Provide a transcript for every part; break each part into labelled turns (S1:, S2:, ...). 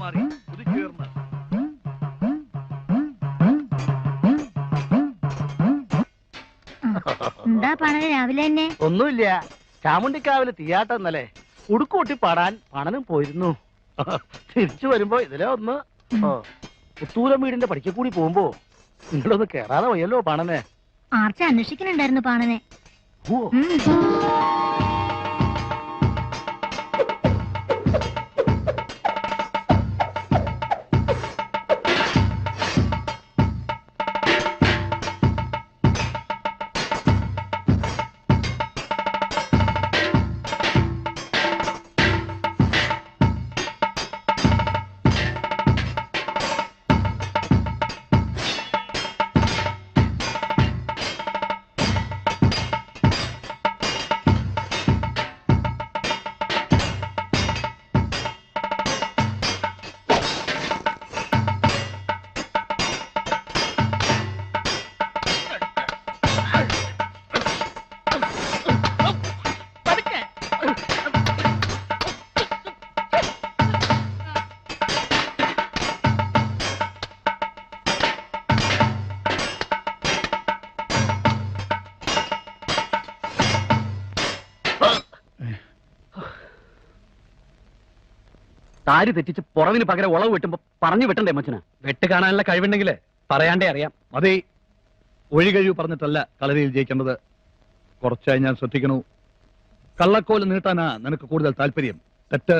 S1: മാറി കുതിച്ചുയർന്ന്
S2: എന്താ പണന് രാവിലെ തന്നെ?
S3: ഒന്നുമില്ല, ചാമുണ്ടിക്കാവില് തീയാട്ടം ഇന്നലെ. ഉടുക്കൂട്ടി പാടാൻ പണനും പോയിരുന്നു. തിരിച്ചു വരുമ്പോ ഇതിലെ ഒന്ന് പുത്തൂരം വീടിന്റെ പടിക്കൂടി പോകുമ്പോ നിങ്ങളൊന്ന് കേറാതെ വയ്യല്ലോ പണനെ.
S2: ആർച്ച അന്വേഷിക്കുന്നുണ്ടായിരുന്നു പാണനെ.
S4: താരി തെറ്റിച്ച് പുറവിന് പകരം ഉളവ് വെട്ടുമ്പോ പറഞ്ഞു വെട്ടണ്ടേ മച്ചന?
S5: വെട്ട് കാണാനുള്ള കഴിവുണ്ടെങ്കിൽ പറയാണ്ടേ അറിയാം.
S1: അതെ, ഒഴി കഴിവ് പറഞ്ഞിട്ടല്ല കളരിയിൽ ജയിക്കേണ്ടത്. കുറച്ചായി ഞാൻ ശ്രദ്ധിക്കണു. കള്ളക്കോല് നീട്ടാനാ നിനക്ക് കൂടുതൽ താല്പര്യം. തെറ്റ്.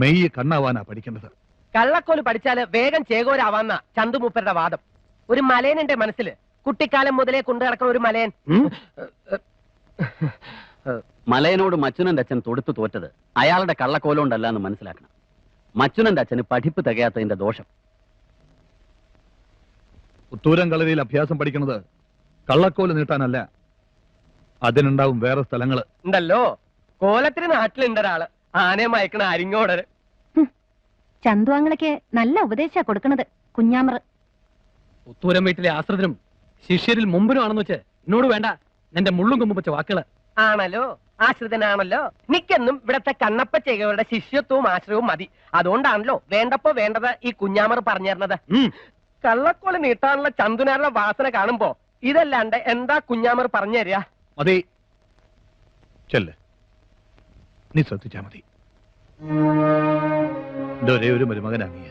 S1: മെയ്യ് കണ്ണാവാനാ പഠിക്കേണ്ടത്.
S6: കള്ളക്കോല് പഠിച്ചാല് വേഗം ചേകോരാവാന്ന ചന്തുമൂപ്പരുടെ വാദം. ഒരു മലയനുണ്ട് മനസ്സില്, കുട്ടിക്കാലം മുതലേ കൊണ്ടു നടക്കുന്ന ഒരു മലയൻ.
S4: മലയനോട് മച്ചുനന്റെ അച്ഛൻ തൊടുത്തു തോറ്റത് അയാളുടെ കള്ളക്കോലുകൊണ്ടല്ല എന്ന് മനസ്സിലാക്കണം. മച്ചുനന്റെ അച്ഛന് പഠിപ്പ് തികയാത്തതിന്റെ ദോഷം.
S1: പുത്തൂരം കളരിയിൽ അഭ്യാസം പഠിക്കുന്നത് കള്ളക്കോല് നീട്ടാനല്ല, അതിനുണ്ടാവും വേറെ സ്ഥലങ്ങള്
S6: ഉണ്ടല്ലോ. കോലത്തിന് നാട്ടിലുണ്ട് ഒരാള്, ആനയെ മയക്കണ അരിങ്ങോടര്.
S2: ചന്തുവാങ്ങളൊക്കെ നല്ല ഉപദേശാ കൊടുക്കണത് കുഞ്ഞാമർ.
S5: പുത്തൂരം വീട്ടിലെ ആശ്രിതനും ശിഷ്യരിൽ മുമ്പിനും ആണെന്ന് വെച്ച് എന്നോട് വേണ്ട എന്റെ മുള്ളും കൊമ്പും വെച്ച വാക്കുകള്.
S6: ആണല്ലോ, ആശ്രിതനാണല്ലോ. നിക്കെന്നും ഇവിടത്തെ കണ്ണപ്പ ചേകവരുടെ ശിഷ്യത്വവും ആശ്രയവും മതി. അതുകൊണ്ടാണല്ലോ വേണ്ടപ്പോ വേണ്ടത് ഈ കുഞ്ഞാമർ പറഞ്ഞു തരുന്നത്. കള്ളക്കോല് നീട്ടാനുള്ള ചന്തുനാരുടെ വാസന കാണുമ്പോ ഇതല്ലാണ്ട് എന്താ കുഞ്ഞാമർ പറഞ്ഞു തരിക?
S1: മതി, ചെല്ല്. നീ ശ്രദ്ധിച്ചാ മതി. എന്റെ ഒരേ ഒരു മരുമകനാ നീ.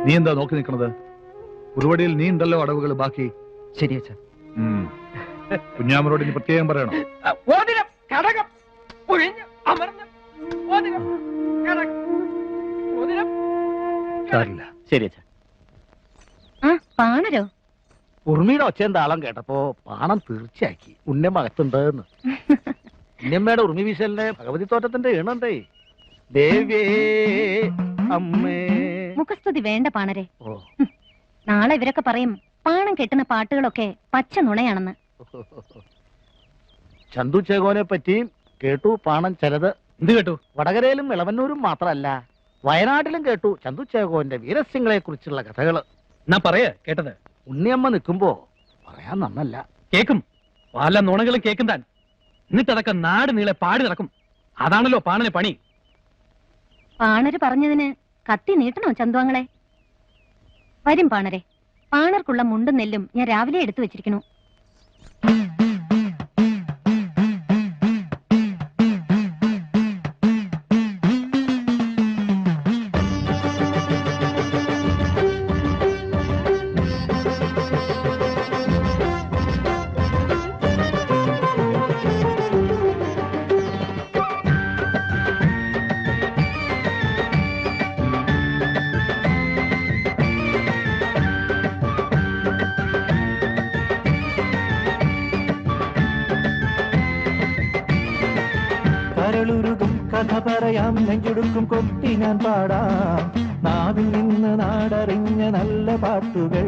S1: നീ എന്താ നോക്കി നിൽക്കണത്? ഉരുവടിയിൽ നീ ഉണ്ടല്ലോ അടവുകൾ ബാക്കി.
S6: ശരിയാ.
S1: കുഞ്ഞാമരോട് ഇനി പ്രത്യേകം പറയണം.
S4: ശരി അച്ഛാ.
S2: പാണരോ?
S3: ഉർമിയുടെ ഒച്ചയും താളം കേട്ടപ്പോ പാണം തീർച്ചയാക്കി ഉണ്ണിയമ്മ അകത്തുണ്ടെന്ന്. ഉണ്ണിയമ്മയുടെ ഉർമി വീശലിന്റെ ഭഗവതി തോറ്റത്തിന്റെ ഈണണ്ടേ. ദേവേ അമ്മേ.
S2: മുഖസ്തുതി വേണ്ട പാണരെ. നാളെ ഇവരൊക്കെ പറയും പാണം കെട്ടുന്ന പാട്ടുകളൊക്കെ പച്ച നുണയാണെന്ന്.
S3: ചന്തു ചേകോനെ പറ്റിയും കേട്ടു പാണം ചിലത്.
S5: എന്ത് കേട്ടു?
S3: വടകരയിലും ഇളവന്നൂരും മാത്രമല്ല, വയനാട്ടിലും കേട്ടു ചന്തു ചേകോന്റെ വീരസ്യങ്ങളെ കുറിച്ചുള്ള കഥകള്.
S5: എന്നാ പറയേ കേട്ടത്.
S3: ഉണ്ണിയമ്മ നിൽക്കുമ്പോ പറയാൻ നന്നല്ല.
S5: കേക്കും, പല നുണകളും കേക്കും താൻ. എന്നിട്ടതൊക്കെ നാട് നീളെ പാടി നടക്കും. അതാണല്ലോ പാണന് പണി.
S2: പാണര് പറഞ്ഞതിന് കത്തി നീട്ടണോ ചന്തുവാങ്ങളെ? വരും പാണരെ. പാണർക്കുള്ള മുണ്ടും നെല്ലും ഞാൻ രാവിലെ എടുത്തു വെച്ചിരിക്കണു.
S7: കഥ പറയാം, നെഞ്ചുടുക്കും കൊട്ടി ഞാൻ പാടാം. നാവിൽ നിന്ന് നാടറിഞ്ഞ നല്ല പാട്ടുകൾ,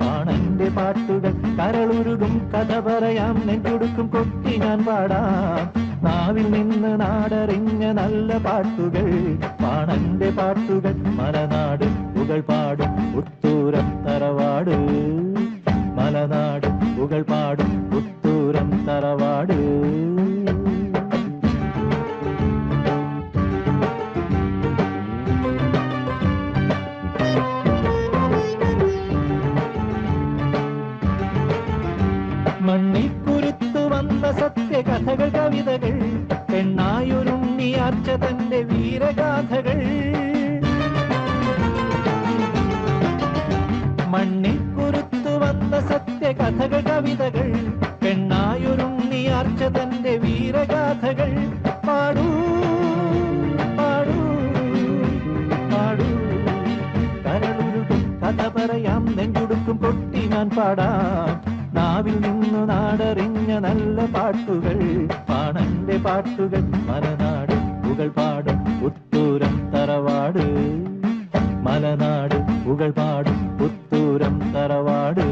S7: പാണന്റെ പാട്ടുകൾ. കരളുരുകും കഥ പറയാം, നെഞ്ചുടുക്കും കൊട്ടി ഞാൻ പാടാം. നാവിൽ നിന്ന് നാടറിഞ്ഞ നല്ല പാട്ടുകൾ, പാണന്റെ പാട്ടുകൾ. മലനാട് പുകൾ പാടും പുത്തൂരം തറവാട്, മലനാട് പുകൾ പാടും പുത്തൂരം തറവാട്. തന്റെ വീരഗാഥകൾ മണ്ണിൽ കുരുത്തു വന്ന സത്യകഥകൾ കവിതകൾ പെണ്ണായൊരുണ്ണിയാർച്ച തന്റെ വീരഗാഥകൾ പാടൂ പാടൂ പാടൂ കരളുരുകും കഥ പറയാം നെഞ്ചുടുക്കും പൊട്ടി ഞാൻ പാടാം നാവിൽ നിന്നു നാടറിഞ്ഞ നല്ല പാട്ടുകൾ പാണന്റെ പാട്ടുകൾ മലനാട് പുകൾ പാടും പുത്തൂരം തറവാട് മലനാട് പുകൾ പാടും പുത്തൂരം തറവാട്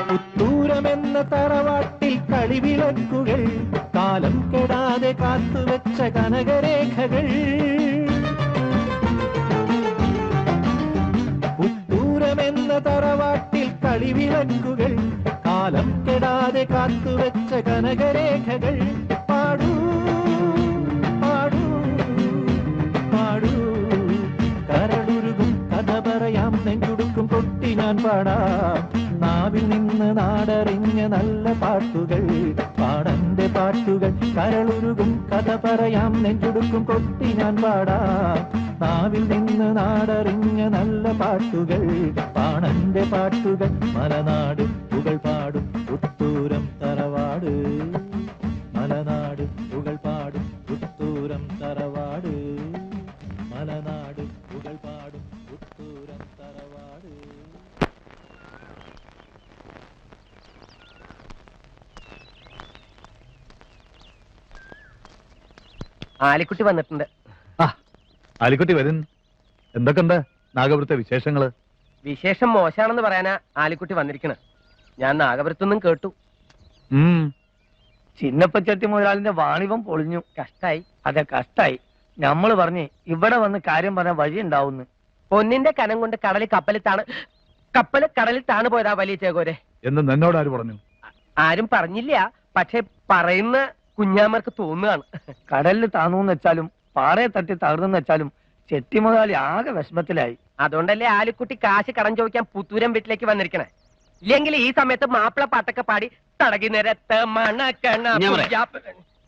S7: പുത്തൂരമെന്ന തറവാട്ടിൽ കളിവിളക്കുകൾ കാലം കെടാതെ കാത്തുവെച്ച കനകരേഖകൾ പുത്തൂരമെന്ന തറവാട്ടിൽ കളിവിളക്കുകൾ കാലം കെടാതെ കാത്തുവെച്ച കനകരേഖകൾ പാടൂ പാടൂ പാടൂ കരളുരുകും കഥ പറയാം നെഞ്ചുടുക്കും പൊട്ടി ഞാൻ പാടാം നാവിൽ നിന്ന് നാടറിഞ്ഞ നല്ല പാട്ടുകൾ പാടന്റെ പാട്ടുകൾ കരളുരുകും കഥ പറയാം നെഞ്ചുടുക്കും കൊട്ടി ഞാൻ പാടാം നാവിൽ നിന്ന് നാടറിഞ്ഞ നല്ല പാട്ടുകൾ പാണന്റെ പാട്ടുകൾ മലനാട് പുകൾ പാടും പുത്തൂരം തറവാട് മലനാട് പുകൾ പാടും പുത്തൂരം തറവാട് മലനാട് പുകൾ പാടും പുത്തൂരം തറവാട്
S6: ആലിക്കുട്ടി വന്നിട്ടുണ്ട്.
S1: ആലിക്കുട്ടി വരും. എന്തൊക്കെയുണ്ട് നാഗപുരത്തെ വിശേഷങ്ങള്?
S6: വിശേഷം മോശാണെന്ന് പറയാനാ ആലിക്കുട്ടി വന്നിരിക്കണ. ഞാൻ നാഗപുരത്തുനിന്നും കേട്ടു.
S3: ചിന്നപ്പച്ചട്ടി മുതലാളിന്റെ വാണിഭം പൊളിഞ്ഞു.
S6: കഷ്ടായി.
S3: അതെ, കഷ്ടായി. നമ്മള് പറഞ്ഞ് ഇവിടെ വന്ന് കാര്യം പറഞ്ഞ വഴി ഉണ്ടാവുന്നു.
S6: പൊന്നിന്റെ കനം കൊണ്ട് കപ്പല് കടലിൽ താണ് പോയതാ വലിയ ചേകോരെ
S1: എന്ന് നിന്നോട് ആര് പറഞ്ഞു?
S6: ആരും പറഞ്ഞില്ല, പക്ഷെ പറയുന്ന കുഞ്ഞാമർക്ക് തോന്നുകയാണ്.
S3: കടലിൽ താന്നൂന്ന് വെച്ചാലും പാറയെ തട്ടി തകർന്നെന്ന് വെച്ചാലും ചെട്ടി മുതലാളി ആകെ വിഷമത്തിലായി.
S6: അതുകൊണ്ടല്ലേ ആലിക്കുട്ടി കാശ് കടം ചോദിക്കാൻ പുത്തൂരം വീട്ടിലേക്ക് വന്നിരിക്കണേ. ഇല്ലെങ്കിൽ ഈ സമയത്ത് മാപ്പിള പാട്ടൊക്കെ പാടി തടകി നിരത്ത് മണക്കണ.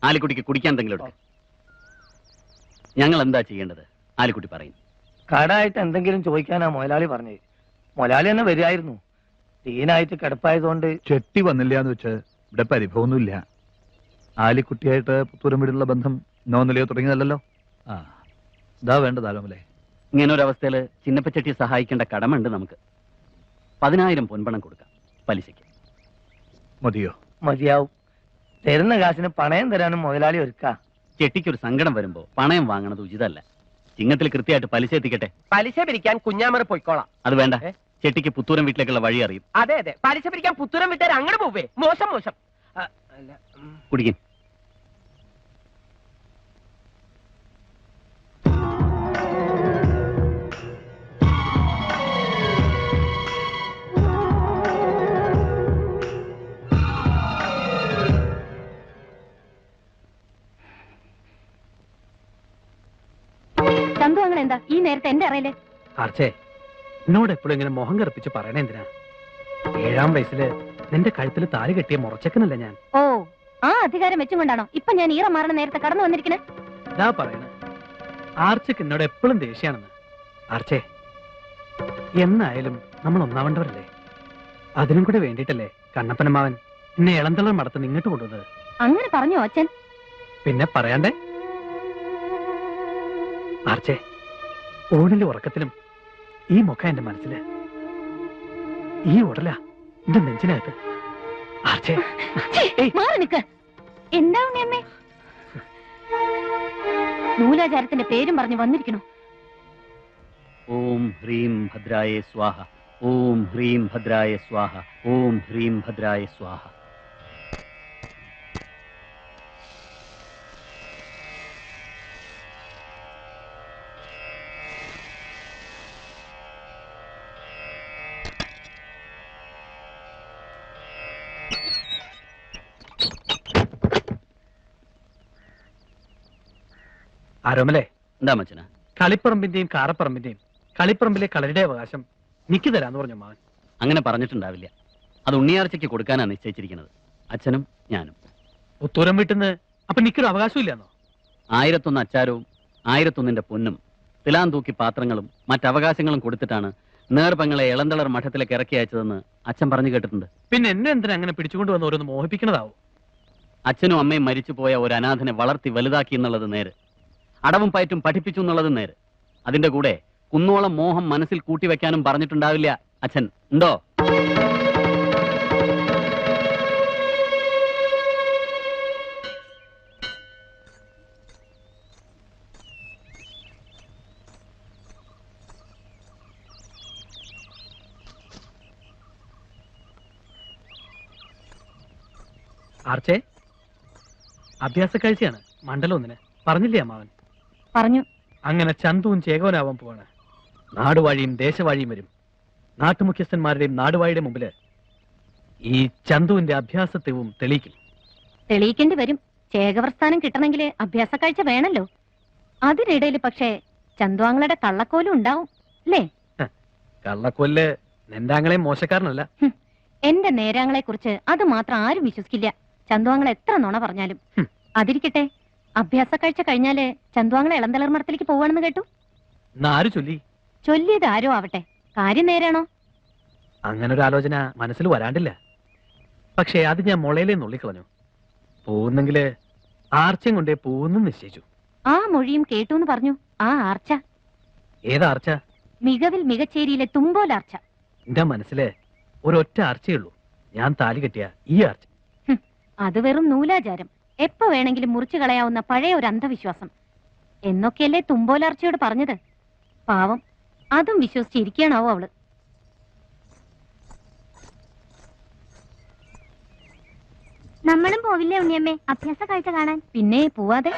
S4: ആലിക്കുട്ടിക്ക് കുടിക്കാൻ എന്തെങ്കിലും എടുക്ക്. ഞങ്ങൾ എന്താ ചെയ്യേണ്ടത്? ആലിക്കുട്ടി പറയും.
S3: കടായിട്ട് എന്തെങ്കിലും ചോദിക്കാനാ മുതലാളി പറഞ്ഞത്. മുതലാളി തന്നെ വരികയായിരുന്നു. തീനായിട്ട് കിടപ്പായതുകൊണ്ട്.
S1: ചെട്ടി വന്നില്ല എന്ന് വെച്ച് ഇവിടെ പരിഭവമൊന്നുമില്ല. ആലിക്കുട്ടിയായിട്ട് പുത്തൂരം വീടുള്ള ബന്ധം നോന്നലയോ തുടങ്ങിയതല്ലോ. ഇതാ വേണ്ടത് ആലോമലേ.
S4: ഇങ്ങനെ ഒരു അവസ്ഥയില് ചിന്നപ്പച്ചട്ടിയെ സഹായിക്കേണ്ട കടമുണ്ട് നമുക്ക്. 10,000 പൊൻപണം കൊടുക്കാം പലിശയ്ക്ക്.
S1: മതിയോ?
S3: മതിയാവും. തരുന്ന കാശിന് പണയം തരാനും മുതലാളി ഒരുക്കാ.
S4: ചെട്ടിക്കൊരു സങ്കടം വരുമ്പോ പണയം വാങ്ങണത് ഉചിതല്ല. ചിങ്ങത്തിൽ കൃത്യമായിട്ട് പലിശ എത്തിക്കട്ടെ.
S6: പലിശ പിരിക്കാൻ കുഞ്ഞാമർ പോയിക്കോളാം.
S4: അത് വേണ്ട. ചെട്ടിക്ക് പുത്തൂരം വീട്ടിലേക്കുള്ള വഴി അറിയും.
S6: അതെ അതെ, പലിശ പിരിക്കാൻ പുത്തൂരം വീട്ടുകാർ അങ്ങോട്ട് പോവേ. മോശം മോശം.
S4: കുടിക്കും.
S2: ചന്തു അങ്ങനെ എന്താ ഈ നേരത്തെ എന്റെ അറിയില്ലേ?
S5: ആർച്ചേ, എന്നോട് എപ്പോഴും ഇങ്ങനെ മോഹം കറുപ്പിച്ച് പറയണേ എന്തിനാ? 7-ാം വയസ്സില് നിന്റെ കഴുത്തിൽ താലി കെട്ടിയ മുറച്ചക്കനല്ല ഞാൻ.
S2: ഓ, ആ അധികാരം വെച്ചും കൊണ്ടാണോ ഇപ്പൊ ഞാൻ ഈറ മാറണ നേരത്തെ കടന്നു വന്നിരിക്കണേ?
S5: ഇതാ പറയണ. ആർച്ചക്ക് എന്നോട് എപ്പോഴും ദേഷ്യാണെന്ന്. ആർച്ചേ, എന്നായാലും നമ്മൾ ഒന്നാവേണ്ടവരല്ലേ? അതിനും കൂടെ വേണ്ടിയിട്ടല്ലേ കണ്ണപ്പനമാവൻ എന്നെ ഇളന്തളർ മടത്ത് ഇങ്ങോട്ട് കൊണ്ടുവന്നത്.
S2: അങ്ങനെ പറഞ്ഞോ അച്ഛൻ?
S5: പിന്നെ പറയാണ്ടേ. ആർച്ചേ, ഊണിലും ഉറക്കത്തിലും ഈ മുഖം എന്റെ മനസ്സില്, ഈ ഉടല എന്റെ നെഞ്ചിനകത്ത്. ആർച്ചേ,
S2: മാറി നിക്ക്. എന്താ ഉണ്ണിയമ്മേ? നൂലാചാരത്തിന്റെ പേരും പറഞ്ഞു വന്നിരിക്കണു.
S4: ഓം ഹ്രീം ഭദ്രായ സ്വാഹ. ഓം ഹ്രീം ഭദ്രായ സ്വാഹ. ഓം ഹ്രീം ഭദ്രായ സ്വാഹ.
S5: ആരോമലേ,
S4: എന്താ മച്ചന?
S5: കളിപ്പറമ്പിന്റെയും കാറപ്പറമ്പിന്റെയും കളിപ്പറമ്പിലെ കളരുടെ അവകാശം നിക്ക് തരാന്ന് പറഞ്ഞു മാവൻ.
S4: അങ്ങനെ പറഞ്ഞിട്ടുണ്ടാവില്ല. അത് ഉണ്ണിയാർച്ചയ്ക്ക് കൊടുക്കാനാണ് നിശ്ചയിച്ചിരിക്കുന്നത്, അച്ഛനും ഞാനും.
S5: പുത്തൂരം വീട്ടിന്ന് അപ്പൊ നിക്കൊരു അവകാശം ഇല്ലാന്നോ?
S4: 1001 അച്ചാരവും 1001 പൊന്നും തിലാൻ തൂക്കി പാത്രങ്ങളും മറ്റവകാശങ്ങളും കൊടുത്തിട്ടാണ് നേർപങ്ങളെ ഇളന്തളർ മഠത്തിലേക്ക് ഇറക്കി അയച്ചതെന്ന് അച്ഛൻ പറഞ്ഞു കേട്ടിട്ടുണ്ട്.
S5: പിന്നെ എന്നെ എന്തിനാ അങ്ങനെ പിടിച്ചുകൊണ്ട് വന്ന് ഓരോന്ന് മോഹിപ്പിക്കണതാവോ?
S4: അച്ഛനും അമ്മയും മരിച്ചുപോയ ഒരു അനാഥനെ വളർത്തി വലുതാക്കി എന്നുള്ളത് നേര്, അടവും പയറ്റും പഠിപ്പിച്ചു എന്നുള്ളത് നേര്. അതിന്റെ കൂടെ കുന്നോളം മോഹം മനസ്സിൽ കൂട്ടിവെക്കാനും പറഞ്ഞിട്ടുണ്ടാവില്ല അച്ഛൻ, ഉണ്ടോ?
S5: ആർച്ചേ, അഭ്യാസക്കാഴ്ചയാണ് മണ്ഡലം 1 പറഞ്ഞില്ലേ അമ്മാവൻ?
S2: പറഞ്ഞു.
S5: അങ്ങനെ ചന്തുവും ചേകവനാവാൻ പോവാണ്. നാടുവാഴിയും ദേശവാഴിയും വരും. നാട്ടുമുഖ്യസ്ഥന്മാരുടെയും നാടുവാഴിയുടെ മുമ്പില് ഈ ചന്തുവിന്റെ അഭ്യാസത്വവും തെളിയിക്കും.
S2: തെളിയിക്കേണ്ടി വരും. ചേകവസ്ഥാനം കിട്ടണമെങ്കിൽ അഭ്യാസക്കാഴ്ച വേണല്ലോ. അതിനിടയിൽ പക്ഷേ ചന്തുവാങ്ങളുടെ കള്ളക്കോലും ഉണ്ടാവും അല്ലേ?
S5: കള്ളക്കൊല്ല് നെന്റാങ്ങളെ മോശക്കാരനല്ല.
S2: എന്റെ നേരാങ്ങളെ കുറിച്ച് അത് മാത്രം ആരും വിശ്വസിക്കില്ല. ചന്തുവാങ്ങൾ എത്ര നുണ പറഞ്ഞാലും. അതിരിക്കട്ടെ, അഭ്യാസക്കാഴ്ച കഴിഞ്ഞാല് ചന്തുവാങ്ങളെ ഇളന്തളർ മഠത്തിലേക്ക് പോവാണെന്ന് കേട്ടു.
S5: ആര് ചൊല്ലി?
S2: ചൊല്ലിയത് ആരോ ആവട്ടെ, കാര്യം നേരാണോ?
S5: അങ്ങനൊരു ആലോചന മനസ്സിൽ വരാണ്ടില്ല. പക്ഷേ അത് ഞാൻ മുളയിലേ നുള്ളിക്കളഞ്ഞു. പോകുന്നെങ്കില് ആർച്ചയും കൊണ്ടേ പോകുന്നു നിശ്ചയിച്ചു.
S2: ആ മൊഴിയും കേട്ടു എന്ന് പറഞ്ഞു. ആ ആർച്ച
S5: ഏതാർച്ച?
S2: മികവിൽ മികച്ചേരിയിലെ തുമ്പോലാർച്ച.
S5: എന്റെ മനസ്സില് ഒരൊറ്റ ആർച്ചയുള്ളൂ, ഞാൻ താലി കെട്ടിയ ഈ ആർച്ച.
S2: അത് വെറും നൂലാചാരം, എപ്പോ വേണമെങ്കിലും മുറിച്ചു കളയാവുന്ന പഴയ ഒരു അന്ധവിശ്വാസം എന്നൊക്കെയല്ലേ തുമ്പോലാർച്ചയോട് പറഞ്ഞത്. പാവം, അതും വിശ്വസിച്ചിരിക്കണാവോ അവള്. നമ്മളും പോവില്ലേ ഉണ്ണിയമ്മേ അഭ്യാസ കാഴ്ച കാണാൻ? പിന്നെ പോവാതെ.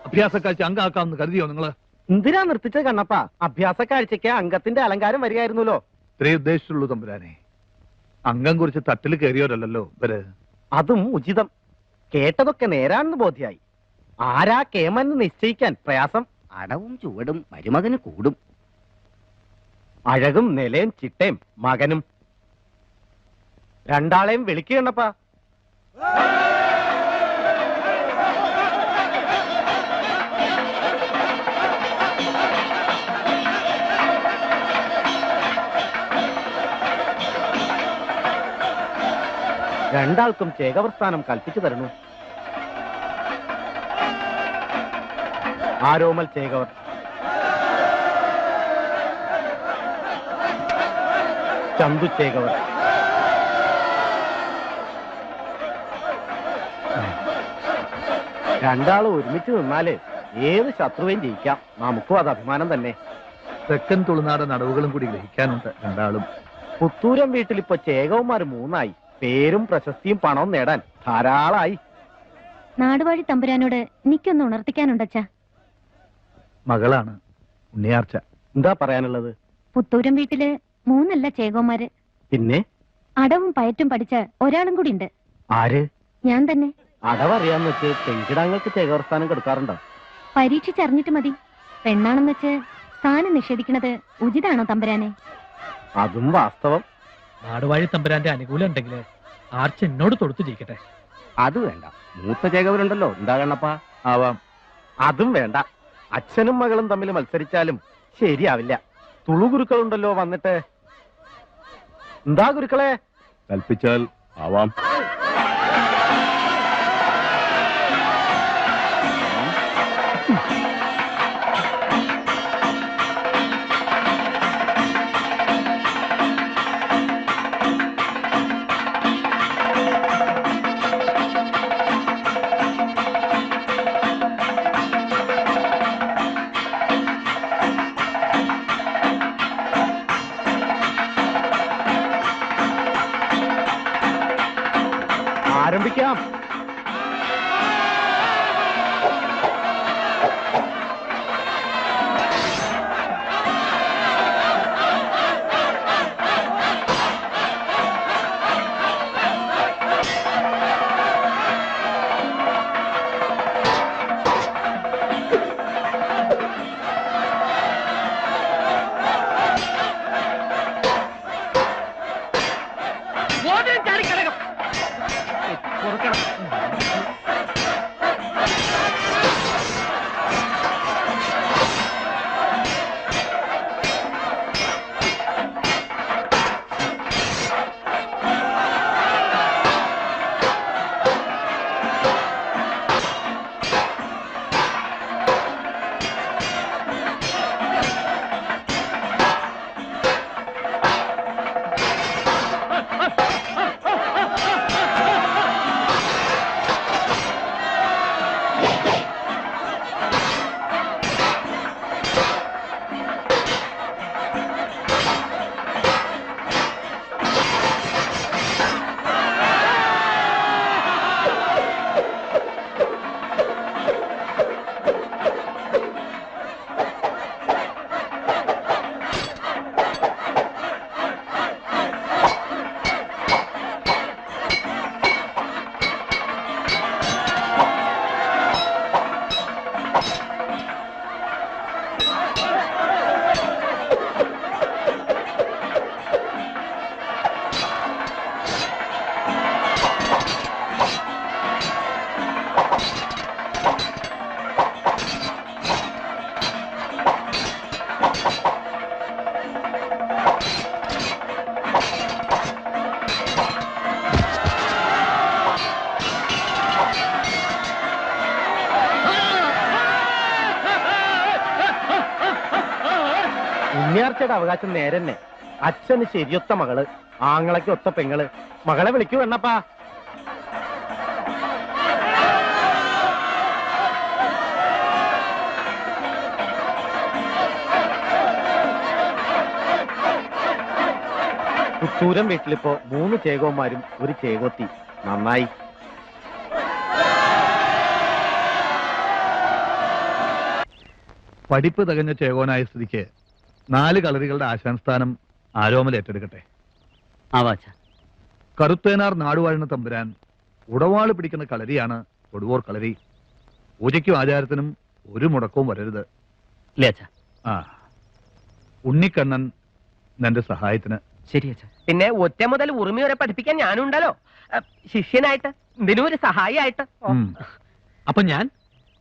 S1: അഭ്യാസക്കാഴ്ച അംഗമാക്കാമെന്ന് കരുതിയോ നിങ്ങള്?
S6: എന്തിനാ നിർത്തിച്ച കണ്ണപ്പ? അഭ്യാസ കാഴ്ചയ്ക്ക് അംഗത്തിന്റെ അലങ്കാരം വരികയായിരുന്നല്ലോ.
S1: ഇത്രേ ഉദ്ദേശിച്ചുള്ളൂ തമ്പുരാനെ. അംഗം കുറിച്ച് തട്ടിൽ കയറിയോരല്ലോ ഇവര്.
S6: അതും ഉചിതം. കേട്ടതൊക്കെ നേരാണെന്ന് ബോധ്യായി. ആരാ കേമെന്ന് നിശ്ചയിക്കാൻ പ്രയാസം.
S3: അടവും ചുവടും മരുമകന് കൂടും.
S6: അഴകും നിലയും ചിട്ടയും മകനും. രണ്ടാളെയും വിളിക്കണപ്പാ. രണ്ടാൾക്കും ചേകവസ്ഥാനം കൽപ്പിച്ചു തരണു. ആരോമൽ ചേകവർ, ചന്തു ചേകവർ. രണ്ടാളും ഒരുമിച്ച് നിന്നാല് ഏത് ശത്രുവേയും ജയിക്കാം. നമുക്കും അത് അഭിമാനം തന്നെ.
S1: തെക്കൻ തുളുനാടൻ അടവുകളും കൂടി ഗ്രഹിക്കാനുണ്ട് രണ്ടാളും.
S6: പുത്തൂരം വീട്ടിലിപ്പോ ചേകവന്മാര് 3ആയി. പേരും പ്രശസ്തിയും പണവും നേടാൻ ധാരാളമായി.
S2: നാടുവാഴി തമ്പുരാനോട് എനിക്കൊന്ന് ഉണർത്തിക്കാനുണ്ടച്ചാ.
S1: മകളാണ് ഉണ്ണിയാർച്ച.
S6: എന്താ പറയാനുള്ളത്?
S2: പുത്തൂരം വീട്ടില് 3 ചേകോമാര്.
S6: പിന്നെ
S2: അടവും പയറ്റും പഠിച്ച ഒരാളും കൂടി ഉണ്ട്.
S3: ആര്?
S2: ഞാൻ തന്നെ.
S3: അടവറിയാന്ന് വെച്ച് പെൺകിടാങ്ങൾക്ക് ചേകോർസ്ഥാനം കൊടുക്കാറുണ്ടോ?
S2: പരീക്ഷിച്ചറിഞ്ഞിട്ട് മതി. പെണ്ണാണെന്ന് വെച്ച് സ്ഥാനം നിഷേധിക്കുന്നത് ഉചിതാണോ തമ്പുരാനെ?
S3: അതും വാസ്തവം.
S5: നാടുവാഴി തമ്പുരാന്റെ അനുകൂലം ഉണ്ടെങ്കിൽ ആർച്ച് എന്നോട് തൊടുത്തു ജയിക്കട്ടെ.
S3: അത് വേണ്ട, മൂത്ത ചേകവരുണ്ടല്ലോ. എന്താ കണ്ണപ്പാ? ആവാം. അതും വേണ്ട. അച്ഛനും മകളും തമ്മിൽ മത്സരിച്ചാലും ശരിയാവില്ല. തുളു ഗുരുക്കളുണ്ടല്ലോ വന്നിട്ട്. എന്താ ഗുരുക്കളെ?
S1: കൽപ്പിച്ചാൽ ആവാം.
S3: ആരംഭിക്കാം. ഉണ്ണിയാർച്ചയുടെ അവകാശം നേരെന്നെ. അച്ഛന് ശരിയൊത്ത മകള്, ആങ്ങളയ്ക്ക് ഒത്ത പെങ്ങള്. മകളെ വിളിക്കൂ എണ്ണപ്പാ. പുത്തൂരം വീട്ടിലിപ്പോ 3 ചേകോന്മാരും ഒരു ചേകോത്തി. നന്നായി.
S1: പഠിപ്പ് തികഞ്ഞ ചേകോനായ സ്ഥിതിക്ക് 4 കളരികളുടെ ആശാൻസ്ഥാനം ആരോമൽ ഏറ്റെടുക്കട്ടെ.
S4: ആവാച്ച.
S1: കറുത്തേനാർ നാടുവാഴുന്ന തമ്പുരാൻ ഉടവാള് പിടിക്കുന്ന കളരിയാണ് തൊടുവോർ കളരി. പൂജയ്ക്കും ആചാരത്തിനും ഒരു മുടക്കവും വരരുത്.
S4: ഇല്ലേ അച്ഛാ?
S1: ആ, ഉണ്ണിക്കണ്ണൻ നിന്റെ സഹായത്തിന്.
S4: ശരി അച്ഛാ.
S6: പിന്നെ ഒറ്റ മുതൽ ഉറുമി വരെ പഠിപ്പിക്കാൻ ഞാനുണ്ടല്ലോ, ശിഷ്യനായിട്ട്, ഇതിനും ഒരു സഹായിയായിട്ട്.
S5: അപ്പൊ ഞാൻ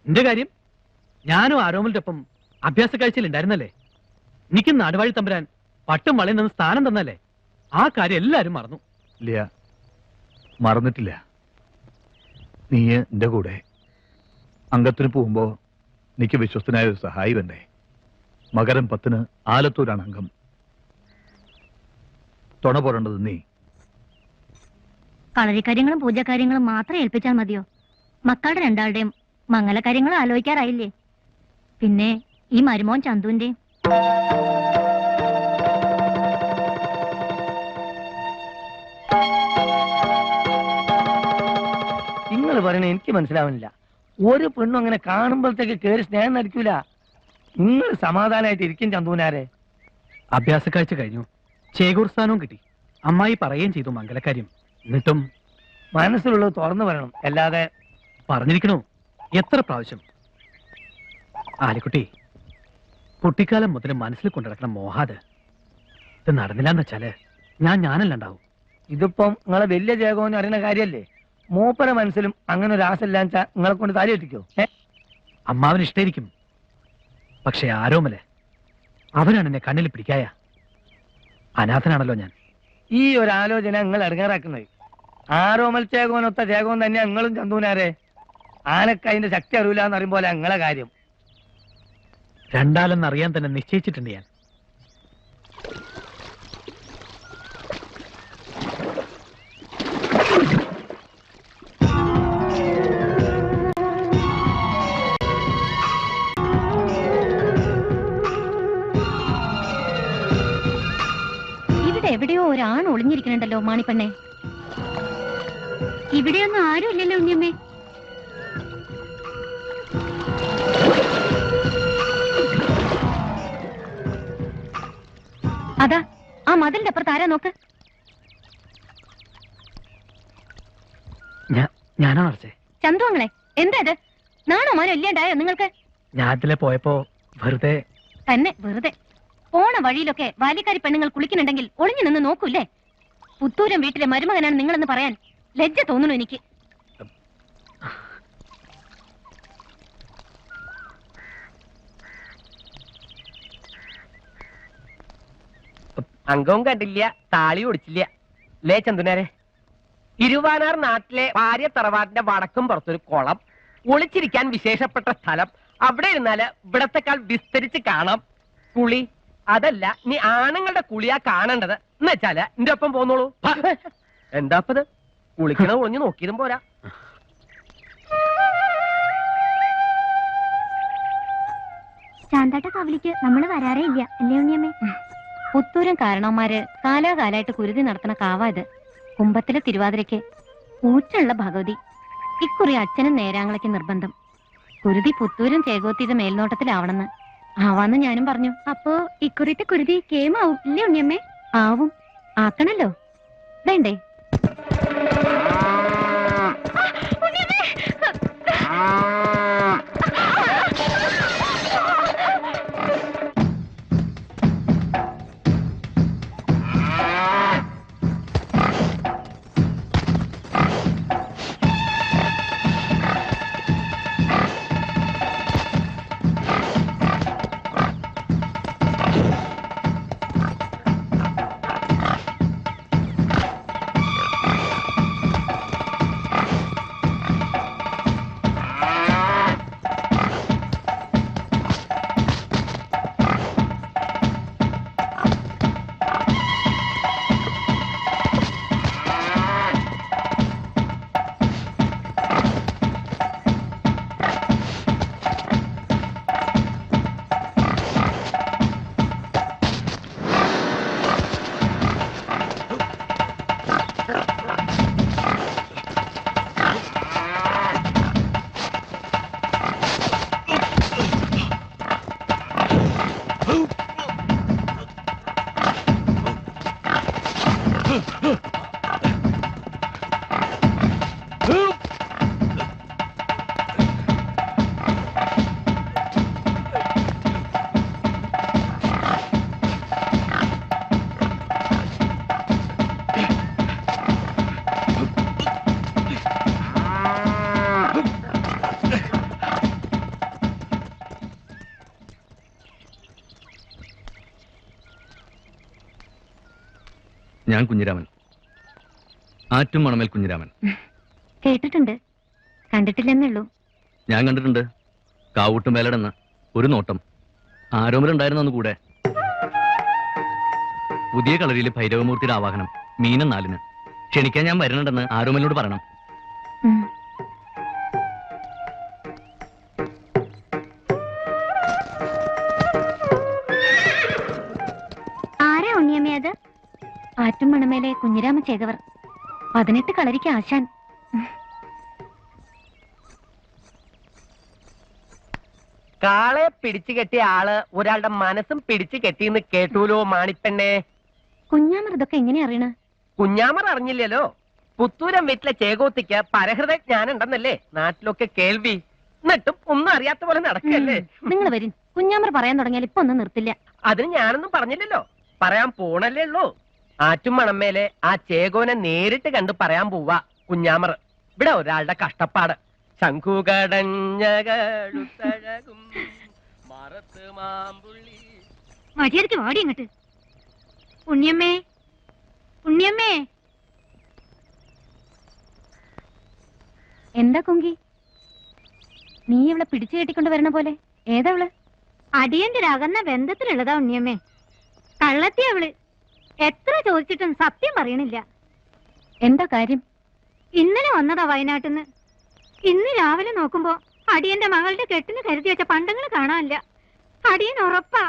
S5: എന്റെ കാര്യം, ഞാനും ആരോമലിന്റെ ഒപ്പം അഭ്യാസ കാഴ്ചയിൽ ഉണ്ടായിരുന്നല്ലേ? എനിക്ക് നാടുവാഴി തമ്പുരാൻ പട്ടും വളയിൽ നിന്ന് സ്ഥാനം തന്നല്ലേ? ആ കാര്യം എല്ലാരും മറന്നു.
S1: ഇല്ല, മറന്നിട്ടില്ല. നീ എന്റെ കൂടെ അംഗത്തിന് പോകുമ്പോ എനിക്ക് വിശ്വസ്തനായ ഒരു സഹായി വേണ്ടേ? മകരം 10-ന് ആലത്തൂരാണ് അംഗം. തുണ പോരേണ്ടത് നീ.
S2: കളരിക്കാര്യങ്ങളും പൂജാകാര്യങ്ങളും മാത്രം ഏൽപ്പിച്ചാൽ മതിയോ? മക്കളുടെ രണ്ടാളുടെയും മംഗലകാര്യങ്ങളും ആലോചിക്കാറായില്ലേ? പിന്നെ ഈ മരുമോൻ ചന്തുവിന്റെയും.
S3: നിങ്ങൾ പറയണ എനിക്ക് മനസ്സിലാവുന്നില്ല. ഒരു പെണ്ണും അങ്ങനെ കാണുമ്പോഴത്തേക്ക് കേറി സ്നേഹം നടിക്കൂല. നിങ്ങൾ സമാധാനമായിട്ട് ഇരിക്കും ചന്തുവിനാരെ.
S5: അഭ്യാസ കാഴ്ച കഴിഞ്ഞു, ചേകൂർ സ്ഥാനവും കിട്ടി. അമ്മായി പറയുകയും ചെയ്തു മംഗലക്കാര്യം. എന്നിട്ടും
S6: മനസ്സിലുള്ളത് തുറന്നു പറയണം, അല്ലാതെ
S5: പറഞ്ഞിരിക്കണോ എത്ര പ്രാവശ്യം. ആലിക്കുട്ടി, കുട്ടിക്കാലം മുതൽ മനസ്സിൽ കൊണ്ടിടക്കണം മോഹാത്. ഇത് നടന്നില്ലാന്ന് വെച്ചാല് ഞാനല്ലാണ്ടാവും.
S6: ഇതിപ്പം നിങ്ങളെ വലിയ ജേഗോന്ന് അറിയുന്ന കാര്യല്ലേ? മൂപ്പര മനസ്സിലും അങ്ങനെ ഒരു ആശയില്ലാന്ന് വെച്ചാ നിങ്ങളെ കൊണ്ട് താലി എത്തിക്കോ?
S5: അമ്മാവന് ഇഷ്ടായിരിക്കും. പക്ഷെ ആരോമല് അവനാണ് എന്നെ കണ്ണിൽ പിടിക്കായ. അനാഥനാണല്ലോ ഞാൻ.
S6: ഈ ഒരു ആലോചന നിങ്ങൾ ഇറങ്ങാറാക്കുന്നത്. ആരോമൽ ചേകോനൊത്ത ചേകോൻ തന്നെ നിങ്ങളും ചന്തൂനാരെ. ആനക്ക് അതിന്റെ ശക്തി അറിയില്ല എന്ന് അറിയുമ്പോലെ നിങ്ങളെ കാര്യം.
S5: രണ്ടാലെന്നറിയാൻ തന്നെ നിശ്ചയിച്ചിട്ടുണ്ട് ഞാൻ.
S2: ഇവിടെ എവിടെയോ ഒരാൺ ഒളിഞ്ഞിരിക്കണുണ്ടല്ലോ മാണിപ്പെണ്ണെ. ഇവിടെയൊന്നും ആരും ഇല്ലല്ലോ ഉണ്ണിയമ്മേ. അതാ ആ മതിലിന്റെ അപ്പുറത്ത് ആരാ നോക്ക്.
S5: ഞാനാ മറിച്ചേ.
S2: ചന്തുവങ്ങളെ എന്താ ഇത്? നാണോ മാനോ ഇല്ലാണ്ടായോ നിങ്ങൾക്ക്?
S5: ഞാൻ ഇതിലെ പോയപ്പോ വെറുതെ
S2: തന്നെ വെറുതെ. പോണ വഴിയിലൊക്കെ ബാല്യക്കാരി പെണ്ണുങ്ങൾ കുളിക്കുന്നുണ്ടെങ്കിൽ ഒളിഞ്ഞു നിന്ന് നോക്കൂല്ലേ? പുത്തൂരം വീട്ടിലെ മരുമകനാണ് നിങ്ങളെന്ന് പറയാൻ ലജ്ജ തോന്നുന്നു എനിക്ക്.
S6: അംഗവും കണ്ടില്ല, താളി ഒടിച്ചില്ല ലേ ചന്തുനാരെ. ഇരുവാനാർ നാട്ടിലെ ഭാര്യ തറവാട്ടിന്റെ വടക്കും പുറത്തൊരു കുളം, ഒളിച്ചിരിക്കാൻ വിശേഷപ്പെട്ട സ്ഥലം. അവിടെ ഇരുന്നാല് ഇവിടത്തെക്കാൾ വിസ്തരിച്ച് കാണാം. കുളി അതല്ല, നീ ആണുങ്ങളുടെ കുളിയാ കാണേണ്ടത് എന്ന് വെച്ചാല് എന്റെ ഒപ്പം പോന്നോളൂ. എന്താപ്പത്? കുളിക്കണ ഒളിഞ്ഞു നോക്കിയതും പോരാ.
S2: ശാന്താട്ട കാവലിക്ക് നമ്മൾ വരാറേ ഇല്ല അല്ലേ ഉണ്ണിയമ്മേ? പുത്തൂരം കാരണവന്മാര് കാലാകാലായിട്ട് കുരുതി നടത്തണ കാവാ ഇത്. കുംഭത്തിലെ തിരുവാതിരയ്ക്ക് ഊറ്റുള്ള ഭഗവതി. ഇക്കുറി അച്ഛനും നേരാങ്ങളയ്ക്ക് നിർബന്ധം. കുരുതി പുത്തൂരും ചേകോത്തിയുടെ മേൽനോട്ടത്തിലാവണമെന്ന്. ആവാന്ന് ഞാനും പറഞ്ഞു. അപ്പോ ഇക്കുറിത്തെ കുരുതി കേമാവും ഇല്ലേ ഉണ്ണിയമ്മേ? ആവും. ആക്കണല്ലോ. വേണ്ടേ?
S4: ഞാൻ കുഞ്ഞിരാമൻ, ആറ്റും മണമേൽ കുഞ്ഞിരാമൻ.
S2: കേട്ടിട്ടുണ്ട്, കണ്ടിട്ടില്ലെന്നുള്ളൂ.
S4: ഞാൻ കണ്ടിട്ടുണ്ട്. കാവൂട്ടും വേലടെന്ന് ഒരു നോട്ടം. ആരോമലുണ്ടായിരുന്നു കൂടെ. പുതിയ കളരിയിലെ ഭൈരവമൂർത്തിയുടെ ആവാഹനം മീനം 4-ന്. ക്ഷണിക്കാൻ ഞാൻ വരുന്നുണ്ടെന്ന് ആരോമലിനോട് പറയണം.
S2: ആരാ ഉണ്ണിയമ്മേ അത്? ആറ്റും മണമേലെ കുഞ്ഞിരാമ ചേകവർ. 18 കളരിക്ക് ആശാൻ.
S6: കാളെ പിടിച്ചു കെട്ടിയ ആള് ഒരാളുടെ മനസ്സും പിടിച്ചു കെട്ടിന്ന് കേട്ടൂലോ മാണിപ്പെണ്ണേ.
S2: കുഞ്ഞാമർ ഇതൊക്കെ എങ്ങനെ അറിയണ?
S6: കുഞ്ഞാമർ അറിഞ്ഞില്ലല്ലോ. പുത്തൂരം വീട്ടിലെ ചേകോത്തിക്ക് പരഹൃദജ്ഞാനം ഉണ്ടെന്നല്ലേ നാട്ടിലൊക്കെ കേൾവി. എന്നിട്ടും ഒന്നും അറിയാത്ത പോലെ നടക്കല്ലേ.
S2: നിങ്ങൾ വരും. കുഞ്ഞാമർ പറയാൻ തുടങ്ങിയാൽ ഇപ്പൊ ഒന്നും നിർത്തില്ല.
S6: അതിന് ഞാനൊന്നും പറഞ്ഞില്ലല്ലോ, പറയാൻ പോണല്ലേ ഉള്ളൂ. ആറ്റും മണമേലെ ആ ചേകോനെ നേരിട്ട് കണ്ട് പറയാൻ പോവാ കുഞ്ഞാമർ. ഇവിടെ ഒരാളുടെ കഷ്ടപ്പാട്. ശംഖുകടഞ്ഞകഴുത്തഴകും മറത്ത് മാമ്പുള്ളി.
S2: മര്യാദക്ക് വാടി ഇങ്ങോട്ട്. ഉണ്ണിയമ്മേ, ഉണ്ണിയമ്മേ. എന്താ കുങ്കി, നീ ഇവളെ പിടിച്ചു കെട്ടിക്കൊണ്ട് വരണ പോലെ? ഏതാവള്? അടിയന്റെ അകന്ന ബന്ധത്തിലുള്ളതാ ഉണ്ണിയമ്മേ. കള്ളത്തി അവള്. എത്ര ചോദിച്ചിട്ടും സത്യം പറയണില്ല. എന്താ കാര്യം? ഇന്നലെ വന്നതാ വയനാട്ടിന്ന്. ഇന്ന് രാവിലെ നോക്കുമ്പോ അടിയന്റെ മകളുടെ കെട്ടിന് കരുതി വെച്ച പണ്ടങ്ങൾ കാണാനില്ല. അടിയൻ ഉറപ്പാ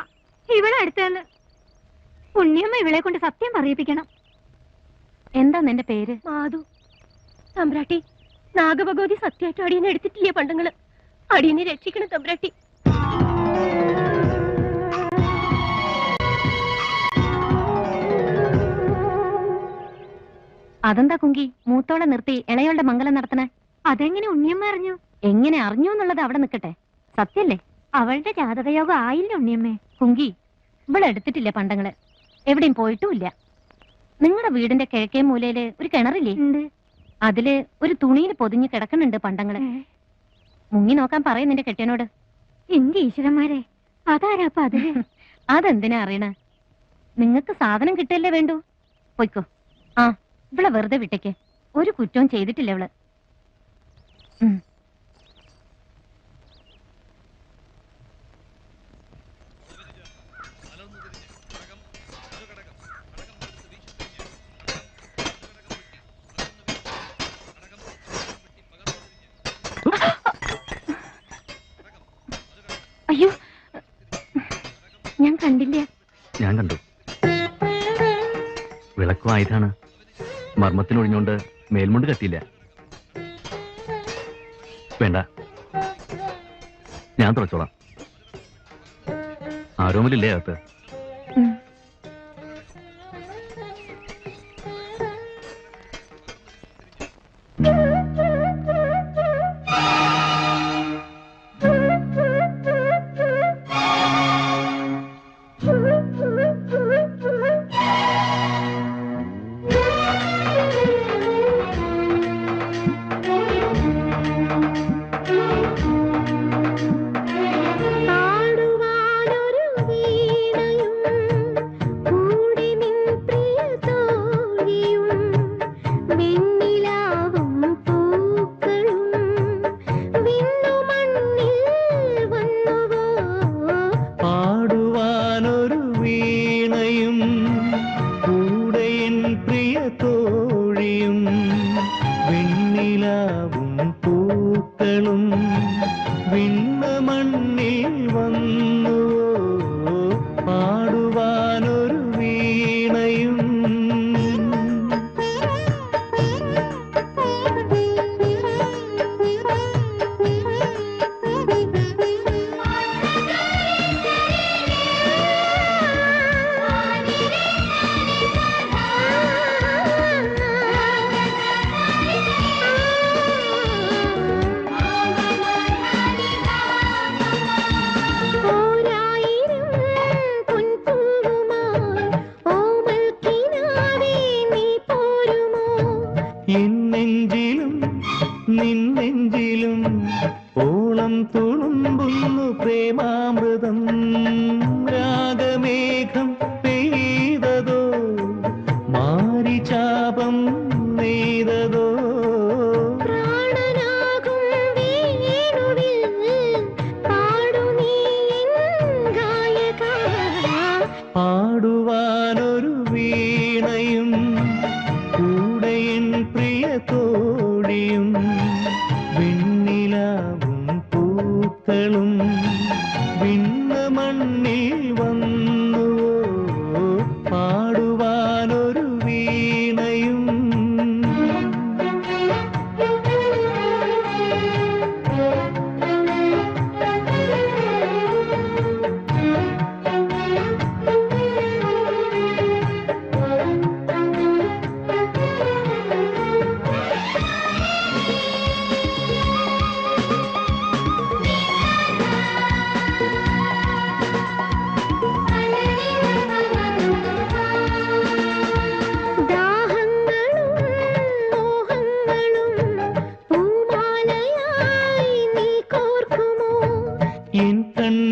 S2: ഇവളെ അടുത്തെന്ന്. ഉണ്ണിയമ്മ ഇവളെ കൊണ്ട് സത്യം പറയിപ്പിക്കണം. എന്താ നിന്റെ പേര്? മാധു. തമ്പ്രാട്ടി, നാഗഭഗവതി സത്യമായിട്ടും അടിയനെ എടുത്തിട്ടില്ലേ പണ്ടങ്ങള്? അടിയനെ രക്ഷിക്കണം തമ്പ്രാട്ടി. അതെന്താ കുങ്കി മൂത്തോളെ നിർത്തി ഇളയോളുടെ മംഗലം നടത്തണേ? അതെങ്ങനെ ഉണ്ണിയമ്മ അറിഞ്ഞു? എങ്ങനെ അറിഞ്ഞു എന്നുള്ളത് അവിടെ നിൽക്കട്ടെ, സത്യല്ലേ? അവളുടെ ജാതകയോഗം ആയില്ല ഉണ്ണിയമ്മേ. കുങ്കി, ഇവളെടുത്തിട്ടില്ല പണ്ടങ്ങള്, എവിടെയും പോയിട്ടുമില്ല. നിങ്ങളുടെ വീടിന്റെ കിഴക്കേ മൂലയില് ഒരു കിണറില്ലേ? അതില് ഒരു തുണിയിൽ പൊതിഞ്ഞ് കിടക്കുന്നുണ്ട് പണ്ടങ്ങള്. മുങ്ങി നോക്കാൻ പറയും നിന്റെ കെട്ടിയനോട്. എന്റെ ഈശ്വരന്മാരെ, അതാരാപ്പ അതില്? അതെന്തിനാ അറിയണ? നിങ്ങക്ക് സാധനം കിട്ടല്ലേ വേണ്ടു. പൊയ്ക്കോ. ആ, ഇവളെ വെറുതെ വിട്ടേക്ക്. ഒരു കുറ്റവും ചെയ്തിട്ടില്ല ഇവള്. അയ്യോ, ഞാൻ കണ്ടില്ല.
S4: ഞാൻ കണ്ടു. വിളക്കും ആയതാണ്. മർമ്മത്തിനൊഴിഞ്ഞോണ്ട് മേൽമുണ്ട് കത്തിയില്ല. വേണ്ട, ഞാൻ തുറച്ചോളാം. ആരോമില്ലേ അകത്ത്?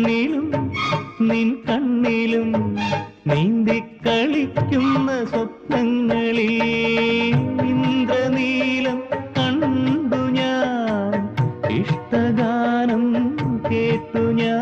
S7: എന്നിലും നിൻ കണ്ണിലും നീന്തിക്കളിക്കുന്ന സ്വപ്നങ്ങളിൽ ഇന്ദ്രനീലം കണ്ടു ഞാൻ, ഇഷ്ടഗാനം കേട്ടു ഞാൻ.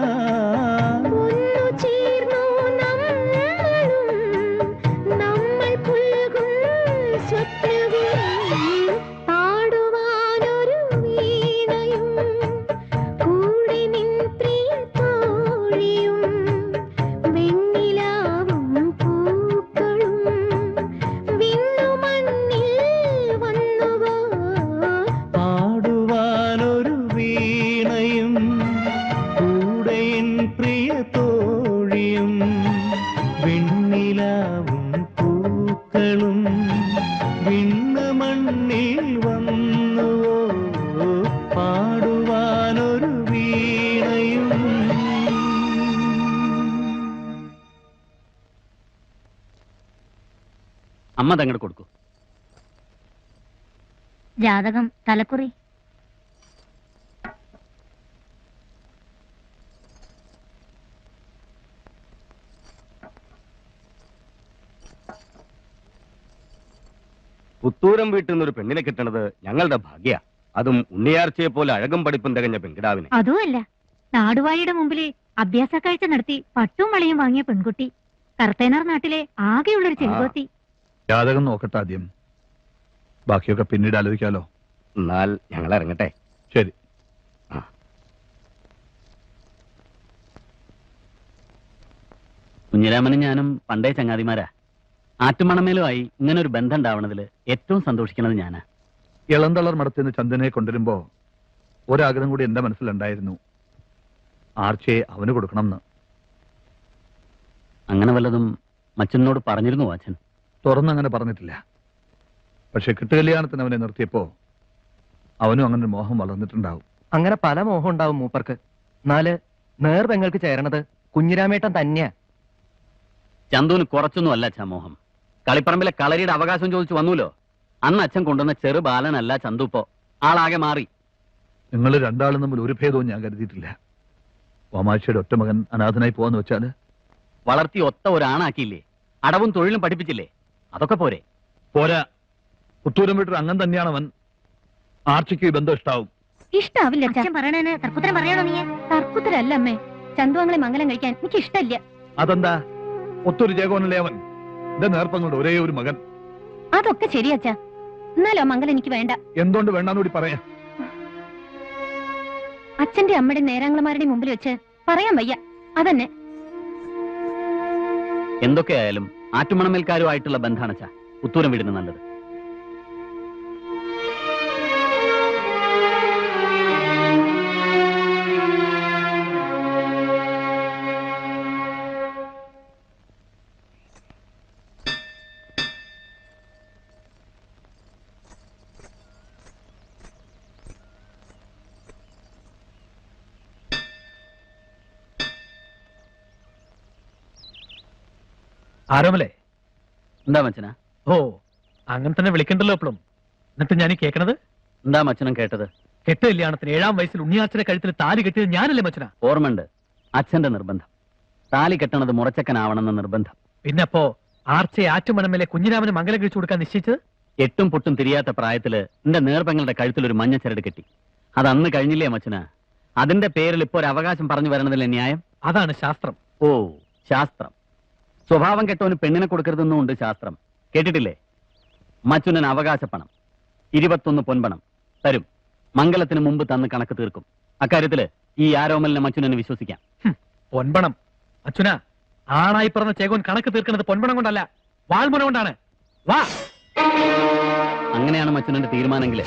S4: അമ്മ തങ്ങോട്ട് കൊടുക്കൂ.
S2: ജാതകം, തലക്കുറി.
S8: പുത്തൂരം വീട്ടിൽ നിന്നൊരു പെണ്ണിനെ കിട്ടണത് ഞങ്ങളുടെ ഭാഗ്യ. അതും ഉണ്ണിയാർച്ചയെ പോലെ അഴകും പഠിപ്പും തികഞ്ഞ പെൺകിടാവിനെ.
S2: അതുമല്ല, നാടുവാഴിയുടെ മുമ്പില് അഭ്യാസ കാഴ്ച നടത്തി പട്ടും വളയും വാങ്ങിയ പെൺകുട്ടി. കർത്തേനാർ നാട്ടിലെ ആകെയുള്ളൊരു ചെറുപ്പത്തി.
S1: ജാതകം നോക്കട്ടെ ആദ്യം, ബാക്കിയൊക്കെ പിന്നീട് ആലോചിക്കാലോ.
S8: എന്നാൽ ഞങ്ങൾ ഇറങ്ങട്ടെ.
S1: ശരി.
S4: കുഞ്ഞിരാമനും ഞാനും പണ്ടേ ചങ്ങാതിമാരാ. ആറ്റുമണമേലുമായി ഇങ്ങനെ ഒരു ബന്ധം ഉണ്ടാവണതിൽ ഏറ്റവും സന്തോഷിക്കുന്നത് ഞാനാ.
S1: ഇളന്തളർ മടത്തുനിന്ന് ചന്ദനെ കൊണ്ടുവരുമ്പോ ഒരാഗ്രഹം കൂടി എന്റെ മനസ്സിലുണ്ടായിരുന്നു, ആർച്ചയെ അവന് കൊടുക്കണമെന്ന്.
S4: അങ്ങനെ വല്ലതും മച്ചനോട് പറഞ്ഞിരുന്നു അച്ഛൻ?
S1: തുറന്നങ്ങനെ പറഞ്ഞിട്ടില്ല. പക്ഷെ കിട്ടുകല്യാണത്തിന് അവനെ നിർത്തിയപ്പോ അവനും അങ്ങനെ ഒരു മോഹം വളർന്നിട്ടുണ്ടാവും.
S6: അങ്ങനെ പല മോഹം ഉണ്ടാവും മൂപ്പർക്ക്. എന്നാല് നേർപെങ്ങൾക്ക് ചേരണത് കുഞ്ഞിരാമേട്ടൻ തന്നെയാ.
S4: ചന്തുവിന് കുറച്ചൊന്നും അല്ല അച്ഛാ മോഹം. കളിപ്പറമ്പിലെ കളരിയുടെ അവകാശം ചോദിച്ചു വന്നൂലോ, അന്ന് അച്ഛൻ കൊണ്ടുവന്ന ചെറു ബാലനല്ല ചന്തു. ഇപ്പോ ആളാകെ മാറി.
S1: നിങ്ങൾ രണ്ടാളും തമ്മിൽ ഒരു ഭേദവും ഞാൻ കരുതിയിട്ടില്ല. വാമാഴ്ചയുടെ ഒറ്റ മകൻ അനാഥനായി പോവാന്ന് വെച്ചാല്
S4: വളർത്തി ഒത്ത ഒരാണാക്കിയില്ലേ, അടവും തൊഴിലും പഠിപ്പിച്ചില്ലേ, അതൊക്കെ പോരെ?
S1: പോരാ. പുത്തൂരം വീട്ടിൽ അങ്ങനെ തന്നെയാണ് അവൻ. ആർച്ചയ്ക്ക് ഈ ബന്ധം ഇഷ്ടാവും.
S2: ഇഷ്ടാവില്ല. അച്ഛൻ പറയണേന് തർക്കുത്തരം പറയണോ നീ? തർക്കുത്തരല്ല അമ്മേ, ചന്തുവങ്ങളെ മംഗലം കഴിക്കാൻ എനിക്ക് ഇഷ്ടമില്ല.
S1: അതെന്താ? ഒത്തൊരു ജേകോനല്ലേ അവൻ. എന്റെ നേർപ്പങ്ങളുടെ ഒരേ ഒരു മകൻ.
S2: അതൊക്കെ ശരിയച്ചാ, എന്നാലോ മംഗലം എനിക്ക് വേണ്ട.
S1: എന്തുകൊണ്ട് വേണ്ടാന്നൂടി പറയാ.
S2: അച്ഛന്റെ അമ്മയുടെ നേരാങ്ങളമാരുടെ മുമ്പിൽ വെച്ച് പറയാൻ വയ്യ. അതന്നെ.
S4: എന്തൊക്കെയായാലും ആറ്റുമണമേൽക്കാരുമായിട്ടുള്ള ബന്ധാണ് അച്ഛാ പുത്തൂരം വീടിന് നല്ലത്.
S5: ആരോമലേ?
S4: എന്താ മച്ചന?
S5: ഓ, അങ്ങനെ തന്നെ വിളിക്കണ്ടല്ലോ എപ്പോഴും. എന്നിട്ട് ഞാൻ കേൾക്കണത്
S4: എന്താ മച്ചനം കേട്ടത്?
S5: കെട്ട് കല്യാണത്തിന് 7-ാം വയസ്സിൽ ഉണ്ണിയാച്ചന്റെ കഴുത്തിൽ താലി കെട്ടിയത് ഞാനല്ലേ മച്ചന?
S4: ഓർമ്മണ്ട്, അച്ഛന്റെ നിർബന്ധം. താലി കെട്ടണത് മുറച്ചക്കനാവണമെന്ന നിർബന്ധം.
S5: പിന്നെ അപ്പോ ആർച്ചയെ ആറ്റുമണമേലെ കുഞ്ഞിരാമന് മംഗലം കഴിച്ചു കൊടുക്കാൻ നിശ്ചയിച്ചത്?
S4: എട്ടും പൊട്ടും തിരിയാത്ത പ്രായത്തില് എന്റെ നേർപ്പെങ്ങളുടെ കഴുത്തിൽ ഒരു മഞ്ഞ ചരട് കെട്ടി. അത് അന്ന് കഴിഞ്ഞില്ലേ മച്ചന? അതിന്റെ പേരിൽ ഇപ്പോ ഒരു അവകാശം പറഞ്ഞു വരണതിലെ ന്യായം?
S5: അതാണ് ശാസ്ത്രം.
S4: ഓ, ശാസ്ത്രം. സ്വഭാവം കെട്ടവന് പെണ്ണിനെ കൊടുക്കരുതെന്നും ഉണ്ട് ശാസ്ത്രം. കേട്ടിട്ടില്ലേ? മച്ചുനൻ അവകാശ പണം 21 പൊൻപണം തരും. മംഗലത്തിന് മുമ്പ് തന്ന് കണക്ക് തീർക്കും. അക്കാര്യത്തില് ഈ ആരോമലിനെ മച്ചുനന് വിശ്വസിക്കാം.
S5: പൊൻപണം അച്ഛന, ആണായി പറഞ്ഞ ചേകോൻ കണക്ക് തീർക്കുന്നത് പൊൻപണം കൊണ്ടല്ല, വാൾമുന കൊണ്ടാണ്. വാ.
S4: അങ്ങനെയാണ് മച്ചുനന്റെ തീരുമാനമെങ്കിൽ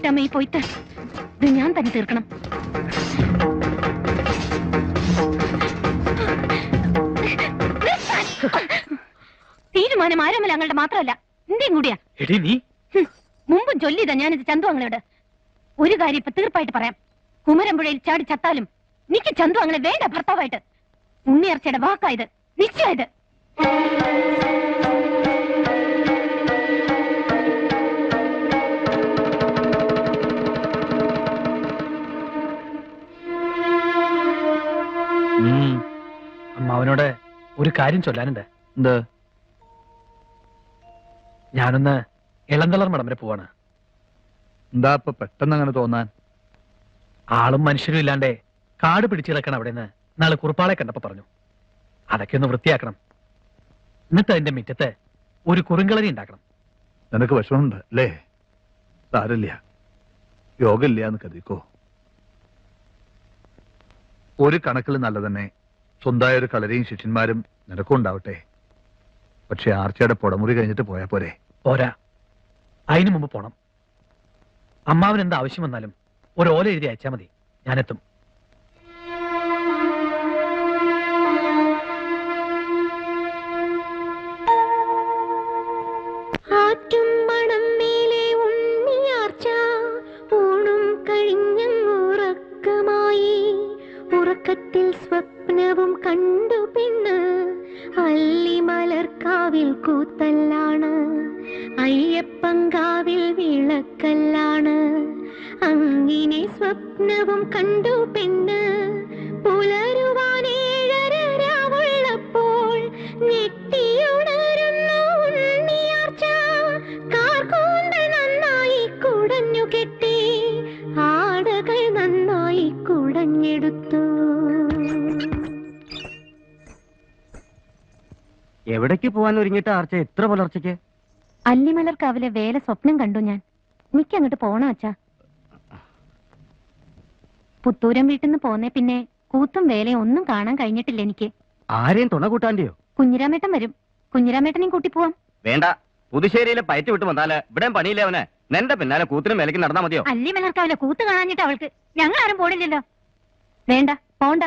S2: എന്തിനായിട്ടമ്മ ഈ പോയിട്ട്? ഇത് ഞാൻ തന്നെ തീർക്കണം. തീരുമാനം ആരോമല ഞങ്ങളുടെ മാത്രമല്ല എന്റെയും കൂടിയാ. മുമ്പും ചൊല്ലിയതാ ഞാനിത് ചന്തു അങ്ങളോട്. ഒരു കാര്യം ഇപ്പൊ തീർപ്പായിട്ട് പറയാം. കുമരമ്പുഴയിൽ ചാടി ചത്താലും എനിക്ക് ചന്തു അങ്ങളെ വേണ്ട ഭർത്താവായിട്ട്. ഉണ്ണിയർച്ചയുടെ വാക്കായത്, നിശ്ചയത്.
S5: അമ്മാവനോട് ഒരു കാര്യം ചൊല്ലാനുണ്ട്.
S1: എന്ത്?
S5: ഞാനൊന്ന് ഇളന്തളർ മടം വരെ പോവാണ്.
S1: എന്താ ഇപ്പൊ പെട്ടെന്ന് അങ്ങനെ തോന്നാൻ?
S5: ആളും മനുഷ്യരും ഇല്ലാണ്ടേ കാട് പിടിച്ചിറക്കണം അവിടെ നിന്ന് നാളെ കുറുപ്പാളെ കണ്ടപ്പോ പറഞ്ഞു. അതൊക്കെ ഒന്ന് വൃത്തിയാക്കണം. എന്നിട്ട് അതിന്റെ മുറ്റത്ത് ഒരു കുറുങ്കളരി ഉണ്ടാക്കണം.
S1: നിനക്ക് വിഷമമുണ്ട് അല്ലേ? സാരില്ല, യോഗമില്ല എന്ന് കരുതിക്കോ. ഒരു കണക്കിൽ നല്ല തന്നെ സ്വന്തമായ ഒരു കളരിയും ശിഷ്യന്മാരും നിനക്കും ഉണ്ടാവട്ടെ. പക്ഷെ ആർച്ചയുടെ പുടമുറി കഴിഞ്ഞിട്ട് പോയാ പോരെ?
S5: പോരാ, അതിനു മുമ്പ് പോണം. അമ്മാവൻ എന്താ ആവശ്യം വന്നാലും ഒരു ഓല എഴുതി അയച്ചാൽ മതി, ഞാനെത്തും.
S2: ഉറക്കത്തിൽ സ്വപ്നവും കണ്ടു പെണ്ണ് അല്ലിമലർക്കാവിൽ കൂത്തല്ലാണ്, അയ്യപ്പങ്കാവിൽ വിളക്കല്ലാണ്. അങ്ങനെ സ്വപ്നവും കണ്ടു പെണ്ണ് പുലരുവാനേഴരരാവുള്ളപ്പോൾ ഞെട്ടിയുണരുന്നു ഉണ്ണിയാർച്ച. കാർകൂന്തൽ നന്നായി കുടഞ്ഞു കെട്ടി, ആടകൾ നന്നായി കുടഞ്ഞെടുത്തു.
S8: എവിടേക്ക് പോവാൻ ഒരുങ്ങിട്ട് ആർച്ച എത്ര പുലർച്ചയ്ക്ക്?
S2: അല്ലിമലർക്കാവിലെ വേല സ്വപ്നം കണ്ടു ഞാൻ. എനിക്ക് അങ്ങോട്ട് പോണോ അച്ഛാ? പുത്തൂരം വീട്ടിൽ നിന്ന് പോന്നേ പിന്നെ കൂത്തും വേലയും ഒന്നും കാണാൻ കഴിഞ്ഞിട്ടില്ല എനിക്ക്.
S8: ആരെയും തുണ കൂട്ടാന്റെയോ?
S2: കുഞ്ഞിരാമേട്ടൻ വരും. കുഞ്ഞിരാമേട്ടനെയും കൂട്ടി പോവാം.
S8: വേണ്ട, പുതുശ്ശേരിയിലെ പയറ്റ് വിട്ട് വന്നാല് ഇവിടെയും പണിയില്ല അവന്. നിന്റെ പിന്നാലെ കൂത്തിനും വിലക്ക് നടന്നാ മതിയോ?
S2: അല്ലിമലർക്കാവിലെ കൂത്ത് കാണാഞ്ഞിട്ട് അവൾക്ക്. ഞങ്ങളാരും പോണില്ലല്ലോ. വേണ്ട, പോണ്ട.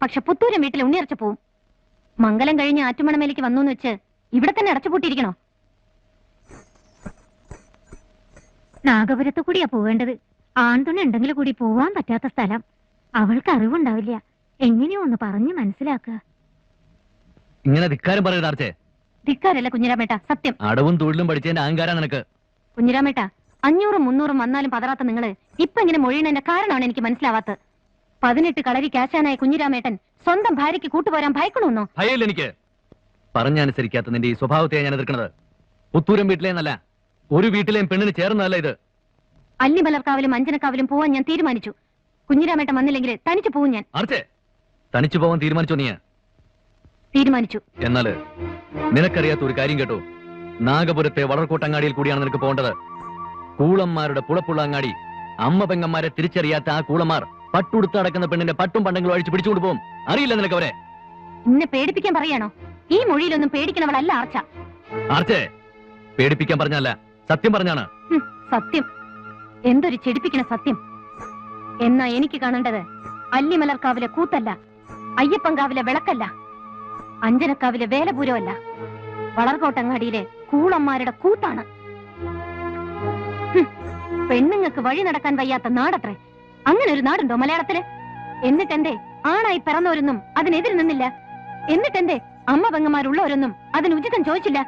S2: പക്ഷെ പുത്തൂരം വീട്ടിൽ ഉണ്ണിയർച്ച പോവും. മംഗലം കഴിഞ്ഞ് ആറ്റുമണമേലേക്ക് വന്നു എന്ന് വെച്ച് ഇവിടെ തന്നെ അടച്ചുപൂട്ടിയിരിക്കണോ? നാഗപുരത്ത് കൂടിയാ പോവേണ്ടത്. ആൺതുണി ഉണ്ടെങ്കിൽ കൂടി പോവാൻ പറ്റാത്ത സ്ഥലം. അവൾക്ക് അറിവുണ്ടാവില്ല. എങ്ങനെയോ ഒന്ന് പറഞ്ഞ് മനസ്സിലാക്കുക.
S4: ഇങ്ങനെ ധിക്കാരം പറയരുത് ആർച്ചേ.
S2: ധിക്കാരല്ല കുഞ്ഞിരാമേട്ട, സത്യം.
S4: അടവും തൊഴിലും പഠിച്ചതിന്റെ അഹങ്കാരം നിനക്ക്.
S2: കുഞ്ഞിരാമേട്ട, 500 300 വന്നാലും പതറാത്ത നിങ്ങള് ഇപ്പൊ ഇങ്ങനെ മൊഴിയണതിന്റെ കാരണമാണ് എനിക്ക് മനസ്സിലാവാത്തത്. 18 കളരി കാശാനായ കുഞ്ഞിരാമേട്ടൻ സ്വന്തം ഭാര്യയ്ക്ക് കൂട്ടുപോരാൻ ഭയക്കണമെന്നോ?
S4: ഭയമില്ല എനിക്ക്. പറഞ്ഞനുസരിക്കാത്ത നിന്റെ ഈ സ്വഭാവത്തെ ഞാൻ എതിർക്കുന്നത്. പുത്തൂരം വീട്ടിലേന്നല്ല, ഒരു വീട്ടിലെയും പെണ്ണിന് ചേർന്നതല്ല ഇത്.
S2: അല്ലിമലർക്കാവിലും അഞ്ചനക്കാവിലും പോവാൻ ഞാൻ തീരുമാനിച്ചു. കുഞ്ഞിരാമേട്ടൻ വന്നില്ലെങ്കിൽ തനിച്ചു പോവും ഞാൻ.
S4: ആർച്ചേ, തനിച്ചു പോവാൻ തീരുമാനിച്ചോ നീ?
S2: തീരുമാനിച്ചു.
S4: എന്നാല് നിനക്കറിയാത്ത ഒരു കാര്യം കേട്ടോ. നാഗപുരത്തെ വളർക്കോട്ടങ്ങാടിയിൽ കൂടിയാണ് നിനക്ക് പോകേണ്ടത്. കൂളന്മാരുടെ പുളപ്പുള്ള അങ്ങാടി. അമ്മ പെങ്ങന്മാരെ തിരിച്ചറിയാത്ത ആ കൂളന്മാർ പട്ടുടുത്ത് നടക്കുന്ന പെണ്ണിന്റെ പട്ടും പണ്ടങ്ങളും അഴിച്ചു പിടിച്ചുകൊണ്ട് പോകും. അറിയില്ല നിനക്ക് അവരെ?
S2: ഇന്നെ പേടിപ്പിക്കാൻ പറയാണോ? ഈ മൊഴിയിലൊന്നും പേടിക്കണവളല്ല ആർച്ച.
S4: ആർച്ചേ, പേടിപ്പിക്കാൻ പറഞ്ഞല്ല, സത്യം പറഞ്ഞാണ്.
S2: സത്യം? എന്തൊരു ചെടിപ്പിക്കണ സത്യം. എന്നാ എനിക്ക് കാണേണ്ടത് അല്ലിമലർക്കാവിലെ കൂത്തല്ല, അയ്യപ്പൻകാവിലെ വിളക്കല്ല, അഞ്ചനക്കാവിലെ വേലപൂരമല്ല, വളർകോട്ടങ്ങാടിയിലെ കൂളന്മാരുടെ കൂത്താണ്. പെണ്ണുങ്ങൾക്ക് വഴി നടക്കാൻ വയ്യാത്ത നാടത്രേ. അങ്ങനെ ഒരു നാടുണ്ടോ മലയാളത്തില്? എന്നിട്ടെന്തേ ആണായി പിറന്നവരൊന്നും അതിനെതിരെ നിന്നില്ല? എന്നിട്ടെന്തേ അമ്മ പെങ്ങന്മാരുള്ളവരൊന്നും അതിന് ഉചിതം ചോദിച്ചില്ല?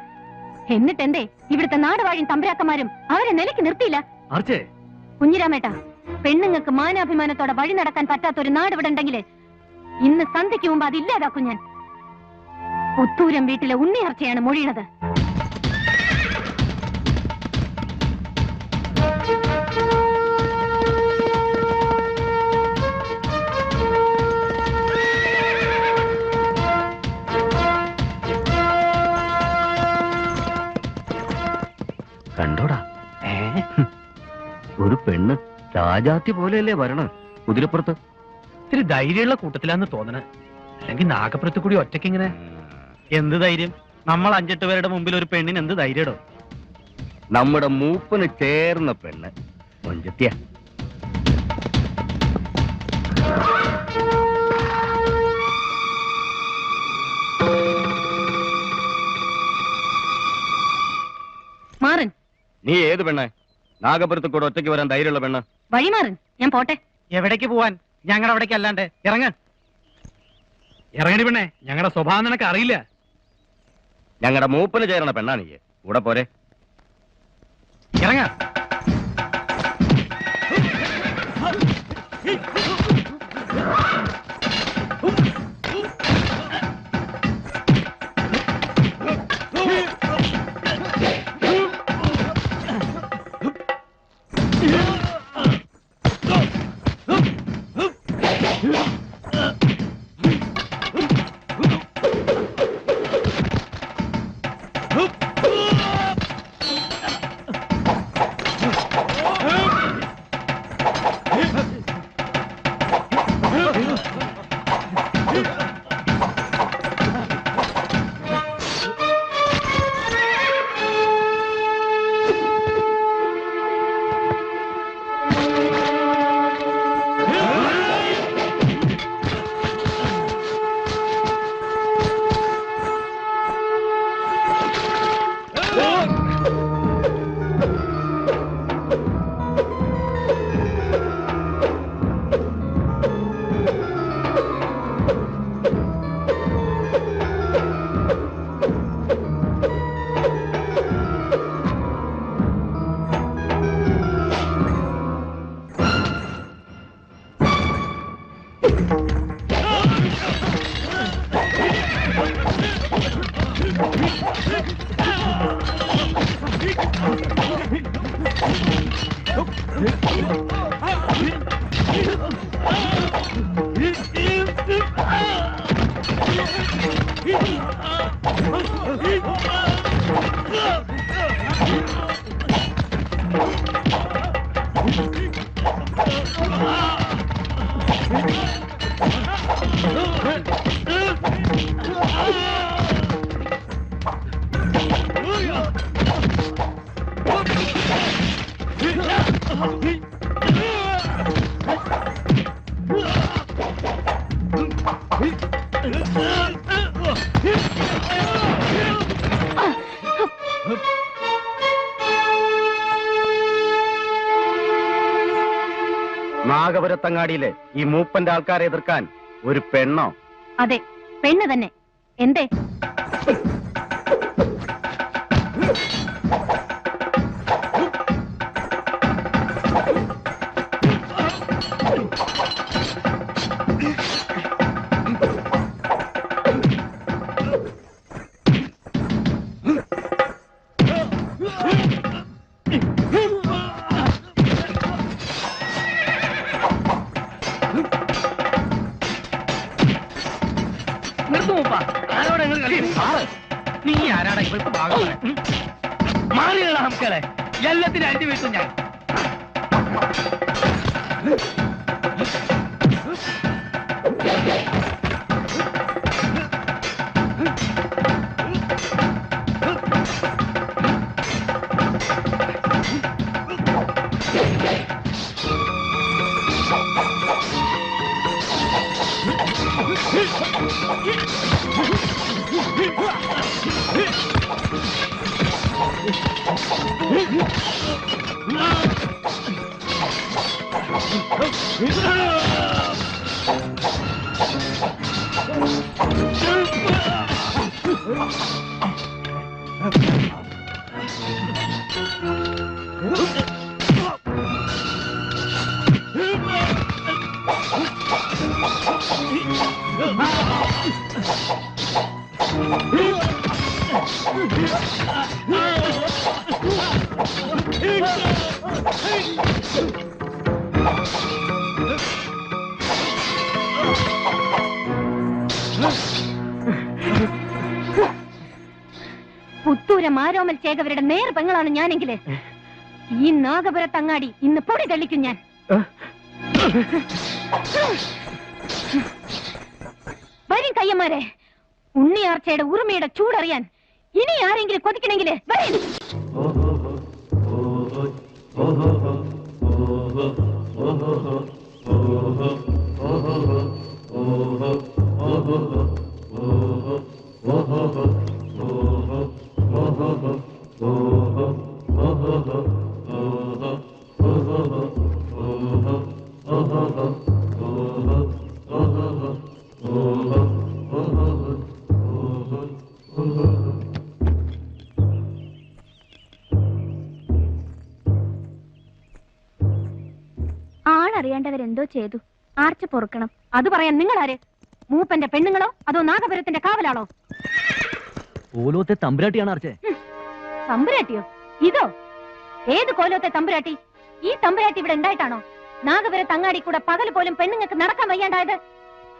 S2: എന്നിട്ടെന്തേ ഇവിടുത്തെ നാടുവാഴും തമ്പുരാക്കന്മാരും അവരെ നിലയ്ക്ക് നിർത്തിയില്ല? കുഞ്ഞിരാമേട്ട, പെണ്ണുങ്ങൾക്ക് മാനാഭിമാനത്തോടെ വഴി നടക്കാൻ പറ്റാത്ത ഒരു നാട് ഇവിടെ ഉണ്ടെങ്കില് ഇന്ന് സന്ധ്യയ്ക്ക് മുമ്പ് അതില്ലാതാക്കും ഞാൻ. പുത്തൂരം വീട്ടിലെ ഉണ്ണിയർച്ചയാണ് മൊഴിയണത്.
S8: കണ്ടോടാ, ഒരു പെണ്ണ് രാജാത്തി പോലെയല്ലേ വരണ കുതിരപ്പുറത്ത്.
S5: ഇത്തിരി ധൈര്യമുള്ള കൂട്ടത്തിലാന്ന് തോന്നണേ. അല്ലെങ്കിൽ നാഗപുരത്ത് കൂടി ഒറ്റയ്ക്ക് ഇങ്ങനെ.
S3: എന്ത് ധൈര്യം? നമ്മൾ 5-8 പേരുടെ മുമ്പിൽ ഒരു പെണ്ണിന് എന്ത് ധൈര്യടോ?
S8: നമ്മുടെ മൂപ്പന് ചേർന്ന പെണ്ണ് കൊഞ്ചെത്തിയ
S2: മാറൻ,
S8: നീ ഏത് പെണ്ണേ? നാഗപുരത്ത് കൂടെ ഒറ്റയ്ക്ക് വരാൻ ധൈര്യമുള്ള പെണ്ണ്?
S2: വഴി മാറൻ, ഞാൻ പോട്ടെ.
S5: എവിടേക്ക് പോവാൻ? ഞങ്ങളുടെ അവിടേക്ക് അല്ലാണ്ട് ഇറങ്ങ. ഇറങ്ങണി പെണ്ണേ, ഞങ്ങളുടെ സ്വഭാവം നിനക്ക് അറിയില്ല.
S8: ഞങ്ങളുടെ മൂപ്പന് ചേരണ പെണ്ണാണ് നീ. കൂടെ പോരെ?
S5: ഇറങ്ങ.
S8: നാഗപുരത്തങ്ങാടിയിലെ ഈ മൂപ്പന്റെ ആൾക്കാരെ എതിർക്കാൻ ഒരു പെണ്ണോ?
S2: അതെ, പെണ്ണ് തന്നെ. എന്തേ?
S5: നീ ആരാടാ ഇവൾക്ക് ഭാഗം?
S6: മാറിയുള്ള നമുക്കളെ എല്ലാത്തിനും അഞ്ചു വീട്ടും ഞാൻ.
S2: പുത്തൂരം ആരോമൽ ചേകവരുടെ നേർ പെങ്ങളാണ് ഞാനെങ്കില് ഈ നാഗപുരത്തങ്ങാടി ഇന്ന് പൊടി തെളിക്കും ഞാൻ. വരും കയ്യന്മാരെ, ഉണ്ണിയാർച്ചയുടെ ഉറുമയുടെ ചൂടറിയാൻ ഇനി ആരെങ്കിലും കൊതിക്കണമെങ്കില് വരും. ചെയ്യേണ്ടവരെന്തോ ചെയ്തു. ആർച്ച പൊറുക്കണം. അത് പറയാൻ നിങ്ങളാര്? മൂപ്പന്റെ പെണ്ണുങ്ങളോ അതോ നാഗപുരത്തിന്റെ കാവലാളോ?
S9: ഓലോത്തെ തമ്പുരാട്ടിയാണ് ആർച്ചേ.
S2: തമ്പുരാട്ടിയോ? ഇതോ? ഏത് കോലോത്തെ തമ്പുരാട്ടി? ഈ തമ്പുരാട്ടി ഇവിടെ ഉണ്ടായിട്ടാണോ നാഗപുരത്ത് അങ്ങാടി കൂടെ പകൽ പോലും പെണ്ണുങ്ങൾക്ക് നടക്കാൻ വയ്യാണ്ടായത്?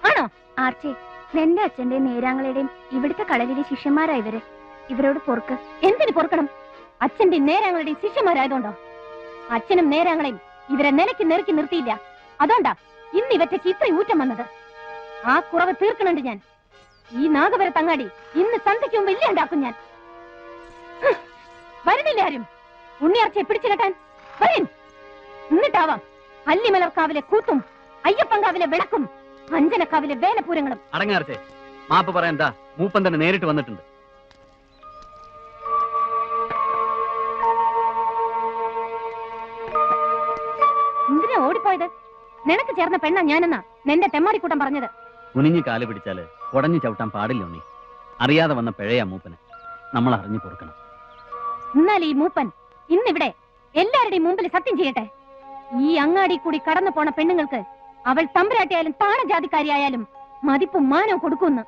S2: ആണോ? ആർച്ചേ, എന്റെ അച്ഛന്റെയും നേരാങ്ങളുടെയും ഇവിടുത്തെ കളരിയിലെ ശിഷ്യന്മാരായി ഇവരോട് പൊറുക്ക്. എന്തിനു പൊറുക്കണം? അച്ഛന്റെയും നേരാങ്ങളുടെയും ശിഷ്യന്മാരായതുകൊണ്ടോ? അച്ഛനും നേരാങ്ങളെയും ഇവരെ നിലയ്ക്ക് നെറുക്കി നിർത്തിയില്ല. അതുകൊണ്ടാ ഇന്ന് ഇവറ്റയ്ക്ക് ഇത്ര ഊറ്റം വന്നത്. ആ കുറവ് തീർക്കണുണ്ട് ഞാൻ. ഈ നാഗപുരത്ത് അങ്ങാടി ഇന്ന് സന്ധ്യയ്ക്ക് മുമ്പ് ഇല്ലാണ്ടാക്കും ഞാൻ. വരുന്നില്ല ആരും ഉണ്ണിയാർച്ചയെ പിടിച്ചു കെട്ടാൻ. വരും. എന്നിട്ടാവാം അല്ലിമലർക്കാവിലെ കൂത്തും അയ്യപ്പൻകാവിലെ വിളക്കും അഞ്ജനക്കാവിലെ വേലപൂരങ്ങളും.
S4: അടങ്ങാർച്ചേ, മാപ്പ് പറയാൻ എന്താ? മൂപ്പൻ തന്നെ നേരിട്ട് വന്നിട്ടുണ്ട്.
S2: എന്തിനാ ഓടിപ്പോയത്? നിനക്ക് ചേർന്ന പെണ്ണ ഞാനെന്നാ നിന്റെ തെമ്മാടിക്കൂട്ടം പറഞ്ഞത്.
S4: കുനിഞ്ഞു കാല് പിടിച്ചാല് കുടഞ്ഞു ചവിട്ടാൻ പാടില്ല ഉണ്ണി. അറിയാതെ വന്ന പിഴയാ മൂപ്പന്. നമ്മൾ അറിഞ്ഞു പൊറുക്കണം.
S2: എന്നാൽ ഈ മൂപ്പൻ ഇന്നിവിടെ എല്ലാവരുടെയും മുമ്പിൽ സത്യം ചെയ്യട്ടെ. ഈ അങ്ങാടി കൂടി കടന്നു പോണ പെണ്ണുങ്ങൾക്ക് അവൾ തമ്പുരാട്ടിയായാലും താണജാതിക്കാരിയായാലും മതിപ്പും മാനവും കൊടുക്കുന്നു.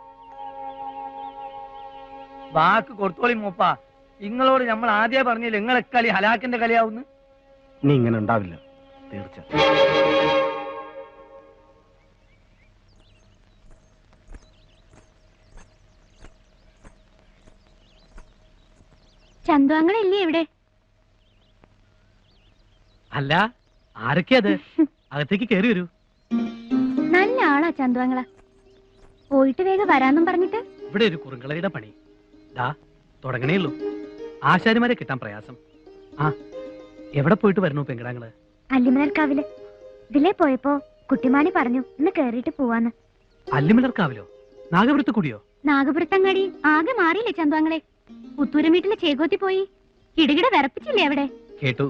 S6: വാക്ക് കൊടുത്തോളി മൂപ്പ. നിങ്ങളോട് നമ്മൾ ആദ്യം പറഞ്ഞില്ല നിങ്ങളെ കളി ഹലാക്കിന്റെ കളിയാവുന്നു.
S3: ഇനി ഇങ്ങനെ ഉണ്ടാവില്ല, തീർച്ച.
S2: ചന്തുവാങ്ങളല്ലേ ഇവിടെ?
S5: അല്ല, ആരൊക്കെയത്? അകത്തേക്ക് കയറി വരൂ.
S2: നല്ല ആളാ ചന്തുവാങ്ങള. പോയിട്ട് വേഗം വരാന്നും പറഞ്ഞിട്ട്.
S5: ഇവിടെ ഒരു കുറുങ്കളയുടെ പണി ദാ തുടങ്ങണേയുള്ളൂ. ആശാരിമാരെ കിട്ടാൻ പ്രയാസം. ആ, എവിടെ പോയിട്ട് വരണു പെങ്കിടാങ്ങള്?
S2: അല്ലിമലർക്കാവില്. ഇതിലേ പോയപ്പോ കുട്ടിമാണി പറഞ്ഞു ഇന്ന് കേറിയിട്ട് പോവാന്ന്.
S5: അല്ലിമലർക്കാവിലോ? നാഗപുരത്ത് കൂടിയോ?
S2: നാഗപുരത്തങ്ങാടി ആകെ മാറിയില്ലേ ചന്തുവാങ്ങളെ? പുത്തൂരം വീട്ടിലെ ചേകോത്തി പോയി കിടുകിട വിറപ്പിച്ചില്ലേ അവിടെ?
S5: കേട്ടു.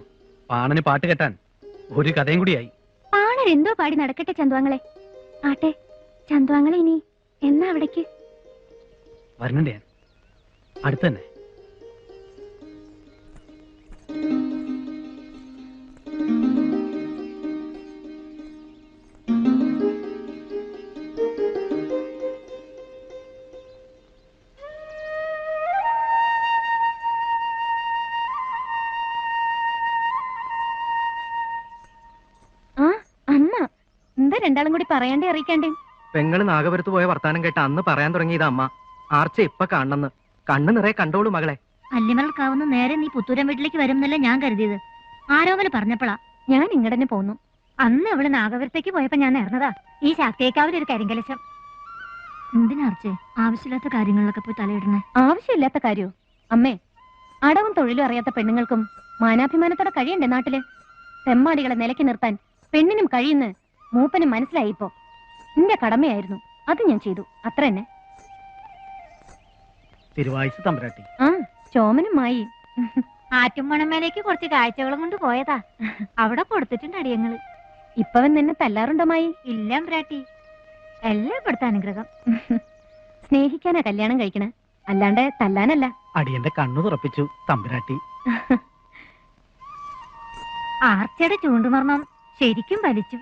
S5: പാണന് പാട്ട് കെട്ടാൻ ഒരു കഥയും കൂടിയായി.
S2: പാണൻ എന്തോ പാടി നടക്കട്ടെ ചന്തുവാങ്ങളെ. ആട്ടെ, ചന്തുവാങ്ങളെ ഇനി എന്നാ അവിടേക്ക്?
S5: വരണുണ്ട് ഞാൻ. അടുത്ത് തന്നെ.
S2: ആ അമ്മ എന്താ രണ്ടാളും കൂടി പറയാണ്ടേ അറിയിക്കാണ്ടേ?
S6: പെങ്ങള് നാഗപുരത്ത് പോയ വർത്താനം കേട്ട അന്ന് പറയാൻ തുടങ്ങിയത് അമ്മ. ആർച്ച ഇപ്പൊ കാണണെന്ന്. കണ്ണു നിറയെ കണ്ടോളൂ മകളെ.
S2: അല്ലിമലർക്കാവുന്ന നേരെ നീ പുത്തൂരം വീട്ടിലേക്ക് വരുന്നല്ല ഞാൻ കരുതിയത്. ആരോമല് പറഞ്ഞപ്പോളാ ഞാൻ ഇങ്ങടന്നെ പോന്നു. അന്ന് അവള് നാഗപുരത്തേക്ക് പോയപ്പോ ഞാൻ നേർന്നതാ ഈ ശാക്തിയേക്കാവിൽ ഒരു കരിങ്കലശം. എന്തിനാർച്ചേ ആവശ്യമില്ലാത്ത കാര്യങ്ങളിലൊക്കെ പോയി തലയിടണേ? ആവശ്യമില്ലാത്ത കാര്യോ? അമ്മേ, അടവും തൊഴിലും അറിയാത്ത പെണ്ണുങ്ങൾക്കും മാനാഭിമാനത്തോടെ കഴിയണ്ടേ നാട്ടില്? തെമ്മാടികളെ നിലയ്ക്ക് നിർത്താൻ പെണ്ണിനും കഴിയുന്ന് മൂപ്പനും മനസ്സിലായിപ്പോ. എന്റെ കടമയായിരുന്നു, അത് ഞാൻ ചെയ്തു, അത്ര തന്നെ.
S3: തിരുവാഴ്ച തമ്പുരാട്ടി.
S2: ആ, ചോമനുമായി ആറ്റുമണമേലേക്ക് കുറച്ച് കാഴ്ചകളും കൊണ്ട് പോയതാ. അവിടെ കൊടുത്തിട്ടുണ്ട് അടിയങ്ങള്. ഇപ്പവൻ നിന്നെ തല്ലാറുണ്ടോമായി? ഇല്ല ബ്രാട്ടി, എല്ലാം ഇവിടുത്തെ അനുഗ്രഹം. സ്നേഹിക്കാനാ കല്യാണം കഴിക്കണ, അല്ലാണ്ട് തല്ലാനല്ല.
S3: അടിയന്റെ കണ്ണു തുറപ്പിച്ചു തമ്പുരാട്ടി.
S2: ആർച്ചയുടെ ചൂണ്ടുമർമ്മം ശരിക്കും വലിച്ചു.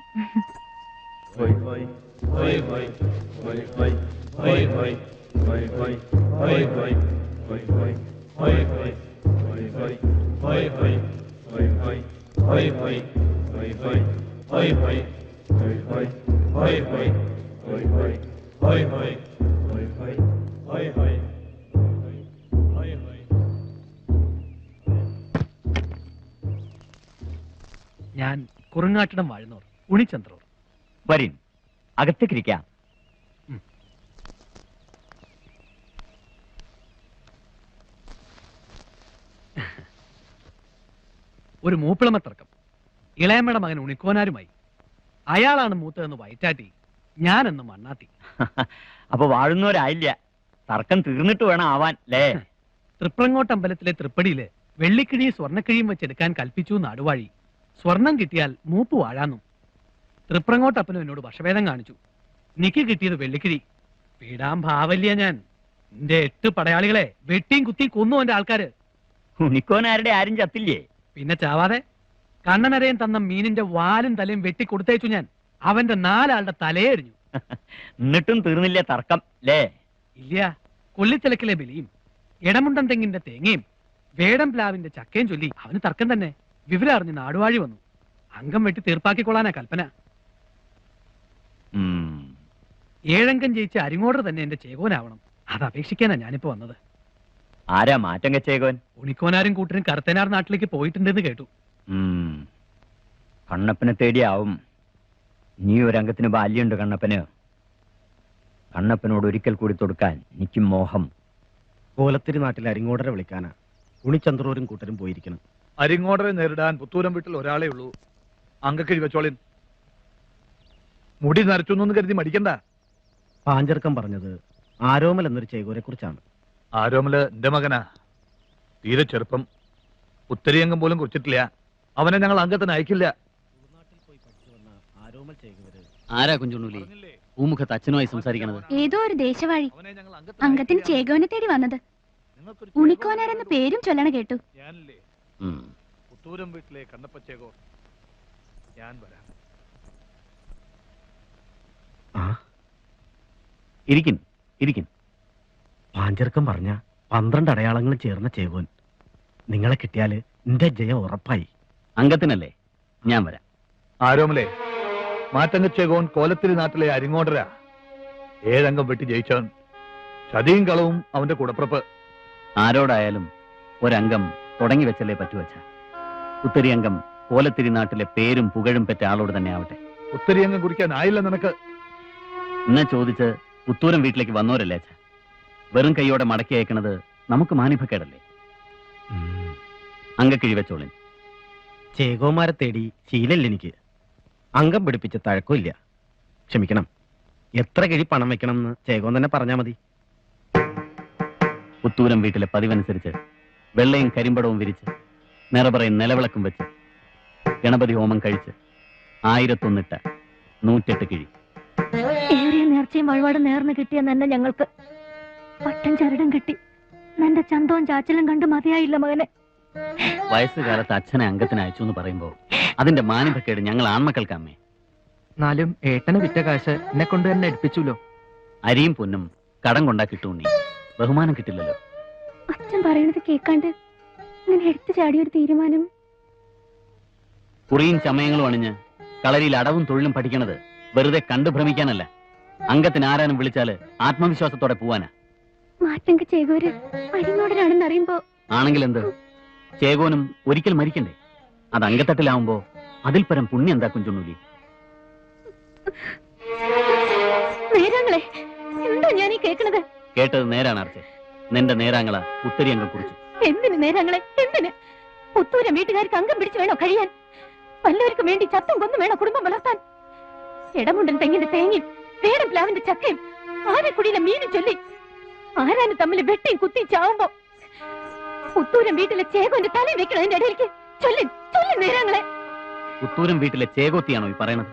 S5: ഞാൻ കുറുങ്ങാട്ടിടം വാഴുന്നോർ ഉണിച്ചന്ദ്രൂർ.
S4: വരിൻ, അകത്തേക്കിരിക്കാം.
S5: ഒരു മൂപ്പിളമത്തർക്കം ഇളയമ്മയുടെ മകൻ ഉണിക്കോനാരുമായി. അയാളാണ് മൂത്തതെന്ന് വയറ്റാട്ടി, ഞാനെന്ന് മണ്ണാത്തി.
S4: അപ്പൊ വാഴുന്നവരായില്ല, തർക്കം തീർന്നിട്ട് വേണം ആവാൻ അല്ലേ?
S5: തൃപ്രങ്ങോട്ട് അമ്പലത്തിലെ തൃപ്പടിയില് വെള്ളിക്കിഴിയും സ്വർണ്ണക്കിഴിയും വെച്ചെടുക്കാൻ കൽപ്പിച്ചു നാടുവാഴി. സ്വർണം കിട്ടിയാൽ മൂപ്പ് വാഴാന്നും. തൃപ്രങ്ങോട്ടപ്പനും എന്നോട് വശഭേദം കാണിച്ചു. എനിക്ക് കിട്ടിയത് വെള്ളിക്കിഴി. പീടാൻ ഭാവല്യ ഞാൻ. എന്റെ 8 പടയാളികളെ വെട്ടിയും കുത്തിയും കൊന്നു എന്റെ ആൾക്കാര്.
S4: ഉണിക്കോനാരുടെ ആരും ചത്തില്ലേ?
S5: പിന്നെ ചാവാതെ കണ്ണനരയൻ തന്ന മീനിന്റെ വാലും തലയും വെട്ടി കൊടുത്തയച്ചു ഞാൻ. അവന്റെ 4 ആളുടെ തലയെറിഞ്ഞു.
S9: എന്നിട്ടും തീർന്നില്ല തർക്കം ലേ?
S5: ഇല്ല, കൊള്ളിത്തിലക്കിലെ ബലിയും ഇടമുണ്ടൻ തെങ്ങിന്റെ തേങ്ങയും വേടം പ്ലാവിന്റെ ചക്കയും ചൊല്ലി അവന് തർക്കം തന്നെ. വിവരം അറിഞ്ഞ് നാടുവാഴി വന്നു. അംഗം വെട്ടി തീർപ്പാക്കിക്കൊള്ളാനാ കൽപ്പന. 7 അംഗം ജയിച്ച് അരിങ്ങോടർ തന്നെ എന്റെ ചേകോനാവണം. അത് അപേക്ഷിക്കാനാ ഞാനിപ്പോ വന്നത്.
S9: ആരാ മാറ്റം കച്ചേകോൻ?
S5: ഉണിക്കോനാരും കൂട്ടരും കറുത്തനാർ നാട്ടിലേക്ക് പോയിട്ടുണ്ടെന്ന് കേട്ടു.
S9: കണ്ണപ്പനെ തേടിയാവും. നീ ഒരംഗത്തിന് ബാല്യമുണ്ട് കണ്ണപ്പന്. കണ്ണപ്പനോട് ഒരിക്കൽ കൂടി തൊടുക്കാൻ എനിക്കും മോഹം.
S3: കോലത്തിരി നാട്ടിൽ അരിങ്ങോടരെ വിളിക്കാനാ ഉണിച്ചന്ദ്രൂരും കൂട്ടരും പോയിരിക്കണം.
S1: അരിങ്ങോടരെ നേരിടാൻ പുത്തൂരം വീട്ടിൽ ഒരാളേ ഉള്ളൂ. അങ്കക്കിഴി വെച്ചോളിൻ. മുടി നരച്ചൊന്നും കരുതി മടിക്കണ്ട.
S3: പാഞ്ചർക്കം പറഞ്ഞത് ആരോമൽ എന്നൊരു ചേകോരെ കുറിച്ചാണ്.
S1: ആരോമല് എന്റെ മകനാ. തീരെ ചെറുപ്പം. ഉത്തരിയംഗം പോലും കുറിച്ചിട്ടില്ല. അവനെ ഞങ്ങൾ അംഗത്തിന് അയക്കില്ല.
S4: ആരാ കുഞ്ചുണ്ണൂലി പൂമുഖത്ത് അച്ഛനുമായി സംസാരിക്കണത്?
S2: ഏതോ ഒരു ദേശവാഴി അംഗത്തിന് ചേകോനെ തേടി വന്നത്. ഉണിക്കോനാരെന്ന പേരും ചൊല്ലണ കേട്ടു.
S1: ഞാനല്ലേ പുത്തൂരം വീട്ടിലെ കണ്ണപ്പച്ചേകോ. ഞാൻ വരാം.
S4: ഇരിക്കും ഇരിക്കും.
S3: പാഞ്ചർക്കം പറഞ്ഞ 12 അടയാളങ്ങൾ ചേർന്ന ചേകോൻ. നിങ്ങളെ കിട്ടിയാല് എന്റെ ജയം ഉറപ്പായി.
S4: അംഗത്തിനല്ലേ? ഞാൻ വരാം.
S1: ആരോമലേ, മാറ്റങ്ങച്ചേകോൻ കോലത്തിരി നാട്ടിലെ അരിങ്ങോടരാ. 7 അംഗം വെട്ടി ജയിച്ചവൻ. ചതിയും കളവും അവന്റെ കൂടപ്പിറപ്പ്.
S4: ആരോടായാലും ഒരംഗം തുടങ്ങി വെച്ചല്ലേ പറ്റുവച്ച. ഉത്തരി അംഗം കോലത്തിരി നാട്ടിലെ പേരും പുകഴും പെറ്റ ആളോട് തന്നെ ആവട്ടെ.
S1: ഉത്തരിയംഗം കുറിക്കാനായില്ല നിനക്ക്.
S4: എന്നെ ചോദിച്ച് പുത്തൂരം വീട്ടിലേക്ക് വന്നോരല്ലേ അച്ഛ. വെറും കൈയോടെ മടക്കി അയക്കണത് നമുക്ക് മാനിഭക്കേടല്ലേ? അങ്കക്കിഴി വെച്ചോളിൻ.
S3: ചേകോമാരെ തേടി ശീലല്ല എനിക്ക്. അംഗം പിടിപ്പിച്ച തഴക്കമില്ല. ക്ഷമിക്കണം. എത്ര കിഴി പണം വെക്കണം എന്ന് ചേകോൻ തന്നെ പറഞ്ഞാ മതി.
S4: പുത്തൂരം വീട്ടിലെ പതിവനുസരിച്ച് വെള്ളയും കരിമ്പടവും വിരിച്ച് നിറപറയും നിലവിളക്കും വെച്ച് ഗണപതി ഹോമം കഴിച്ച് 1001 108 കിഴി.
S2: ഏറിയ നേർച്ചയും വഴിപാടും നേർന്ന് കിട്ടിയ തന്നെ ഞങ്ങൾക്ക് പട്ടം ചരടും കിട്ടി. നിന്റെ ചന്തവും ചാച്ചലും കണ്ട് മതിയായില്ല മകനെ.
S4: വയസ്സുകാലത്ത് അച്ഛനെ അംഗത്തിന് അയച്ചു എന്ന് പറയുമ്പോ അതിന്റെ മാനിഭക്കേട് ഞങ്ങൾ ആൺമക്കൾക്ക് അമ്മേ.
S5: എന്നാലും ഏട്ടന് വിറ്റ കാശ് എന്നെ കൊണ്ട് തന്നെ എടുപ്പിച്ചുല്ലോ.
S4: അരിയും പൊന്നും കടം കൊണ്ടാ കിട്ടൂണ്ണി. ബഹുമാനം കിട്ടില്ലല്ലോ.
S2: അച്ഛൻ പറയണത് കേൾക്കാണ്ട് ഇങ്ങനെ എടുത്തു ചാടിയൊരു തീരുമാനം.
S4: കുറിയും ചമയങ്ങളും അണിഞ്ഞ് കളരിയിൽ അടവും തൊഴിലും പഠിക്കണത് വെറുതെ കണ്ടു ഭ്രമിക്കാനല്ല. അംഗത്തിന് ആരാനും വിളിച്ചാല് ആത്മവിശ്വാസത്തോടെ പോവാനാ.
S2: മാറ്റങ്ക ചേകോര് അരിങ്ങോടനാണെന്ന് അറിയുമ്പോ
S4: ആണെങ്കിൽ എന്ത്? ചേകോനും ഒരിക്കൽ മരിക്കണ്ടേ? അത് അംഗത്തട്ടിലാവുമ്പോ അതിൽ പരം പുണ്യം എന്താ കുഞ്ചുണ്ണൂലി?
S2: നേരങ്ങളെ എന്താ ഞാൻ ഈ കേൾക്കണത്?
S4: കേട്ടത് നേരാണ് അർച്ചേ. നിന്റെ നേരാങ്ങള ഉത്തരി അംഗം കുറിച്ചു.
S2: എന്തിന് നേരങ്ങളെ? എന്തിന്? പുത്തൂരം വീട്ടുകാർക്ക് അംഗം പിടിച്ചു വേണോ കഴിയാൻ? വല്ലവർക്കും വേണ്ടി ചത്തും കൊന്നും വേണോ കുടുംബം വളർത്താൻ? ഇടമുണ്ടൻ തെങ്ങിന്റെ തേങ്ങയും വേടം പ്ലാവിന്റെ ചക്കയും ആനക്കുടിയിലെ മീനും ചൊല്ലി ആരാനും തമ്മിൽ വെട്ടിയും കുത്തി ചാവുമ്പോ പുത്തൂരം വീട്ടിലെ ചേകോന്റെ തലയിൽ വെക്കണതിന്റെ ഇടയിലേക്ക് ചൊല്ലി നേരങ്ങളെ.
S4: പുത്തൂരം വീട്ടിലെ ചേകോത്തിയാണോ ഈ പറയണത്?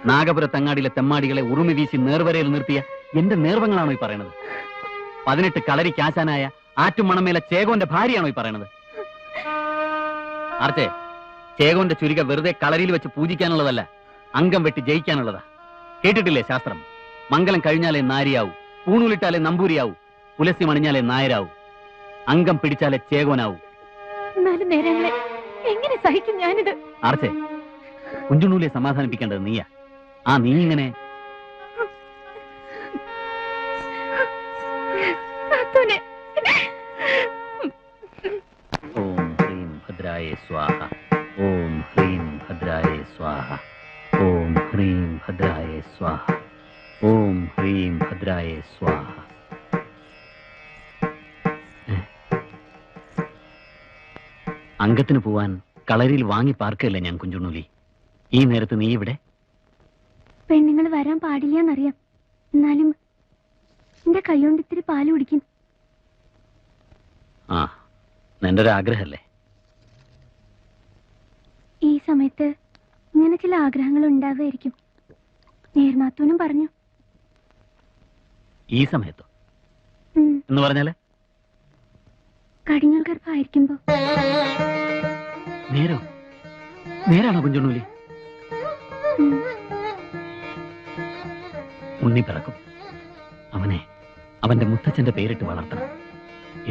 S4: നാഗപുര തങ്ങാടിയിലെ തെമ്മാടികളെ ഉറുമി വീശി നേർവരയിൽ നിർത്തിയ എന്റെ നേർവങ്ങളാണോ ഈ പറയണത്? 18 കളരിക്ക് ആശാനായ ആറ്റുമണമേലെ ചേകോന്റെ ഭാര്യയാണോ ഈ പറയണത്? ആർച്ചേ, ചേകോന്റെ ചുരിക വെറുതെ കളരിയിൽ വെച്ച് പൂജിക്കാനുള്ളതല്ല, അംഗം വെട്ടി ജയിക്കാനുള്ളതാ. കേട്ടിട്ടില്ലേ ശാസ്ത്രം? മംഗലം കഴിഞ്ഞാലേ നാരിയാവൂ, പൂണൂലിട്ടാലേ നമ്പൂരിയാവൂ, പുലസി മണിഞ്ഞാലേ നായരാവൂ, അംഗം പിടിച്ചാലേ ചേകോനാവൂ.
S2: എന്നാലും നേരങ്ങളെ എങ്ങനെ സഹിക്കും ഞാനിത്?
S4: ആർച്ചേ, കുഞ്ചുണ്ണൂലിയെ സമാധാനിപ്പിക്കേണ്ടത് നീയാ. ആ നീ ഇങ്ങനെ ഓം ഹ്രീം ഭദ്രായ സ്വാഹ, ഓം ഹ്രീം ഭദ്രായ സ്വാഹ, ഓം ഹ്രീം ഭദ്രായ സ്വാഹ, ഓം ഹ്രീം ഭദ്രായ സ്വാഹ. അംഗത്തിന് പോവാൻ കളരിയിൽ വാങ്ങി പാർക്കല്ലേ ഞാൻ കുഞ്ചുണ്ണൂലി. ഈ നേരത്ത് നീ ഇവിടെ?
S2: പെണ്ണുങ്ങൾ വരാൻ പാടില്ലെന്നറിയാം. എന്നാലും എന്റെ കൈകൊണ്ട് ഇത്തിരി പാല് കുടിക്കും.
S4: ആ, നിന്റെ ഒരു ആഗ്രഹല്ലേ?
S2: ഈ സമയത്ത് ഇങ്ങനെ ചില ആഗ്രഹങ്ങൾ ഉണ്ടാവുമായിരിക്കും. നേർനാത്തൂനും പറഞ്ഞു.
S4: ഈ സമയത്തോ എന്ന് പറഞ്ഞാല്?
S2: കടിഞ്ഞൽ ഗർഭമായിരിക്കുമ്പോ.
S4: നേരോ? നേരാണോ കുഞ്ചുണ്ണൂലി? ഉണ്ണി പിറക്കും. അവനെ അവന്റെ മുത്തച്ഛന്റെ പേരിട്ട് വളർത്തണം.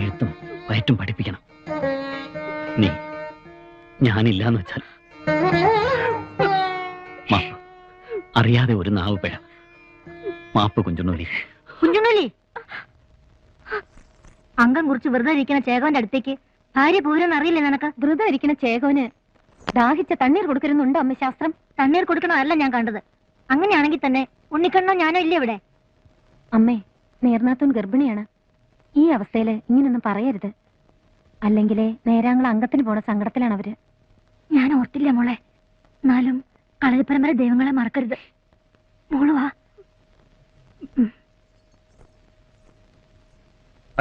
S4: എഴുത്തും വയറ്റും പഠിപ്പിക്കണം. നീ ഞാനില്ലാന്ന് വെച്ചാൽ മാപ്പ്. അറിയാതെ ഒരു നാവ് പിഴ. മാപ്പ് കുഞ്ചുണ്ണൂലി.
S2: കുഞ്ചുണ്ണൂലി, അംഗം കുറിച്ച് വെറുതെ ഇരിക്കുന്ന ചേകോന്റെ അടുത്തേക്ക് ഭാര്യ പൂരെന്ന് അറിയില്ലേ നിനക്ക്? വ്രതം ഇരിക്കുന്ന ചേകോന് ദാഹിച്ച തണ്ണീർ കൊടുക്കരുന്നുണ്ടോ അമ്മ ശാസ്ത്രം? തണ്ണീർ കൊടുക്കണമല്ല ഞാൻ കണ്ടത്. അങ്ങനെയാണെങ്കിൽ തന്നെ ഉണ്ണിക്കണ്ണോ ഞാനോ ഇല്ലേ ഇവിടെ? അമ്മേ, നേർനാത്തൂൻ ഗർഭിണിയാണ്. ഈ അവസ്ഥയില് ഇങ്ങനൊന്നും പറയരുത്. അല്ലെങ്കിലേ നേരാങ്ങൾ അംഗത്തിന് പോണ സങ്കടത്തിലാണ് അവര്. ഞാൻ ഓർത്തില്ല മോളെ. എന്നാലും കളരിപ്പരമ്പര ദൈവങ്ങളെ മറക്കരുത്. മോള് വാ.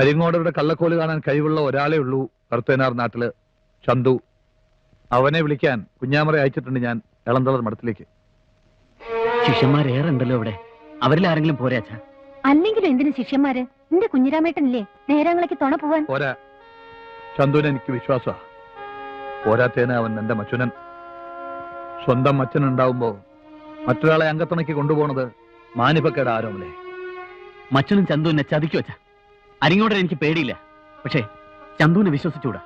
S1: അരിങ്ങോടരുടെ കള്ളക്കോല് കാണാൻ കഴിവുള്ള ഒരാളേ ഉള്ളൂ കറുത്തേനാർ നാട്ടില്, ചന്തു. അവനെ വിളിക്കാൻ കുഞ്ഞാമറെ അയച്ചിട്ടുണ്ട് ഞാൻ എളന്തളർ മഠത്തിലേക്ക്.
S4: ശിഷ്യന്മാരേറെ ഉണ്ടല്ലോ ഇവിടെ. അവരിൽ ആരെങ്കിലും പോരെ അച്ഛാ?
S2: അല്ലെങ്കിലും എന്തിനു ശിഷ്യന്മാര്? നിന്റെ കുഞ്ഞിരാമേട്ടനില്ലേ നേരാങ്ങളേക്ക് തുണ പോവാൻ?
S1: പോരാ, ചന്തുവിനെ എനിക്ക് വിശ്വാസ. പോരാത്തേന് അവൻ എന്റെ മച്ചുനൻ. സ്വന്തം അച്ഛനുണ്ടാവുമ്പോ മറ്റൊരാളെ അംഗത്തുണയ്ക്ക് കൊണ്ടുപോണത് മാനിപ്പക്കേട് ആരോമല്ലേ?
S4: മച്ചനും ചന്തു എന്നെ ചതിക്കു വെച്ച. അരിങ്ങോടൻ എനിക്ക് പേടിയില്ല. പക്ഷേ ചന്തുവിനെ വിശ്വസിച്ചുകൂടാ.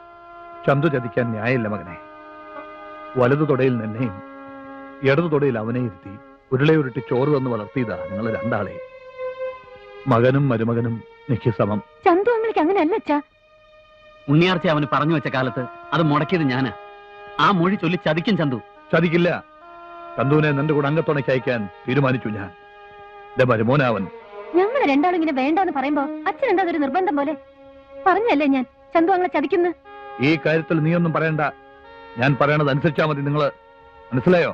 S1: ചന്തു ചതിക്കാൻ ന്യായമില്ല മകനെ. വലതു തൊടയിൽ നിന്നെയും ഇടതു തൊടയിൽ അവനെ ഇരുത്തി ഉരുളയുരുട്ടി ചോറ് തന്ന് വളർത്തിയതാ നിങ്ങൾ രണ്ടാളെ. മകനും മരുമകനും നിക്ക് സമം.
S2: ചന്തു അങ്ങൾക്ക് അങ്ങനെയല്ല അച്ഛാ.
S4: ഉണ്ണിയാർച്ച അവന് പറഞ്ഞു വെച്ച കാലത്ത് അത് മുടക്കിയത് ഞാനാ. ആ മൊഴി ചൊല്ലി ചതിക്കും ചന്തു.
S1: ചതിക്കില്ല. ചന്തുവിനെ നിന്റെ കൂടെ അംഗത്തുണയ്ക്ക് അയക്കാൻ തീരുമാനിച്ചു ഞാൻ. എന്റെ മരുമോനാവൻ.
S2: ഞങ്ങള് രണ്ടാളും ഇങ്ങനെ വേണ്ടാന്ന് പറയുമ്പോ അച്ഛൻ എന്താ ഒരു നിർബന്ധം പോലെ? പറഞ്ഞല്ലേ ഞാൻ ചന്തു അങ്ങളെ ചതിക്കുന്നു.
S1: ഈ കാര്യത്തിൽ നീയൊന്നും പറയണ്ട. ഞാൻ പറയണത് അനുസരിച്ചാ മതി. നിങ്ങള് മനസ്സിലായോ?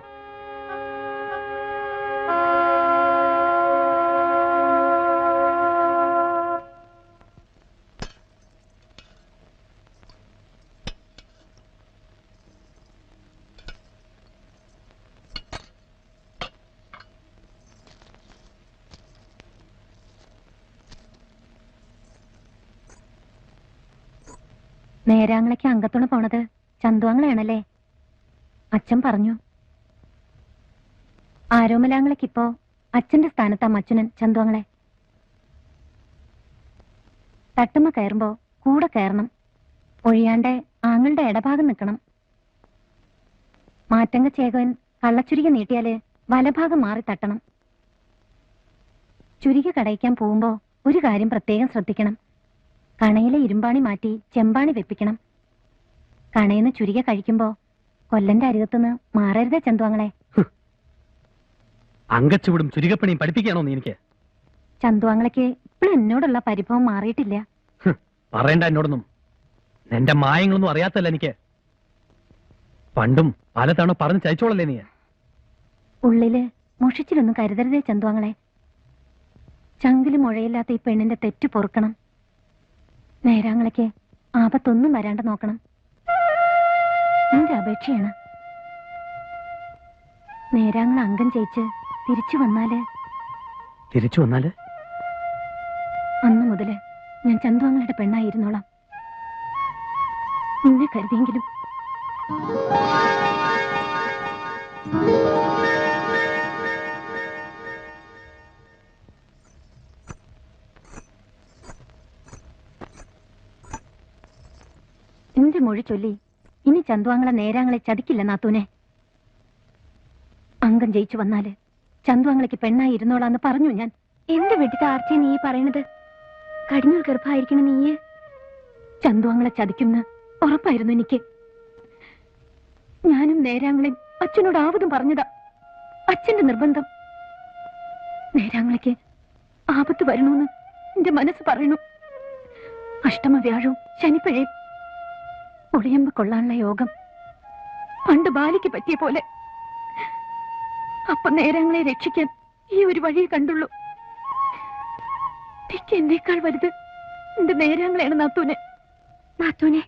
S2: നേരാങ്ങളേക്ക് അംഗത്തുണ പോണത് ചന്തുവാങ്ങളെയാണല്ലേ? അച്ഛൻ പറഞ്ഞു. ആരോമലാങ്ങളേക്കിപ്പോ അച്ഛന്റെ സ്ഥാനത്താ മച്ചുനൻ ചന്തുവാങ്ങളെ. തട്ടുമ്മ കയറുമ്പോ കൂടെ കയറണം. ഒഴിയാണ്ടെ ആങ്ങളുടെ ഇടഭാഗം നിൽക്കണം. മാറ്റങ്ക ചേകവൻ കള്ളച്ചുരിക നീട്ടിയാല് വലഭാഗം മാറി തട്ടണം. ചുരിക കടയിക്കാൻ പോകുമ്പോ ഒരു കാര്യം പ്രത്യേകം ശ്രദ്ധിക്കണം. കണയിലെ ഇരുമ്പാണി മാറ്റി ചെമ്പാണി വെപ്പിക്കണം. കണയിന്ന് ചുരിക കഴിക്കുമ്പോ കൊല്ലന്റെ അരികത്തുനിന്ന് മാറരുതേ ചന്തുവാങ്ങളെ.
S5: അങ്കച്ചുവിടും ചുരികപ്പണിയും പഠിപ്പിക്കാണോ നീ എനിക്ക്?
S2: ചന്തുവാങ്ങളയ്ക്ക് ഇപ്പോഴും എന്നോടുള്ള പരിഭവം മാറിയിട്ടില്ല.
S5: പറയണ്ട എന്നോടൊന്നും. നിന്റെ മായങ്ങളൊന്നും അറിയാത്തല്ല എനിക്ക്. പണ്ടും പലതവണ പറഞ്ഞ് ചയച്ചോളല്ലേ നീ?
S2: ഉള്ളില് മുഷിച്ചിലൊന്നും കരുതരുതേ ചന്തുവാങ്ങളെ. ചങ്കിലും മുഴയില്ലാത്ത ഈ പെണ്ണിന്റെ തെറ്റു പൊറുക്കണം. നേരാങ്ങളയ്ക്ക് ആപത്തൊന്നും വരാണ്ട് നോക്കണം. എന്റെ അപേക്ഷയാണ്. നേരാങ്ങളെ അംഗം ജയിച്ച് തിരിച്ചു വന്നാല് അന്നു മുതല് ഞാൻ ചന്തുവാങ്ങളുടെ പെണ്ണായിരുന്നോളാം. നിന്നെ കരുതിയെങ്കിലും. എന്റെ മൊഴി ചൊല്ലി ഇനി ചന്തുവാങ്ങളെ നേരാങ്ങളെ ചതിക്കില്ല നാത്തൂനെ. അംഗം ജയിച്ചു വന്നാല് ചന്തുവാങ്ങളേക്ക് പെണ്ണായി ഇരുന്നോളാന്ന് പറഞ്ഞു ഞാൻ. എന്റെ വീട്ടിൽ ആർച്ചയെ നീ പറയണത്? കടിഞ്ഞൂൽ ഗർഭായിരിക്കണം നീയെ. ചന്തുവാങ്ങളെ ചതിക്കുന്ന ഉറപ്പായിരുന്നു എനിക്ക്. ഞാനും നേരാങ്ങളെയും അച്ഛനോട് ആവതും പറഞ്ഞതാ. അച്ഛന്റെ നിർബന്ധം. നേരാങ്ങളേക്ക് ആപത്ത് വരണോന്ന് എന്റെ മനസ്സ് പറയണു. അഷ്ടമ വ്യാഴവും ശനിപ്പഴയും ഒളിയമ്പ് കൊള്ളാനുള്ള യോഗം പണ്ട് ബാലിക്ക് പറ്റിയ പോലെ. അപ്പൊ നേരങ്ങളെ രക്ഷിക്കാൻ ഈ ഒരു വഴിയെ കണ്ടുള്ളൂ. എന്നേക്കാൾ വലുത് എന്റെ നേരങ്ങളെയാണ് നാത്തൂനെ.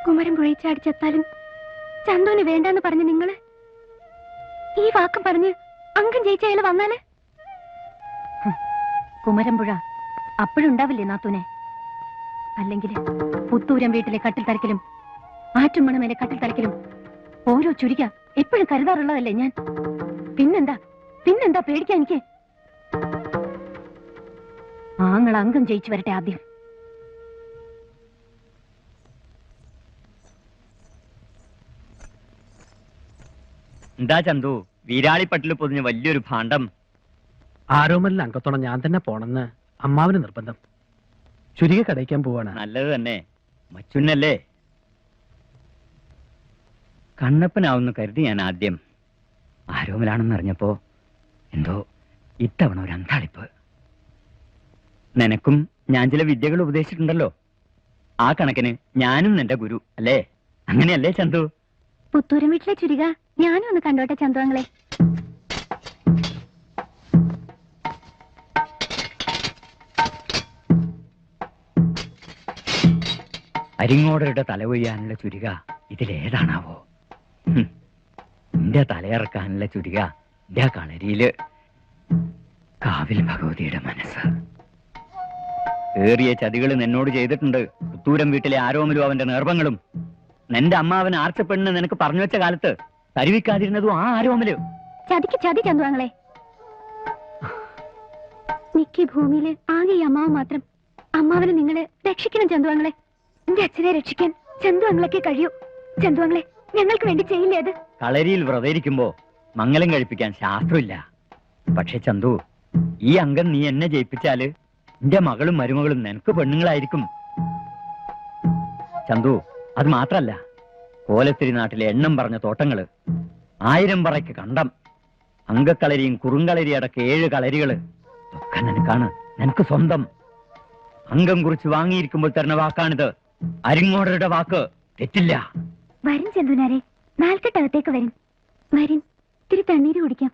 S2: കുമരൻ പുഴയിച്ചാടിച്ചെത്താലും ചന്തുവിന് വേണ്ടെന്ന് പറഞ്ഞ് നിങ്ങള് ഈ വാക്കും പറഞ്ഞ് അംഗം ജയിച്ച അയാൾ വന്നാല് കുമരമ്പുഴ അപ്പോഴുണ്ടാവില്ലേ നാത്തൂനെ? അല്ലെങ്കിൽ പുത്തൂരം വീട്ടിലെ കട്ടിൽ തരക്കലും ആറ്റുമണമേലെ കട്ടിൽ തരക്കലും ഓരോ ചുരിക എപ്പോഴും കരുതാറുള്ളതല്ലേ ഞാൻ. പിന്നെന്താ പേടിക്കാൻ എനിക്ക്? ആങ്ങൾ അംഗം ജയിച്ചു വരട്ടെ ആദ്യം.
S9: എന്താ ചന്തു വീരാളിപ്പട്ടിൽ പൊതിഞ്ഞ വലിയൊരു ഭാണ്ഡം?
S5: ആരോമലിന് അംഗത്തോടെ ഞാൻ തന്നെ പോണെന്ന് അമ്മാവിന് നിർബന്ധം. ചുരിക കടയ്ക്കാൻ പോവാണ്.
S9: നല്ലത് തന്നെ. മച്ചുന്നല്ലേ കണ്ണപ്പനാവുന്ന കരുതി ഞാൻ ആദ്യം. ആരോമലാണെന്ന് അറിഞ്ഞപ്പോ എന്തോ ഇത്തവണ ഒരു അന്താളിപ്പ്. നിനക്കും ഞാൻ ചില വിദ്യകൾ ഉപദേശിച്ചിട്ടുണ്ടല്ലോ. ആ കണക്കിന് ഞാനും നിന്റെ ഗുരു അല്ലേ? അങ്ങനെയല്ലേ ചന്തു?
S2: പുത്തൂരം വീട്ടിലെ ചുരിക ഞാനും ഒന്ന് കണ്ടോട്ടെ ചന്തുവങ്ങളെ.
S9: അരിങ്ങോടരുടെ തല കൊയ്യാനുള്ള ചുരിക ഇതിലേതാണാവോ? നിന്റെ തലയിറക്കാനുള്ള ചുരിക എന്റെ കളരിയില്. കാവിൽ ഭഗവതിയുടെ മനസ്സ്. ഏറിയ ചതികൾ നിന്നോട് ചെയ്തിട്ടുണ്ട്. പുത്തൂരം വീട്ടിലെ ആരോമലും അവന്റെ നേർവങ്ങളും. നിന്റെ അമ്മാവൻ ആർച്ചപ്പെണ്ണ് നിനക്ക് പറഞ്ഞു വെച്ച കാലത്ത് തരിവിക്കാതിരുന്നതും ആ ആരോമല്.
S2: ചതിക്ക് ചതി ചന്തുവങ്ങളെ. നിക്ക് ഭൂമിയില് ആകെ ഈ അമ്മാവ് മാത്രം. അമ്മാവനെ നിങ്ങള് രക്ഷിക്കണം ചന്തുവങ്ങളെ. എന്റെ അച്ഛനെ രക്ഷിക്കാൻ ചന്തുവങ്ങളൊക്കെ കഴിയൂ. ചന്തുവങ്ങളെ ഞങ്ങൾക്ക് വേണ്ടി ചെയ്യില്ലേ അത്?
S9: കളരിയിൽ വ്രതയിരിക്കുമ്പോ മംഗലം കഴിപ്പിക്കാൻ ശാസ്ത്രമില്ല. പക്ഷെ ചന്തു, ഈ അംഗം നീ എന്നെ ജയിപ്പിച്ചാല് എന്റെ മകളും മരുമകളും നിനക്ക് പെണ്ണുങ്ങളായിരിക്കും. ചന്തു, അത് മാത്രല്ല, കോലത്തിരി നാട്ടിലെ എണ്ണം പറഞ്ഞ തോട്ടങ്ങള്, 1000 പറയ്ക്ക് കണ്ടം, അങ്കക്കളരിയും കുറുങ്കളരി അടക്ക 7 കളരികള് ഒക്കെ നിനക്കാണ്, നിനക്ക് സ്വന്തം. അംഗം കുറിച്ച് വാങ്ങിയിരിക്കുമ്പോൾ തരുന്ന വാക്കാണിത്. അരിങ്ങോടരുടെ വാക്ക് തെറ്റില്ല.
S2: വരും ചന്തുനാരെ, നാൽക്കെട്ടകത്തേക്ക് വരും. വരും, ഇത്തിരി തണ്ണീര് കുടിക്കാം.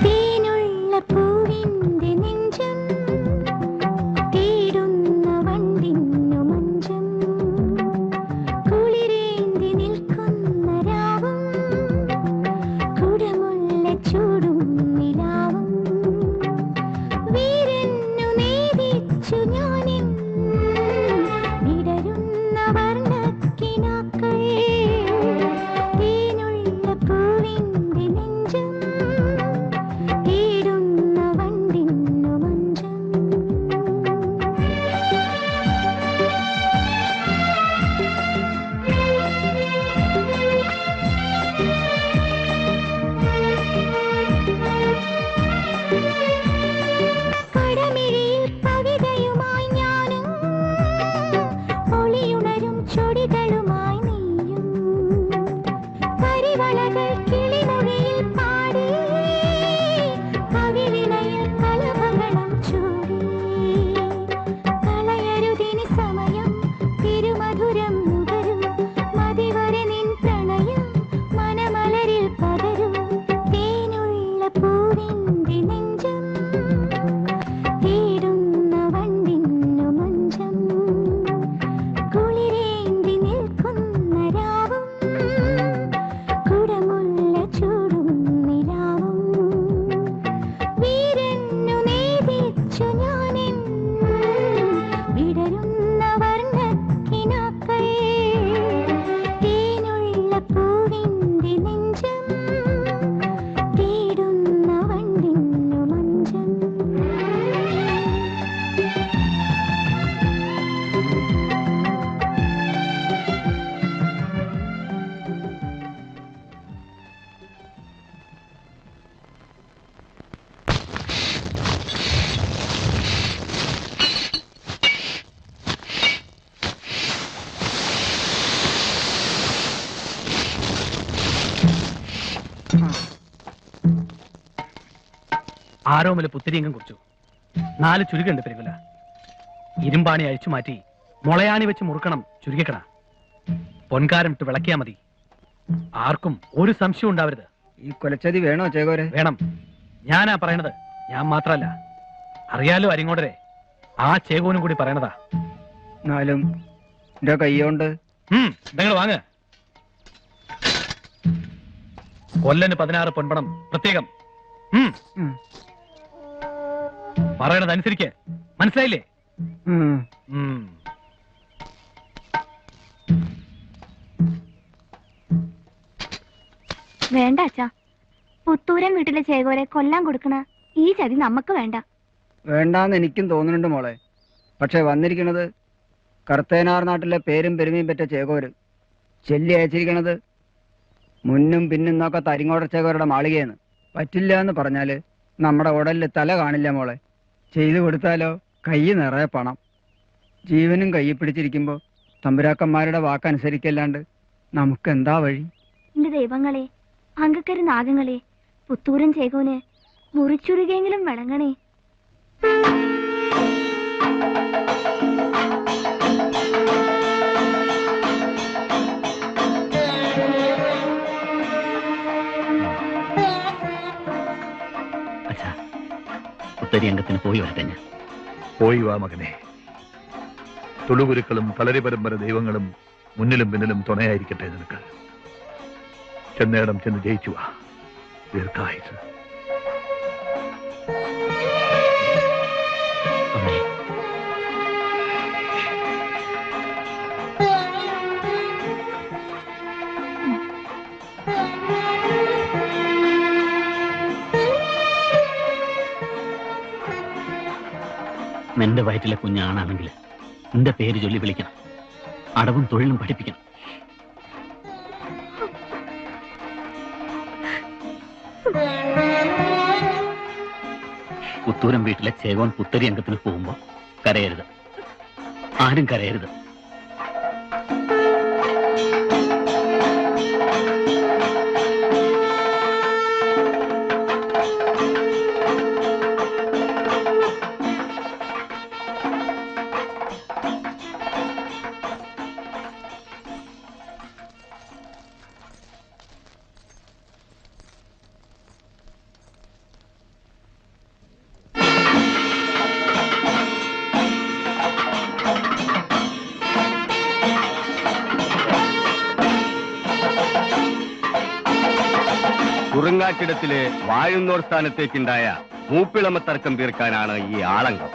S2: തേനുള്ള പൂവിന്റെ നെഞ്ചം തേടുന്ന വണ്ടിന്നു മഞ്ചം കുളിരേന്തി നിൽക്കുന്ന രാവും കുടമുള്ള ചൂടും നിലാവും വീരന്നു നേദിച്ചു ഞാനിൻ വിടരുന്ന വർണ്ണക്കിനാക്കൾ. തേനുള്ള പൂവിന്റെ നെഞ്ചം തേടുന്ന വണ്ടിന്നു മഞ്ചം. കടമിഴിയിൽ കവിതയുമായി ഞാനും ഒളിയുണരും ചൊടികളുമായി നീയും കരിവളകൾ കിളിമൊഴിയിൽ പാടി കവിളിണയിൽ കലഭരണം ചൂടി കളയരുതിനി സമയം തിരുമധുരം നുകരും മതിവരെ നിൻ പ്രണയം മനമലരിൽ പകരും. തേനുള്ള പൂവിന്റെ നെഞ്ചം തേടുന്ന വണ്ടിന്നു മഞ്ചം കുളിരേന്തി നിൽക്കുന്ന രാവും കുടമുള്ള ചൂടും നിലാവും വീരന്നു നേദിച്ചു ഞാനിൻ വിടരുന്ന വർണ്ണക്കിനാക്കൾ. തേനുള്ള പൂവിന്റെ നെഞ്ചം തേടുന്ന വണ്ടിന്നു മഞ്ചം.
S5: ആരോമല് പുത്തിരിയങ്കം കുറിച്ചു. 4 ചുരുക്കുണ്ട് പെരുകുല. ഇരുമ്പാണി അഴിച്ചു മാറ്റി മുളയാണി വെച്ച് മുറുക്കണം ചുരുക്കണ. പൊൻകാരം ഇട്ട് വിളക്കിയാ മതി. ആർക്കും ഒരു സംശയം ഉണ്ടാവരുത്.
S10: ഈ കൊലച്ചതി വേണോ ചേകോരെ?
S5: വേണം. ഞാനാ പറയണത്, ഞാൻ മാത്രല്ല. അറിയാലോ അരിങ്ങോടരെ, ആ ചേകോനും കൂടി പറയണതാ.
S10: എന്നാലും എന്റെ കൈയോണ്ട്
S5: നിങ്ങൾ വാങ്ങ. കൊല്ലന് 16 പൊൻപണം പ്രത്യേകം. പറയണത് അനുസരിക്ക്. മനസ്സിലായില്ലേ?
S2: പുത്തൂരൻ വീട്ടിലെ ചേകോരെ കൊല്ലാൻ കൊടുക്കണ ഈ ചതി നമുക്ക് വേണ്ട.
S10: വേണ്ടാന്ന് എനിക്കും തോന്നുന്നുണ്ട് മോളെ. പക്ഷെ വന്നിരിക്കണത് കർത്തേനാർ നാട്ടിലെ പേരും പെരുമയും പറ്റ ചേകോര്. ചെല്ലി അയച്ചിരിക്കണത് മുന്നും പിന്നും നോക്കാത്ത അരിങ്ങോട ചേകോരുടെ മാളികയെന്ന്. പറ്റില്ല എന്ന് പറഞ്ഞാല് നമ്മുടെ ഉടലിൽ തല കാണില്ല മോളെ. ചെയ്തു കൊടുത്താലോ കൈ നിറയെ പണം. ജീവനും കൈ പിടിച്ചിരിക്കുമ്പോ തമ്പുരാക്കന്മാരുടെ വാക്കനുസരിക്കല്ലാണ്ട് നമുക്കെന്താ വഴി?
S2: എന്റെ ദൈവങ്ങളെ, അങ്കക്കര് നാഗങ്ങളെ, പുത്തൂരൻ ചേകോന് മുറിച്ചുരുകെങ്കിലും വിളങ്ങണേ.
S4: അച്ഛാ, പുത്തരി അംഗത്തിന് പോയി വരട്ടെ ഞാൻ.
S1: പോയി വാ മകനെ. തുളുകുരുക്കളും കളരി പരമ്പര ദൈവങ്ങളും മുന്നിലും പിന്നിലും തുണയായിരിക്കട്ടെ നിനക്ക്. ചെന്നേടം ചെന്ന് ജയിച്ചു വാ. ദീർഘായുസ്.
S4: അമ്മേ, നിന്റെ വയറ്റിലെ കുഞ്ഞാണാണെങ്കിൽ നിന്റെ പേര് ചൊല്ലി വിളിക്കണം. അടവും തൊഴിലും പഠിപ്പിക്കണം. പുത്തൂരം വീട്ടിലെ ചേകോൻ പുത്തരി അംഗത്തിന് പോകുമ്പോ കരയരുത്. ആരും കരയരുത്.
S8: കുറുങ്ങാറ്റിടത്തിലെ വാഴുന്നോർ സ്ഥാനത്തേക്കുണ്ടായ മൂപ്പിളമ തർക്കം തീർക്കാനാണ് ഈ ആളംഗം.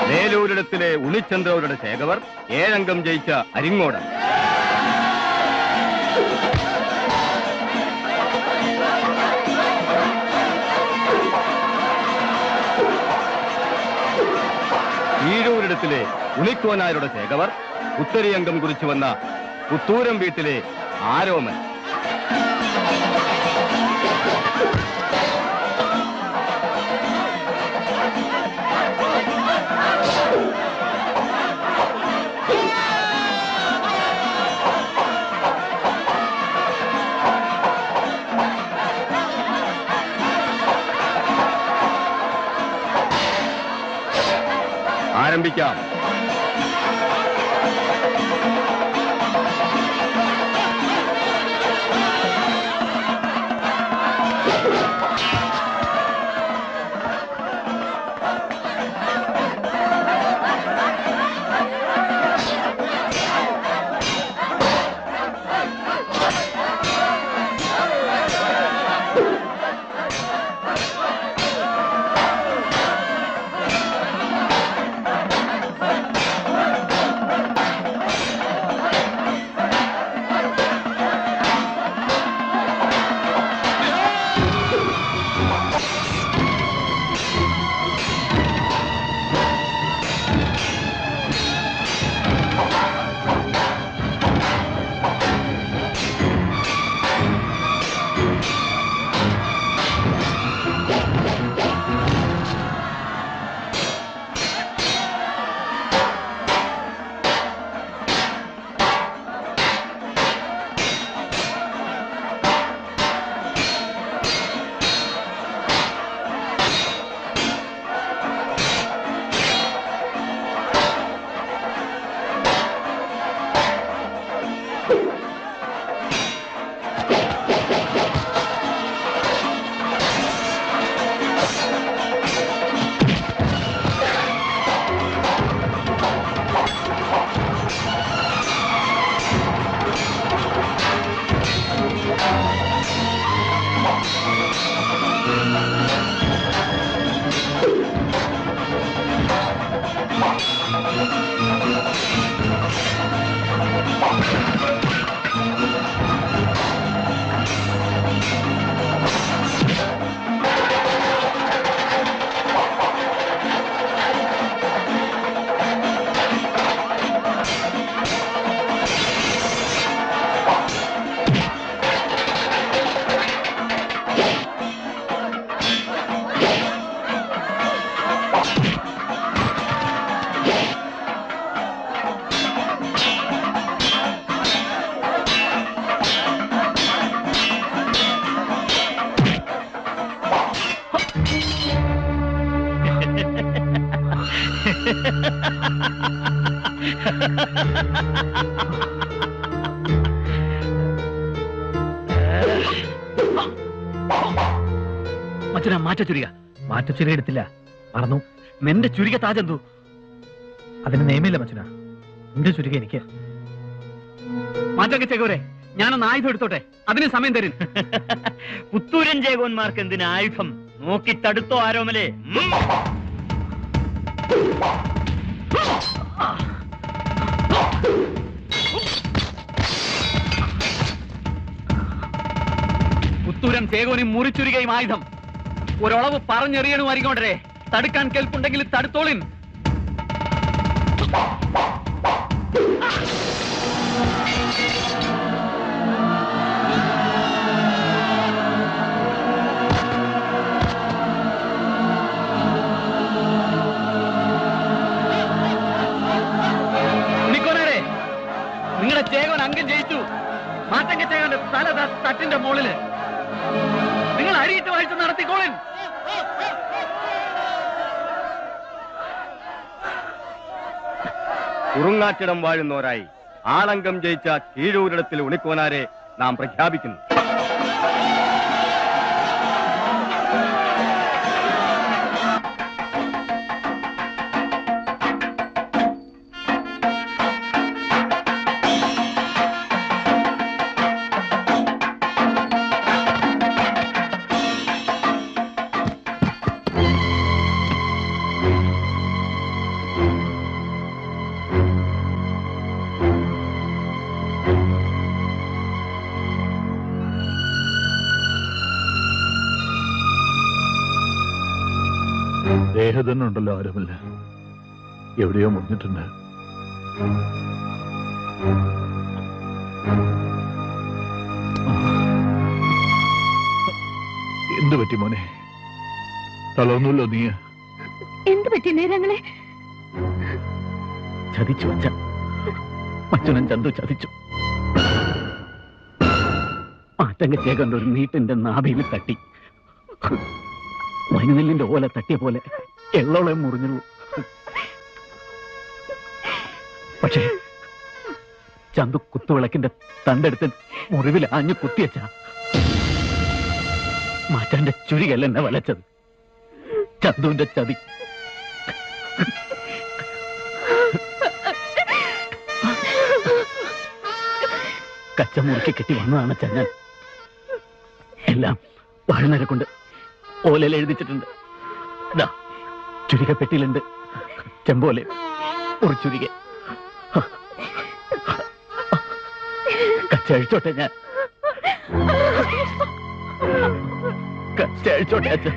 S8: വേലൂരിടത്തിലെ ഉണിച്ചന്ദ്രവരുടെ ചേകവർ 7 അംഗം ജയിച്ച അരിങ്ങോടൻ. ഈഴൂരിടത്തിലെ ഉണിക്കോനായരുടെ ചേകവർ ഉത്തരി അംഗം കുറിച്ചു വന്ന പുത്തൂരം വീട്ടിലെ ആരോമൻ. ആരംഭിക്കാം.
S5: മച്ചനാ മാറ്റച്ചുരിക എടുത്തില്ല, മറന്നു. നിന്റെ ചുരിക താജെന്തു? അതിന് നിയമമില്ല മച്ചനാ, നിന്റെ ചുരിക എനിക്ക്.
S4: മാറ്റൊക്കെ ചേകോരെ, ഞാനൊന്ന് ആയുധം എടുത്തോട്ടെ, അതിന് സമയം തരും.
S9: പുത്തൂരൻ ചേകോന്മാർക്ക് എന്തിന് ആയുധം? നോക്കി തടുത്തോ ആരോമലേ.
S4: പുത്തൂരൻ ചേകോനും മുറിച്ചുരികയും ആയുധം ഒരളവ് പറഞ്ഞെറിയണു ആയിക്കോട്ടെ. തടുക്കാൻ കേൾപ്പുണ്ടെങ്കിൽ തടുത്തോളിൻ. നിങ്ങളുടെ ചേകോൻ അംഗം ജയിച്ചു. മാറ്റങ്ക ചേകോന്റെ തല തട്ടിന്റെ മുകളില്. നിങ്ങൾ അടിയിട്ട് വായിച്ച് നടത്തിക്കോളിൻ.
S8: കുറുങ്ങാറ്റിടം വാഴുന്നോരായി ആളംഗം ജയിച്ച കീഴൂരിടത്തിൽ ഉണിക്കോനാരെ നാം പ്രഖ്യാപിക്കുന്നു.
S1: ദേഹതന്നെ ഉണ്ടല്ലോ ആരുമില്ല, എവിടെയോ മുറിഞ്ഞിട്ടുണ്ട്. എന്തു പറ്റി മോനെ? തളർന്നല്ലോ നീ?
S2: എന്ത് പറ്റി നേരങ്ങളെ?
S4: ചതിച്ചു വച്ച അച്ഛനും ചന്തു ചതിച്ചു. മാറ്റങ്ക ചേകന്റെ ഒരു നീട്ടിന്റെ നാഭിയിൽ തട്ടി. മഞ്ഞനെല്ലിന്റെ ഓല തട്ടിയ പോലെ എള്ളോളം മുറിഞ്ഞുള്ളൂ. പക്ഷേ ചന്തു കുത്തുവിളക്കിന്റെ തണ്ടെടുത്ത് മുറിവിൽ ആഞ്ഞു കുത്തിയച്ച. മാറ്റാന്റെ ചുരികല്ല എന്നെ വലച്ചത്, ചന്തുവിന്റെ ചതി. കച്ച മുറുക്കി കെട്ടി വന്നതാണ് ചങ്ങൻ. എല്ലാം വാഴനരെ കൊണ്ട് ഓലയിൽ എഴുതിച്ചിട്ടുണ്ട്. ചുരിക പെട്ടിയിലുണ്ട്, ചെമ്പോലെ ഒരു ചുരിക. കച്ച അഴിച്ചോട്ടെ, ഞാൻ കച്ച അഴിച്ചോട്ടെ അച്ഛൻ.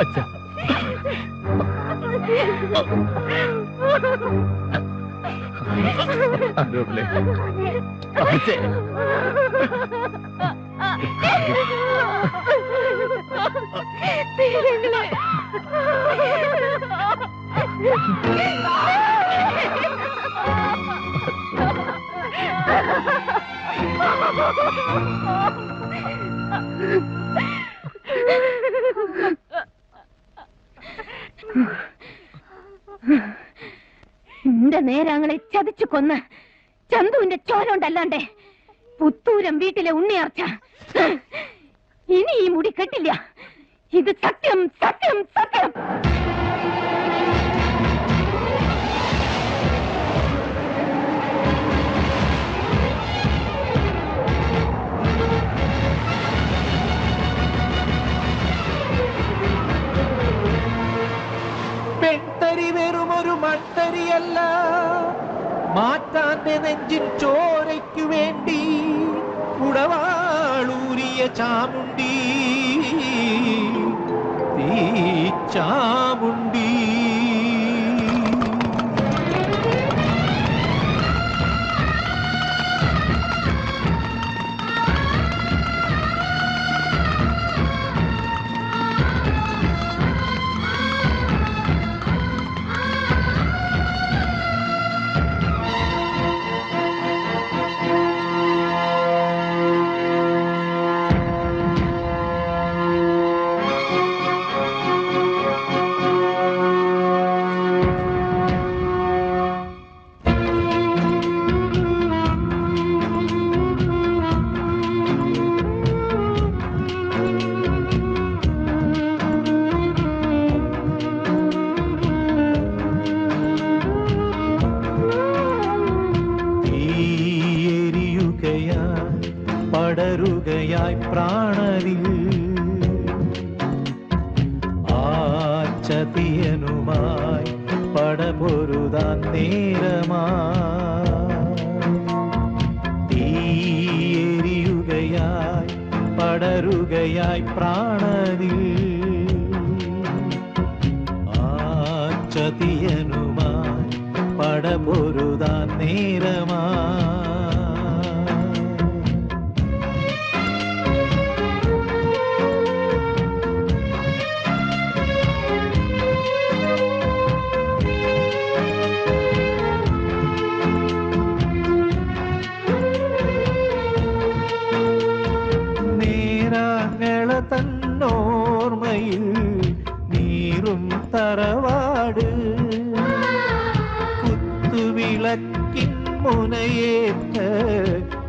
S4: അച്ഛ
S1: ആരോമലേ,
S2: എന്റെ നേരാങ്ങളെ ചതിച്ചു കൊന്ന് ചന്തുവിന്റെ ചോരോണ്ടല്ലാണ്ടേ പുത്തൂരം വീട്ടിലെ ഉണ്ണിയാർച്ച. ഇനി ഈ മുടി കെട്ടില്ല. ഇത് സത്യം, സത്യം, സത്യം.
S11: പെൺതരി വെറുമൊരു മൺതരിയല്ല, മാറ്റാന്റെ നെഞ്ചിൻ ചോരയ്ക്കു വേണ്ടി ഉടവാളൂരിയ ചാമുണ്ടി, തീ ചാമുണ്ടി. പടരുകയായി പ്രാണനിൽ ആച്ചതിയനുമായി പടപൊരുതാൻ നേരമായി തീയെരിയുകയായി പടരുകയായി പ്രാണനിൽ ആച്ചതിയനുമായി പടപൊരുതാൻ നേരമായി തന്നോർമ്മയിൽ നീറും തറവാട് കുത്തുവിളക്കിൻ മുനയേറ്റ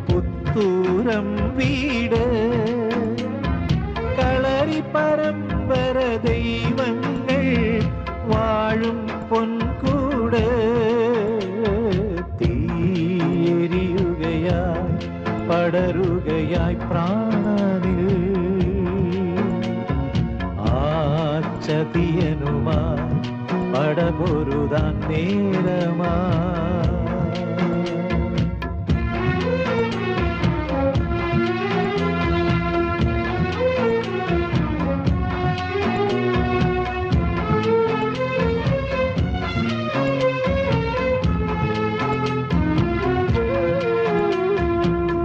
S11: പുത്തൂരം വീട് കളരി പരമ്പര ദൈവങ്ങൾ വാഴും പൊൻകൂട് തീയെരിയുകയായി പടരുകയായി പ്രാണനിൽ ആച്ചതിയനുമായി പടപൊരുതാൻ നേരമായി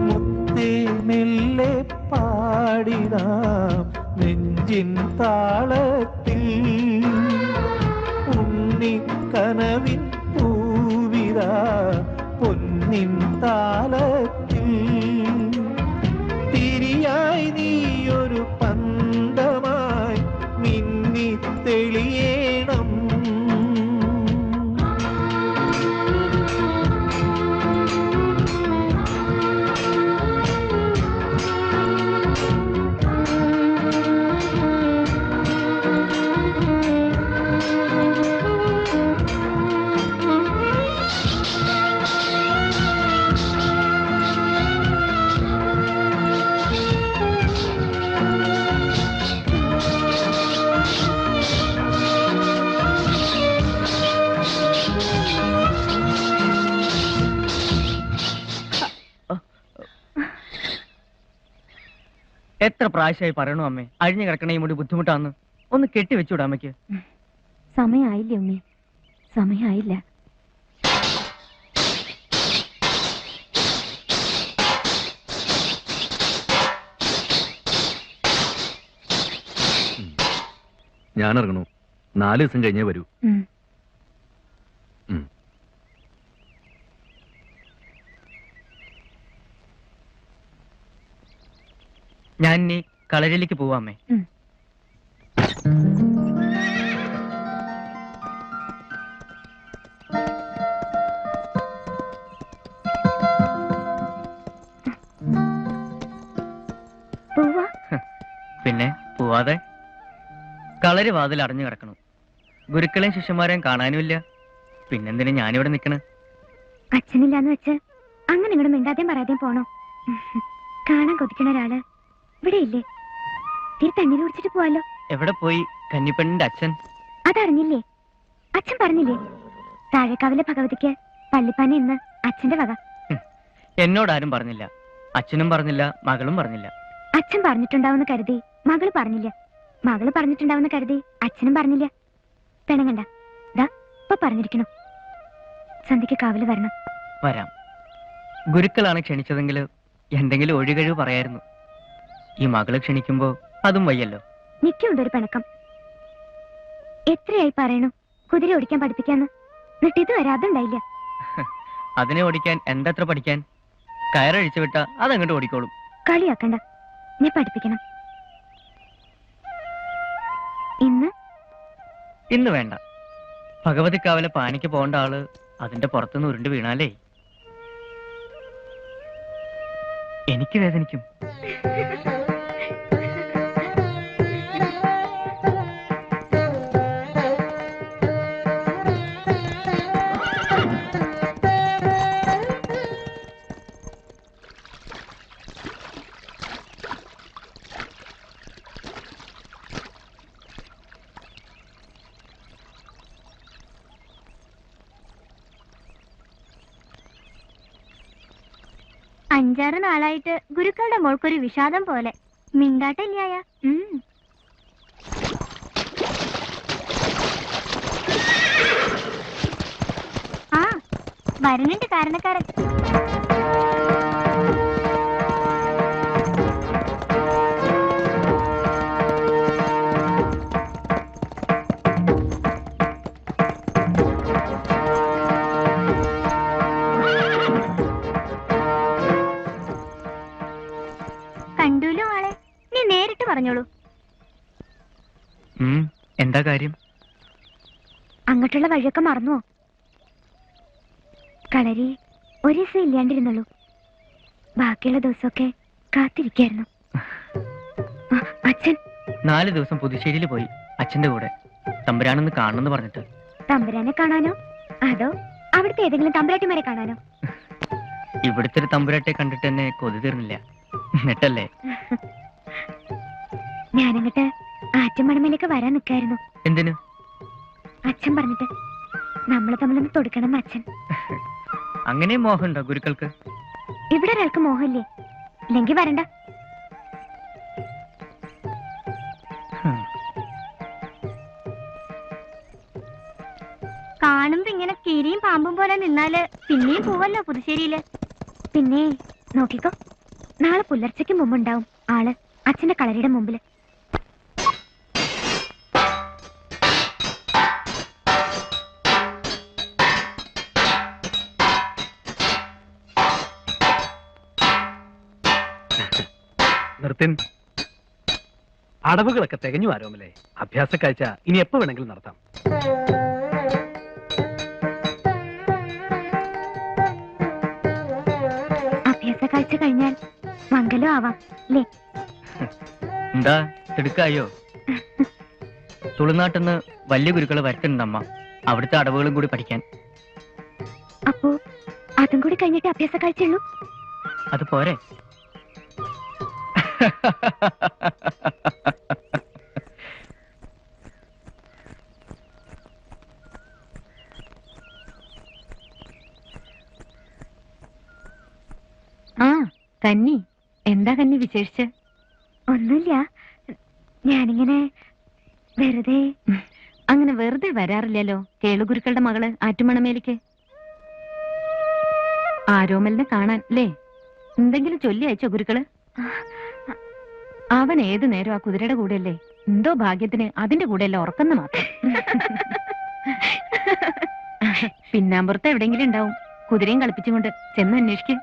S11: മുത്തേ മെല്ലെ പാടിനാം നെഞ്ചിൻ താളത്തിൽ ഉണ്ണിക്കനവിൻ പൂവിതാ പൊന്നിൻ താളത്തിൽ തിരിയായി നീയൊരു പന്തമായി മിന്നി തെളിയേണം
S6: എത്ര പ്രാവശ്യമായി പറയണു അമ്മേ, അഴിഞ്ഞു കിടക്കണ ഈ മുടി ബുദ്ധിമുട്ടാന്ന്. ഒന്ന് കെട്ടിവെച്ചൂടാ അമ്മയ്ക്ക്?
S2: സമയമായില്ലേ ഉണ്ണി, സമയമായില്ല.
S1: ഞാൻ ഇറങ്ങണു. 4 ദിവസം കഴിഞ്ഞേ വരൂ.
S6: ഞാൻ ഇനി കളരിയിലേക്ക് പോവാമേ. പിന്നെ പോവാതെ? കളരി വാതിൽ അടഞ്ഞു കിടക്കണം. ഗുരുക്കളെയും ശിഷ്യന്മാരെയും കാണാനുമില്ല. പിന്നെന്തിനാ ഞാനിവിടെ നിക്കണ്?
S2: അച്ഛനില്ലാന്ന് വെച്ച് അങ്ങനെ ഇങ്ങോട്ട് മിണ്ടാതെയും പറയാതെയും പോണോ? കാണാൻ കൊതിക്കണ ഒരാള് ഇവിടെ ഇല്ലേ? തീരെ തണ്ണീര് കുടിച്ചിട്ട് പോവാലോ.
S6: എവിടെ പോയി കന്നിപ്പെണ്ണിന്റെ അച്ഛൻ?
S2: അതറിഞ്ഞില്ലേ? അച്ഛൻ പറഞ്ഞില്ലേ താഴേക്കാവിലെ ഭഗവതിക്ക് പള്ളിപ്പാന ഇന്ന് അച്ഛന്റെ വക?
S6: എന്നോടാരും പറഞ്ഞില്ല. അച്ഛനും പറഞ്ഞില്ല, മകളും പറഞ്ഞില്ല.
S2: അച്ഛൻ പറഞ്ഞിട്ടുണ്ടാവുന്ന കരുതി മകള് പറഞ്ഞില്ല, മകള് പറഞ്ഞിട്ടുണ്ടാവുന്ന കരുതി അച്ഛനും പറഞ്ഞില്ല. പെണങ്ങണ്ട, ദാ ഇപ്പൊ പറഞ്ഞിരിക്കണു. സന്ധ്യക്ക് കാവില് വരണം.
S6: വരാം. ഗുരുക്കളാണ് ക്ഷണിച്ചതെങ്കിൽ എന്തെങ്കിലും ഒഴികഴിവ് പറയായിരുന്നു. ഈ മകള് ക്ഷണിക്കുമ്പോ അതും വയ്യല്ലോ.
S2: നിക്കുണ്ടൊരു പിണക്കം. എത്രയായി പറയണു കുതിര ഓടിക്കാൻ പഠിപ്പിക്കാന്ന്, എന്നിട്ട് ഇതുവരെ അതുണ്ടായില്ല.
S6: അതിനെ ഓടിക്കാൻ എന്തത്ര പഠിക്കാൻ? കയറഴിച്ചു വിട്ടാ അതങ്ങോട്ട് ഓടിക്കോളും.
S2: കളിയാക്കണ്ട, ഞാൻ പഠിപ്പിക്കണം.
S6: ഇന്ന് വേണ്ട. ഭഗവതിക്കാവിലെ പാനിക്ക് പോകേണ്ട ആള് അതിന്റെ പുറത്തുനിന്ന് ഉരുണ്ട് വീണാലേ എനിക്ക് വേദനിക്കും.
S2: 5-6 നാളായിട്ട് ഗുരുക്കളുടെ മോൾക്കൊരു വിഷാദം പോലെ മിണ്ടാട്ടില്ലായ. ആ വരുന്നുണ്ട് കാരണക്കാരൻ. കണ്ടൂലോ ആളെ, നീ നേരിട്ട് പറഞ്ഞോളൂ.
S5: എന്താ കാര്യം?
S2: അങ്ങോട്ടുള്ള വഴിയൊക്കെ മറന്നുവോ? കളരി ഒരു ദിവസം ഇല്ലാണ്ടിരുന്നുള്ളൂ. ബാക്കിയുള്ള ദിവസമൊക്കെ കാത്തിരിക്കായിരുന്നു. അച്ഛൻ
S5: 4 ദിവസം പുതുശ്ശേരിയിൽ പോയി അച്ഛന്റെ കൂടെ. തമ്പുരാനൊന്ന് കാണണമെന്ന് പറഞ്ഞിട്ട്.
S2: തമ്പുരാനെ കാണാനോ അതോ അവിടുത്തെ ഏതെങ്കിലും തമ്പുരാട്ടിമാരെ കാണാനോ?
S5: ഇവിടുത്തെ ഒരു തമ്പുരാട്ടെ കണ്ടിട്ട് തന്നെ കൊതി തീർന്നില്ല. എന്നിട്ടല്ലേ
S2: ഞാനങ്ങട്ട് ആറ്റുമണമേലേക്ക് വരാൻ നിൽക്കായിരുന്നു.
S5: എന്തിനു?
S2: അച്ഛൻ പറഞ്ഞിട്ട് നമ്മള് തമ്മിലൊന്ന് തൊടുക്കണം എന്ന് അച്ഛൻ.
S5: അങ്ങനെ മോഹമുണ്ടോ ഗുരുക്കൾക്ക്?
S2: ഇവിടെ ഒരാൾക്ക് മോഹമില്ലേ? ഇല്ലെങ്കിൽ വരണ്ട. കാണുമ്പോ ഇങ്ങനെ കീരിയും പാമ്പും പോലെ നിന്നാല് പിന്നെയും പോവല്ലോ പുതുശ്ശേരിയില്. പിന്നെ നോക്കിക്കോ, നാളെ പുലർച്ചയ്ക്ക് മുമ്പുണ്ടാവും ആള് അച്ഛന്റെ കളരിയുടെ മുമ്പില്.
S5: നിർത്തിൻ. അടവുകളൊക്കെ തികഞ്ഞു ആരോമലേ. അഭ്യാസ കാഴ്ച ഇനി എപ്പോ വേണമെങ്കിലും നടത്താം.
S2: അഭ്യാസ കാഴ്ച കഴിഞ്ഞാൽ മംഗലം ആവാം അല്ലേ?
S5: എന്താ തിടുക്കായോ? തുളുനാട്ടിന്ന് വലിയ ഗുരുക്കള് വരുത്തുന്നുണ്ടമ്മ. അവിടുത്തെ അടവുകളും കൂടി പഠിക്കാൻ.
S2: അപ്പോ അതും കൂടി കഴിഞ്ഞിട്ട് അഭ്യാസ കാഴ്ചയുള്ളൂ?
S5: അത് പോരെ?
S2: ആ കന്നി, എന്താ കന്നി വിശേഷിച്ച്? ഒന്നുമില്ല, ഞാനിങ്ങനെ വെറുതെ. അങ്ങനെ വെറുതെ വരാറില്ലല്ലോ കേളുഗുരുക്കളുടെ മകള് ആറ്റുമണമേലിക്ക്. ആരോമലിനെ കാണാൻ അല്ലേ? എന്തെങ്കിലും ചൊല്ലി അയച്ചോ ഗുരുക്കള്? അവൻ ഏതു നേരം ആ കുതിരയുടെ കൂടെയല്ലേ? എന്തോ ഭാഗ്യത്തിന് അതിന്റെ കൂടെയല്ല ഉറക്കുന്ന മാത്രം. പിന്നാമ്പുറത്ത് എവിടെയെങ്കിലും ഉണ്ടാവും. കുതിരയും കളിപ്പിച്ചും കൊണ്ട് ചെന്ന് അന്വേഷിക്കും.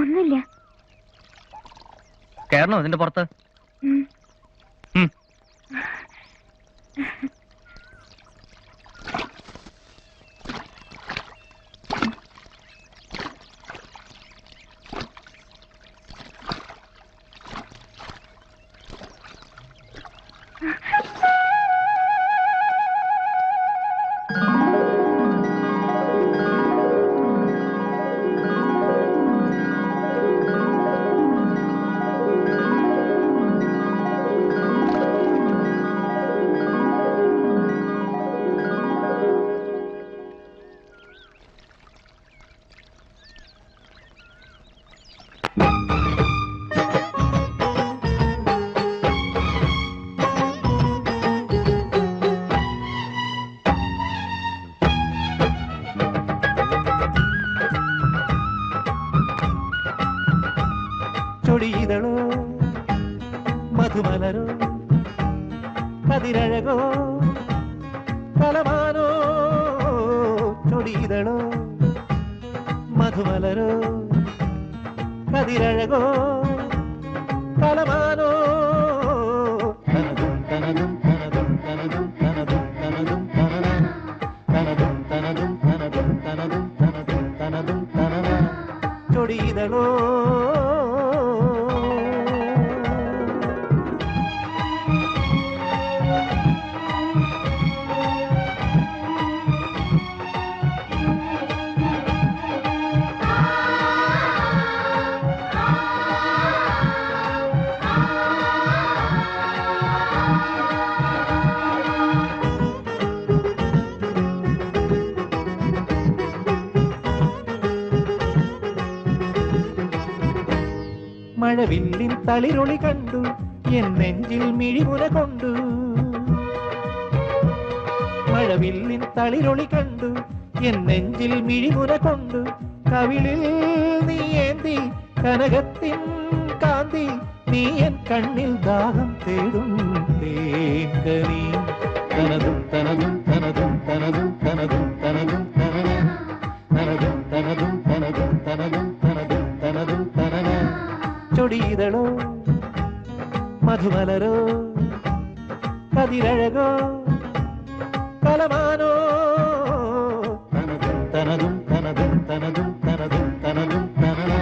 S2: ഒന്നുമില്ല.
S5: കേറണോ ഇതിന്റെ പുറത്ത്?
S11: ചൊടിയിതളോ മധുമലരോ കതിരഴകോ കലമാനോ. ചൊടിയിതളോ മധുമലരോ കതിരഴകോ കലമാനോ. തനതും തനതും തനതും തനതും തനതും തനതും തനതും തനതും ചൊടിയിതളോ മഴവില്ലിൻ തളിരൊളി കണ്ടു എൻ നെഞ്ചിൽ മിഴിമുന കൊണ്ടു മഴവില്ലിൻ തളിരൊളി കണ്ടു എൻ നെഞ്ചിൽ മിഴിമുന കൊണ്ടു കവിളിൽ നീ ഏന്തി കനകത്തിൻ കാന്തി നീ എൻ കണ്ണിൽ ദാഹം തേടും തേങ്കനി തനതും തനതും തനതും തനതും തനതും തനതും തനതും തനതും തനതും തനതും തനതും തനതും തനന ചൊടിയിതളോ മധുമലരോ കതിരഴകോ കലമാനോ തനതും തനതും തനതും തനതും തനതും തനന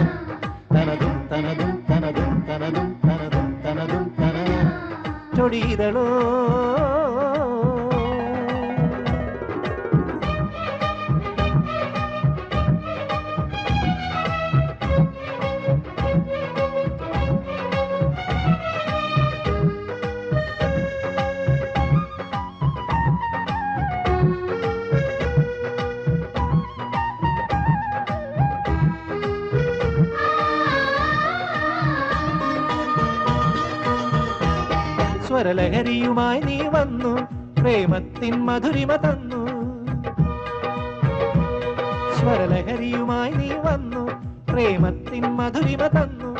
S11: തനതും തനതും തനതും തനതും തനതും തനതും തനന ചൊടിയിതളോ സ്വരലഹരിയുമായി നീ വന്നു പ്രേമത്തിൻ മധുരിമ തന്നു സ്വരലഹരിയുമായി നീ വന്നു പ്രേമത്തിൻ മധുരിമ തന്നു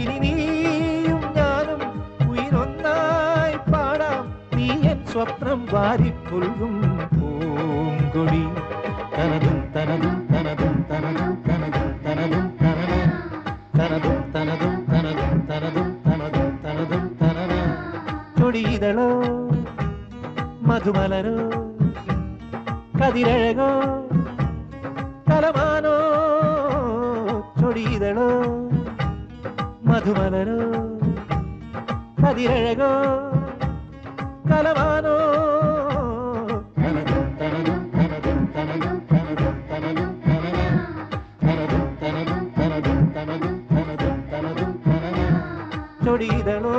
S11: ഇനി നീയും ഞാനും ഉയരൊന്നായി പാടാം നീ എൻ സ്വപ്നം വാരിപ്പുൽകും പൂങ്കൊടി തനതും തനതും തനതും തനതും തനതും തനതും തനന തനതും തനതും തനതും തനതും തനതും തനതും തനന ചൊടിയിതളോ മധുമലരോ കതിരഴകോ കലമാനോ ചൊടിയിതളോ മധുമലരോ കതിരഴകോ കലമാനോ തനതും തനതും തനതും തനതും തനതും തനതും തനന തനതും തനതും തനതും തനതും തനതും തനതും തനന ചൊടിയിതളോ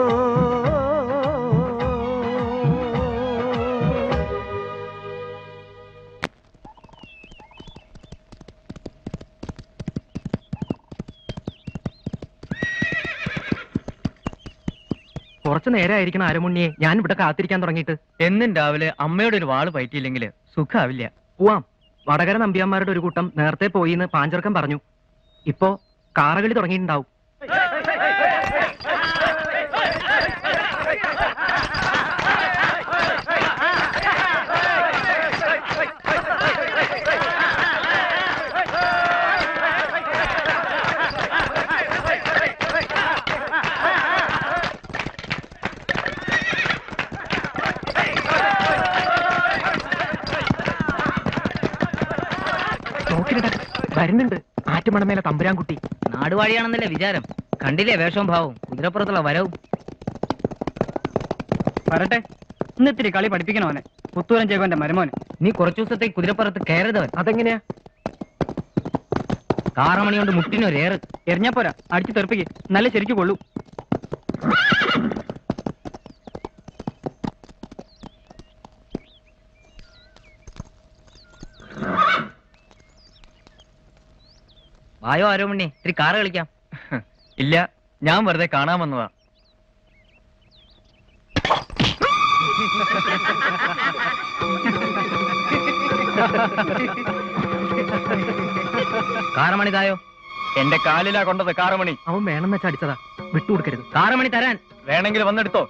S6: കുറച്ചു നേരമായിരിക്കണം അരമുണ്ണിയെ ഞാൻ ഇവിടെ കാത്തിരിക്കാൻ തുടങ്ങിയിട്ട്.
S5: എന്നും രാവിലെ അമ്മയുടെ ഒരു വാള് പയറ്റിയില്ലെങ്കിൽ സുഖാവില്ല.
S6: പോവാം. വടകര നമ്പ്യാന്മാരുടെ ഒരു കൂട്ടം നേരത്തെ പോയിന്ന് പാഞ്ചർക്കം പറഞ്ഞു. ഇപ്പോ കാറകളി തുടങ്ങിയിട്ടുണ്ടാവും. വരുന്നുണ്ട് ആറ്റുമണമേലെ തമ്പുരാൻകുട്ടി.
S5: നാടുവാഴിയാണെന്നല്ലേ വിചാരം? കണ്ടില്ലേ വേഷവും ഭാവവും, കുതിരപ്പുറത്തുള്ള വരവും.
S6: വരട്ടെ, ഇന്നിത്തിരി കളി പഠിപ്പിക്കണവനെ. പുത്തൂരൻ ചേകോന്റെ മരുമോന്.
S5: നീ കുറച്ചു ദിവസത്തേക്ക് കുതിരപ്പുറത്ത് കയറുതവൻ.
S6: അതെങ്ങനെയാ?
S5: കാറമണി കൊണ്ട് മുട്ടിനൊരേറ്
S6: എറിഞ്ഞാപ്പോരാ, അടിച്ചു തെറിപ്പിക്ക്. നല്ല ശരിക്കു കൊള്ളൂ.
S5: വായോ ആരോമണി, ഇത്തിരി കാറ് കളിക്കാം.
S6: ഇല്ല, ഞാൻ വെറുതെ കാണാൻ വന്നതാ.
S5: കാറമണി തായോ.
S6: എന്റെ കാലിലാ കൊണ്ടത് കാറമണി. അവൻ വേണമെന്ന് വെച്ചാ അടിച്ചതാ, വിട്ടുകൊടുക്കരുത്.
S5: കാറമണി തരാൻ
S6: വേണമെങ്കിൽ വന്നെടുത്തോ.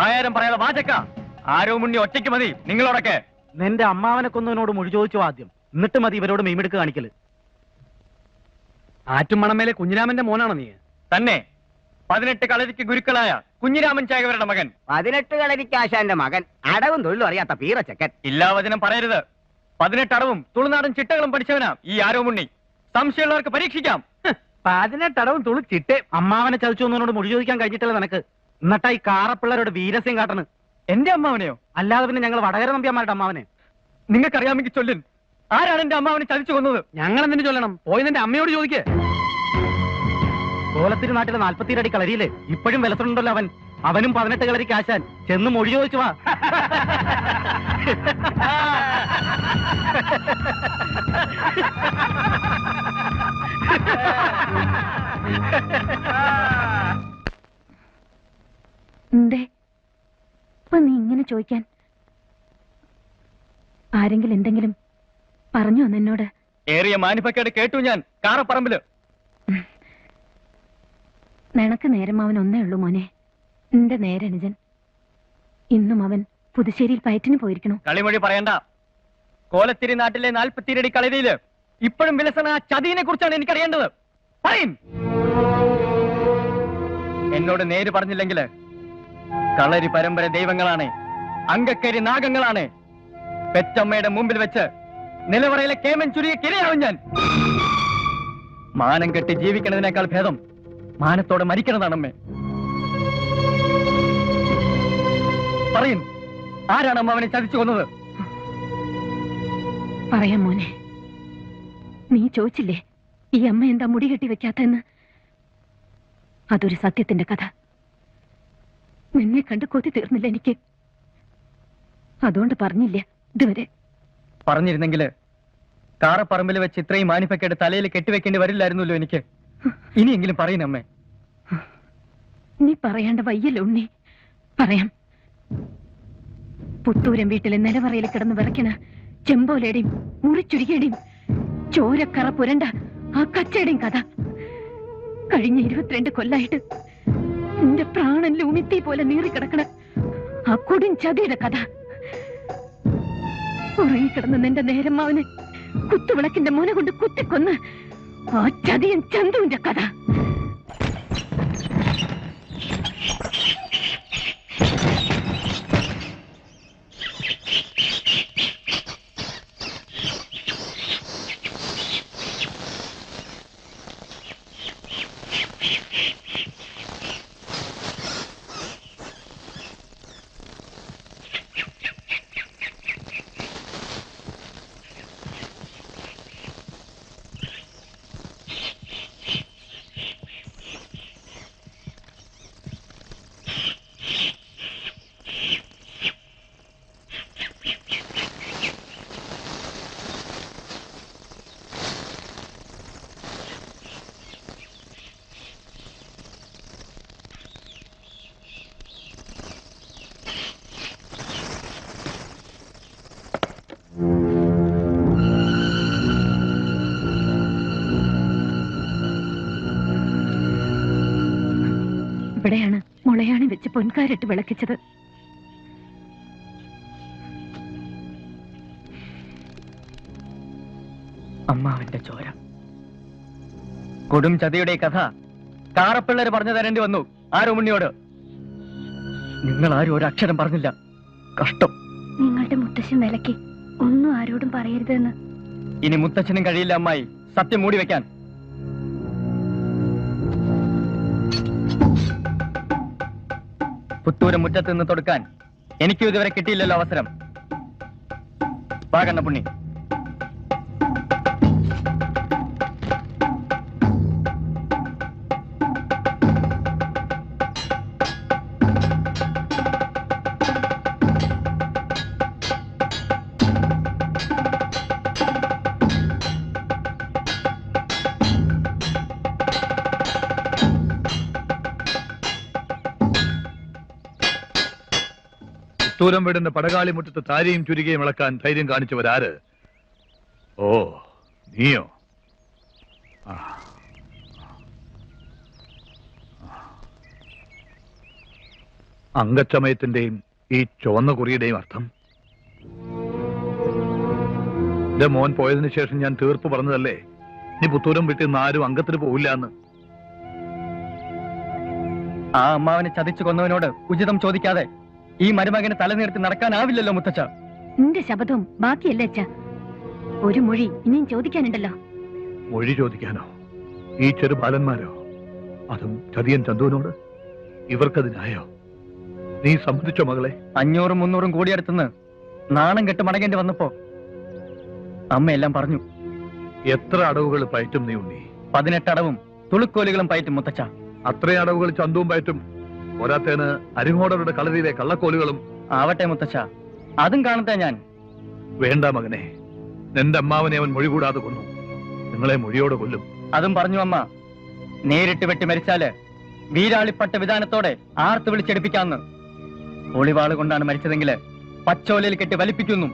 S9: വായാരം പറയാതെ വാചക്ക. ആരോ മുന്നി ഒറ്റയ്ക്ക് മതി നിങ്ങളോടൊക്കെ.
S3: നിന്റെ അമ്മാവനെ കൊന്നവനോട് മൊഴി ചോദിച്ചു ആദ്യം, എന്നിട്ട് മതി ഇവരോട് മെയ്മെടുക്ക് കാണിക്കല്.
S5: ആറ്റുമണമേലെ കുഞ്ഞിരാമന്റെ മോനാണോ നീ?
S9: തന്നെ 18 കളരിക്ക് ഗുരുക്കളായ കുഞ്ഞിരാമൻ ചായവരുടെ മകൻ.
S6: 18 കളരിക്കാശാന്റെ മകൻ, അടവും തൊഴിലും അറിയാത്ത പീറച്ചക്കൻ.
S9: ഇല്ലാ വചനം പറയരുത്. 18 അടവും തുളുനാടൻ ചിട്ടകളും പഠിച്ചവനാ ഈ ആരോ മുണ്ണി. സംശയമുള്ളവർക്ക് പരീക്ഷിക്കാം.
S3: 18 അടവും തുളി ചിട്ടേ. അമ്മാവനെ ചതിച്ചു എന്നവനോട് മൊഴി ചോദിക്കാൻ കഴിഞ്ഞിട്ടില്ല നിനക്ക്. എന്നിട്ടാ ഈ കാറപ്പിള്ളേരോട് വീരസ്യം കാട്ടണ്.
S9: എന്റെ അമ്മാവനെയോ?
S3: അല്ലാതെ പിന്നെ ഞങ്ങൾ വടകര നമ്പിയന്മാരുടെ അമ്മാവനെ.
S9: നിങ്ങൾക്കറിയാമെങ്കിൽ ചൊല്ലിൻ, ആരാണ് എന്റെ അമ്മാവനെ ചതിച്ചു കൊന്നത്?
S5: ഞങ്ങൾ എന്തിനു ചൊല്ലണം? പോയി നിന്റെ അമ്മയോട് ചോദിക്കേ.
S3: കോലത്തിരി നാട്ടിലെ 40 അടി കളരിയില് ഇപ്പോഴും വിലസുണ്ടല്ലോ അവൻ. അവനും 18 കളരിക്ക് ആശാൻ. ചെന്ന് മൊഴി ചോദിച്ചു വാ.
S2: എന്തേ ഇപ്പൊ നീ ഇങ്ങനെ ചോദിക്കാൻ? ആരെങ്കിലും എന്തെങ്കിലും പറഞ്ഞോ നിന്നോട്?
S9: ഏറിയ മാനിപ്പക്കേട് കേട്ടു ഞാൻ കാറപ്പറമ്പില്.
S2: നിനക്ക് നേരം അവൻ ഒന്നേ ഉള്ളൂ മോനെ, എന്റെ നേരനുജൻ. ഇന്നും അവൻ പുതുശ്ശേരിയിൽ പയറ്റിന് പോയിരിക്കണു.
S9: കളിമൊഴി പറയണ്ട. കോലത്തിരി നാട്ടിലെ 40 അടി കളരിയില് ഇപ്പോഴും വിലസണ ആ ചതിയെ കുറിച്ചാണ് എനിക്കറിയേണ്ടത്. പറയും. എന്നോട് നേര് പറഞ്ഞില്ലെങ്കില് കളരി പരമ്പര ദൈവങ്ങളാണ്, അങ്കക്കരി നാഗങ്ങളാണ്. പെറ്റമ്മയുടെ മുമ്പിൽ വെച്ച് നിലവറയിലെ കേമൻ ചുരുയെ കിരയാവും ഞാൻ. മാനം കെട്ടി ജീവിക്കണതിനേക്കാൾ ഭേദം മാനത്തോടെ മരിക്കണതാണമ്മേ. പറയും, ആരാണ് അമ്മ അവനെ ചതിച്ചു കൊന്നത്?
S2: പറയാം മോനെ. നീ ചോദിച്ചില്ലേ ഈ അമ്മ എന്താ മുടി കെട്ടി വെക്കാത്തെന്ന്? അതൊരു സത്യത്തിന്റെ കഥ. നിന്നെ കണ്ട് കൊതി തീർന്നില്ല എനിക്ക്, അതുകൊണ്ട് പറഞ്ഞില്ല ഇതുവരെ.
S9: പറഞ്ഞിരുന്നെങ്കില് കാറപ്പറമ്പിൽ വെച്ച് ഇത്രയും മാനിപ്പക്കേട് തലയിൽ കെട്ടിവെക്കേണ്ടി വരില്ലായിരുന്നല്ലോ എനിക്ക്. ഇനിയെങ്കിലും പറയുന്നമ്മേ.
S2: നീ പറയാണ്ട വയ്യല്ലോ ഉണ്ണി. പറയാം. പുത്തൂരം വീട്ടിലെ നിലവറയിൽ കിടന്ന് വിറയ്ക്കണ ചെമ്പോലയുടെയും മുറിച്ചുരുകിയുടെയും ചോരക്കറ പുരണ്ട ആ കച്ചയുടെയും കഥ. കഴിഞ്ഞ 22 കൊല്ലായിട്ട് നിന്റെ പ്രാണനിൽ ഉമിത്തി പോലെ നീറിക്കിടക്കണ ആ കൊടും ചതിയുടെ കഥ. ഉറങ്ങിക്കിടന്ന് നിന്റെ നേരമ്മാവനെ കുത്തുവിളക്കിന്റെ മുന കൊണ്ട് കുത്തിക്കൊന്ന് ആ ചതിയൻ ചന്തുവിന്റെ കഥ. ഇവിടെയാണ് മുളയാണി വെച്ച് പൊൻകാരിട്ട് വിളക്കിച്ചത്.
S9: അമ്മാവന്റെ ചോര. കൊടും ചതിയുടെ കഥ കാറപ്പിള്ളേര് പറഞ്ഞു തരേണ്ടി വന്നു ആരോ മുന്നിയോട്. നിങ്ങൾ ആരും ഒരു അക്ഷരം പറഞ്ഞില്ല. കഷ്ടം.
S2: നിങ്ങളുടെ മുത്തശ്ശൻ വിലക്കി ഒന്നും ആരോടും പറയരുതെന്ന്.
S9: ഇനി മുത്തച്ഛനും കഴിയില്ല അമ്മായി സത്യം മൂടി വെക്കാൻ. പുത്തൂരം മുറ്റത്ത് നിന്ന് തൊടുക്കാൻ എനിക്കും ഇതുവരെ കിട്ടിയില്ലല്ലോ അവസരം. വാ കണ്ണപ്പുണ്ണി.
S1: പുത്തൂരം വീടിന്റെ പടകാളി മുറ്റത്ത് താരിയും ചുരുകയും ഇളക്കാൻ ധൈര്യം കാണിച്ചവരാര്? ഓ, നീയോ? ആ, അങ്കച്ചമയത്തിന്റെയും ഈ ചുവന്ന കുറിയുടെയും അർത്ഥം? എന്റെ മോൻ പോയതിനു ശേഷം ഞാൻ തീർപ്പ് പറഞ്ഞതല്ലേ നീ പുത്തൂരം വീട്ടിൽ നിന്ന് ആരും അംഗത്തിന് പോവില്ല എന്ന്.
S9: ആ അമ്മാവനെ ചതിച്ചു കൊന്നവനോട് ഉചിതം ചോദിക്കാതെ ഈ മരുമകന് തലനീർത്തി നടക്കാനാവില്ലല്ലോ മുത്തച്ഛ.
S2: നിന്റെ ശബ്ദവും ബാക്കിയല്ലേ അച്ഛ? ഒരു മൊഴി ഇനിയും ചോദിക്കാനുണ്ടല്ലോ.
S1: മൊഴി ചോദിക്കാനോ? ഈ ചെറുബാലന്മാരോ? അതും ചതിയൻ ചന്തുവിനോട്? ഇവർക്കതിനായോ? നീ സമ്മതിച്ചോ മകളെ? 500 300 കൂടിയടുത്തുനിന്ന് നാണം കെട്ട് മടങ്ങേണ്ടി വന്നപ്പോ അമ്മയെല്ലാം പറഞ്ഞു. എത്ര അടവുകൾ പയറ്റും നീ ഉണ്ണി? 18 അടവും തുളുക്കോലുകളും പയറ്റും മുത്തച്ഛ. അത്രയും അടവുകൾ ചന്തുവും പയറ്റും. പോരാത്തേന് അരിങ്ങോടരുടെ കളരിയിലെ കള്ളക്കോലുകളും. ആവട്ടെ മുത്തച്ഛ, അതും കാണട്ടെ ഞാൻ. വേണ്ട മകനെ, നിന്റെ അമ്മാവനെ അവൻ മൊഴി കൂടാതെ കൊന്നു. നിങ്ങളെ മൊഴിയോടെ കൊല്ലും. അതും പറഞ്ഞു അമ്മ. നേരിട്ട് വെട്ടി മരിച്ചാല് വീരാളിപ്പട്ട വിധാനത്തോടെ ആർത്ത് വിളിച്ചെടുപ്പിക്കാന്ന്. ഒളിവാള് കൊണ്ടാണ് മരിച്ചതെങ്കിൽ പച്ചോലയിൽ കെട്ടി വലിപ്പിക്കുന്നു.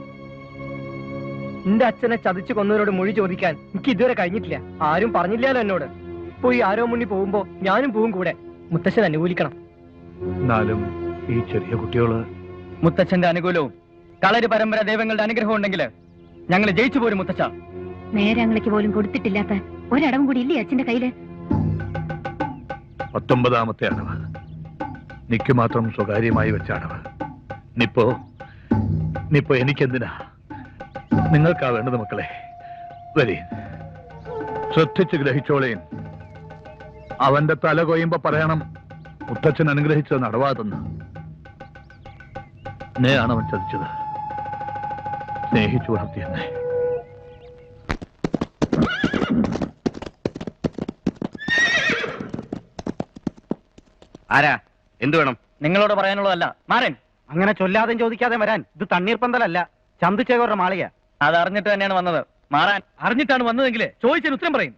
S6: എന്റെ അച്ഛനെ ചതിച്ചു കൊന്നവരോട് മൊഴി ചോദിക്കാൻ എനിക്ക് ഇതുവരെ കഴിഞ്ഞിട്ടില്ല. ആരും പറഞ്ഞില്ലല്ലോ എന്നോട്. പോയി ആരോ മുന്നിൽ പോകുമ്പോ ഞാനും പോവും കൂടെ. മുത്തശ്ശൻ അനുകൂലിക്കണം.
S1: എന്നാലും ഈ ചെറിയ കുട്ടികള്.
S9: മുത്തച്ഛന്റെ അനുകൂലവും കളരി പരമ്പര ദൈവങ്ങളുടെ അനുഗ്രഹം ഉണ്ടെങ്കിൽ ഞങ്ങൾ ജയിച്ചു പോരും മുത്തച്ഛ.
S2: നേരങ്ങൾക്ക് പോലും കൊടുത്തിട്ടില്ലാത്ത ഒരടവും കൂടി ഇല്ലേ അച്ഛന്റെ കയ്യില്?
S1: 19ാമത്തെ അടവ്. നിക്ക് മാത്രം സ്വകാര്യമായി വെച്ച അടവ്. നിപ്പോ എനിക്കെന്തിനാ? നിങ്ങൾക്കാ വേണ്ടത് മക്കളെ. വരീ, ശ്രദ്ധിച്ച് ഗ്രഹിച്ചോളേൻ. അവന്റെ തല കൊയ്യുമ്പോ പറയണം മുത്തച്ഛൻ അനുഗ്രഹിച്ചത് നടവാതെന്ന്. എന്നെയാണ് അവൻ ചതിച്ചത്. സ്നേഹിച്ചു വളർത്തി എന്നെ.
S8: ആരാ? എന്തു വേണം?
S9: നിങ്ങളോട് പറയാനുള്ളതല്ല, മാറൻ.
S3: അങ്ങനെ ചൊല്ലാതെ ചോദിക്കാതെ വരാൻ. ഇത് തണ്ണീർപ്പന്തലല്ല, ചന്തുചേകോരുടെ മാളിക.
S9: അത് അറിഞ്ഞിട്ട് തന്നെയാണ് വന്നത്. മാറാൻ.
S5: അറിഞ്ഞിട്ടാണ് വന്നതെങ്കിൽ ചോദിച്ചതിന് ഉത്തരം പറയും.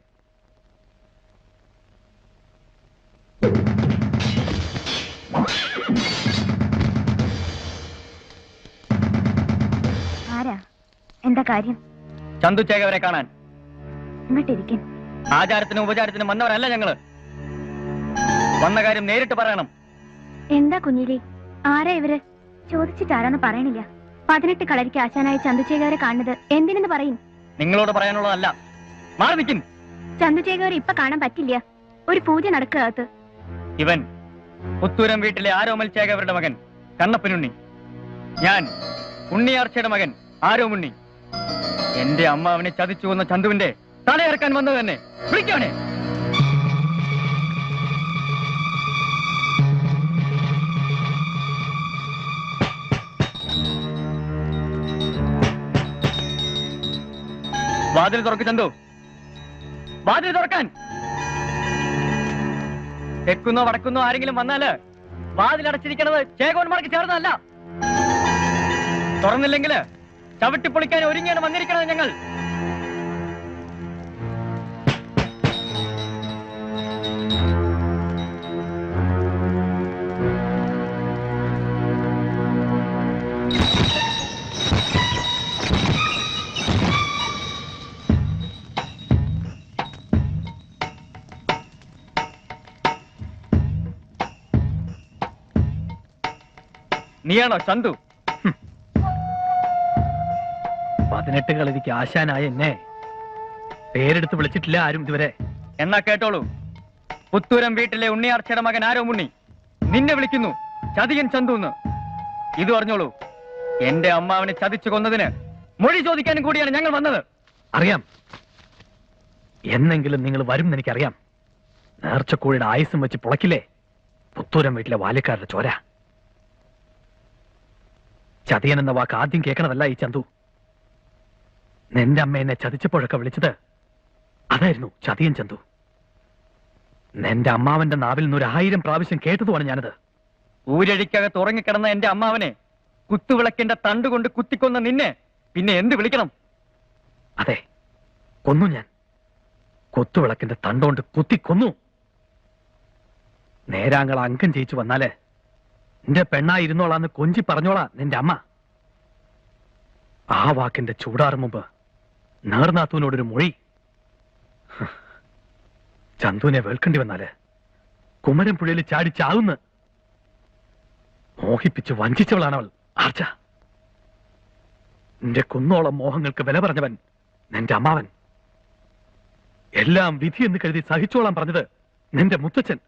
S2: ആരാ? എന്താ കാര്യം?
S9: ചന്തുചേകവരെ കാണാൻ.
S2: ഇങ്ങോട്ടിരിക്കും.
S9: ആചാരത്തിനും ഉപചാരത്തിനും വന്നവരല്ല ഞങ്ങള്. വന്ന കാര്യം നേരിട്ട് പറയണം.
S2: എന്താ കുഞ്ഞിലി? ആരാ ഇവര്? ചോദിച്ചിട്ട് ആരാന്ന് പറയണില്ല. 18 കളരിക്ക് ആശാനായ ചന്തുചേകവരെ കാണുന്നത് എന്തിനെന്ന് പറയും.
S9: നിങ്ങളോട് പറയാനുള്ളതല്ല, മാറി നിൽക്കും.
S2: ചന്തുചേകവരെ ഇപ്പൊ കാണാൻ പറ്റില്ല. ഒരു പൂജ നടക്കുക.
S9: ഇവൻ പുത്തൂരം വീട്ടിലെ ആരോമൽ ചേകവരുടെ മകൻ കണ്ണപ്പനുണ്ണി. ഞാൻ ഉണ്ണിയാർച്ചയുടെ മകൻ ആരോമുണ്ണി. എന്റെ അമ്മാവനെ ചതിച്ചു കൊന്ന ചന്തുവിന്റെ തലയിറക്കാൻ വന്നത് തന്നെ. വിളിക്കാണേ. വാതിൽ തുറക്ക് ചന്തു, വാതിൽ തുറക്കാൻ. തെക്കുന്നോ വടക്കുന്നോ ആരെങ്കിലും വന്നാല് വാതിലടച്ചിരിക്കണത് ചേകോന്മാർക്ക് ചേർന്നതല്ല. തുറന്നില്ലെങ്കിൽ ചവിട്ടിപ്പൊളിക്കാൻ ഒരുങ്ങിയാണ് വന്നിരിക്കണത് ഞങ്ങൾ. നീയാണോ ചന്തു?
S5: 18 കളരിക്ക് ആശാനായ എന്നെ പേരെടുത്ത് വിളിച്ചിട്ടില്ല ആരും ഇതുവരെ.
S9: എന്നാ കേട്ടോളൂ. പുത്തൂരം വീട്ടിലെ ഉണ്ണിയാർച്ചയുടെ മകൻ ആരോമുണ്ണി നിന്നെ വിളിക്കുന്നു ചതിയൻ ചന്തുന്ന്. ഇത് പറഞ്ഞോളൂ. എന്റെ അമ്മാവനെ ചതിച്ചു കൊന്നതിന് മൊഴി ചോദിക്കാനും കൂടിയാണ് ഞങ്ങൾ വന്നത്.
S5: അറിയാം, എന്നെങ്കിലും നിങ്ങൾ വരും എന്നെനിക്കറിയാം. നേർച്ചക്കോഴിയുടെ ആയുസ്സും വെച്ച് പുളക്കില്ലേ പുത്തൂരം വീട്ടിലെ വാലിക്കാരുടെ ചോര. ചതിയൻ എന്ന വാക്ക് ആദ്യം കേൾക്കണതല്ല ഈ ചന്തു. നിന്റെ അമ്മ എന്നെ ചതിച്ചപ്പോഴൊക്കെ വിളിച്ചത് അതായിരുന്നു ചതിയൻ ചന്തു. നിന്റെ അമ്മാവന്റെ നാവിൽ നിന്ന് 1000 പ്രാവശ്യം കേട്ടതുമാണ് ഞാനത്.
S9: ഊരഴിക്കകത്ത് ഉറങ്ങിക്കിടന്ന എന്റെ അമ്മാവനെ കുത്തുവിളക്കിന്റെ തണ്ടുകൊണ്ട് കുത്തിക്കൊന്ന നിന്നെ പിന്നെ എന്ത് വിളിക്കണം?
S5: അതെ, കൊന്നു ഞാൻ. കൊത്തുവിളക്കിന്റെ തണ്ടുകൊണ്ട് കുത്തിക്കൊന്നു. നേരാങ്ങൾ അംഗം ജയിച്ചു വന്നാല് നിന്റെ പെണ്ണായിരുന്നോളാന്ന് കൊഞ്ചി പറഞ്ഞോളാ നിന്റെ അമ്മ. ആ വാക്കിന്റെ ചൂടാറും മുമ്പ് നേർനാത്തൂനോടൊരു മൊഴി. ചന്തുവിനെ വേൾക്കേണ്ടി വന്നാല് കുമരൻ പുഴയിൽ ചാടി ചാവുന്ന്. മോഹിപ്പിച്ച് വഞ്ചിച്ചവളാണ് അവൾ ആർച്ച. നിന്റെ കുന്നോളം മോഹങ്ങൾക്ക് വില പറഞ്ഞവൻ നിന്റെ അമ്മാവൻ. എല്ലാം വിധി എന്ന് കരുതി സഹിച്ചോളാൻ പറഞ്ഞത് നിന്റെ മുത്തച്ഛൻ.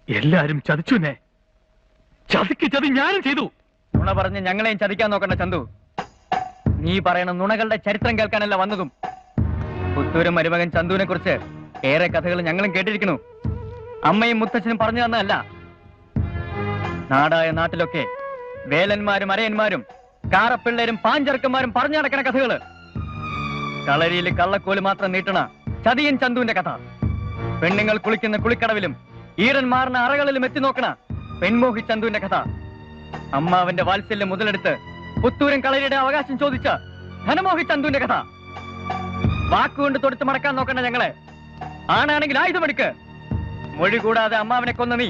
S5: എല്ലാരും ചതിച്ചു എന്നെ. ചതിക്ക് ചതി ഞാനും ചെയ്തു.
S9: നുണ പറഞ്ഞ് ഞങ്ങളെയും ചതിക്കാൻ നോക്കണ്ട ചന്തു. നീ പറയണ നുണകളുടെ ചരിത്രം കേൾക്കാനല്ല വന്നതും. പുത്തൂരും മരുമകൻ ചന്തുവിനെ കുറിച്ച് ഏറെ കഥകൾ ഞങ്ങളും കേട്ടിരിക്കുന്നു. അമ്മയും മുത്തച്ഛനും പറഞ്ഞു തന്നതല്ല. നാടായ നാട്ടിലൊക്കെ വേലന്മാരും അരയന്മാരും കാറപ്പിള്ളേരും പാഞ്ചെറുക്കന്മാരും പറഞ്ഞു നടക്കണ കഥകള്. കളരിയിൽ കള്ളക്കോല് മാത്രം നീട്ടണ ചതിയൻ ചന്തുവിന്റെ കഥ. പെണ്ണുങ്ങൾ കുളിക്കുന്ന കുളിക്കടവിലും ഈറന്മാറിന അറകളിലും എത്തി നോക്കണ പെൺമോഹി ചന്തുവിന്റെ കഥ. അമ്മാവന്റെ വാത്സല്യം മുതലെടുത്ത് പുത്തൂരൻ കളരിയുടെ അവകാശം ചോദിച്ച ധനമോഹി ചന്തുവിന്റെ കഥ. വാക്കുകൊണ്ട് തൊടുത്ത് മടക്കാൻ നോക്കണ്ട ഞങ്ങളെ. ആണാണെങ്കിൽ ആയുധമെടുക്ക്. മൊഴി കൂടാതെ അമ്മാവനെ കൊന്ന നീ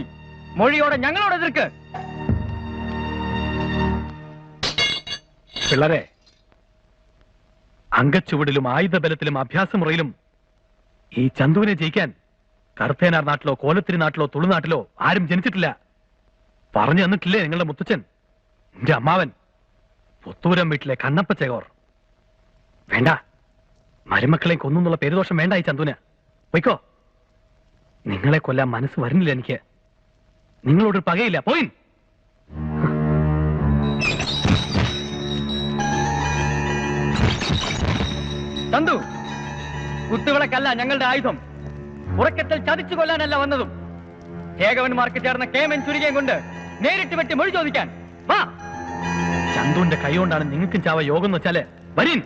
S9: മൊഴിയോടെ ഞങ്ങളോട് എതിർക്ക്.
S5: പിള്ളരെ, അങ്കച്ചുവടിലും ആയുധബലത്തിലും അഭ്യാസമുറയിലും ഈ ചന്തുവിനെ ജയിക്കാൻ കറുത്തേനാർ നാട്ടിലോ കോലത്തിരി നാട്ടിലോ തുളുനാട്ടിലോ ആരും ജനിച്ചിട്ടില്ല. പറഞ്ഞു തന്നിട്ടില്ലേ നിങ്ങളുടെ മുത്തച്ഛൻ, എന്റെ അമ്മാവൻ, പുത്തൂരം വീട്ടിലെ കണ്ണപ്പ ചേകോർ. വേണ്ട, മരുമക്കളെ കൊന്നുള്ള പേരുദോഷം വേണ്ട ഈ ചന്തുവിന്. പോയിക്കോ. നിങ്ങളെ കൊല്ലാൻ മനസ്സ് വരുന്നില്ല എനിക്ക്. നിങ്ങളോട് പകയില്ല. പോയിൻ.
S9: ചന്തു, കുത്തുവിളക്കല്ല ഞങ്ങളുടെ ആയുധം. ഉറക്കത്തിൽ ചതിച്ചു കൊല്ലാനല്ല വന്നതും. ചേകവന്മാർക്ക് ചേർന്ന കേമൻ ചുരുകയും കൊണ്ട് നേരിട്ട് വെട്ടി മൊഴി ചോദിക്കാൻ വാ.
S5: ചന്തുവിന്റെ കൈ കൊണ്ടാണ് നിങ്ങൾക്കും ചാവ യോഗം എന്ന് വെച്ചാല് വരീൻ.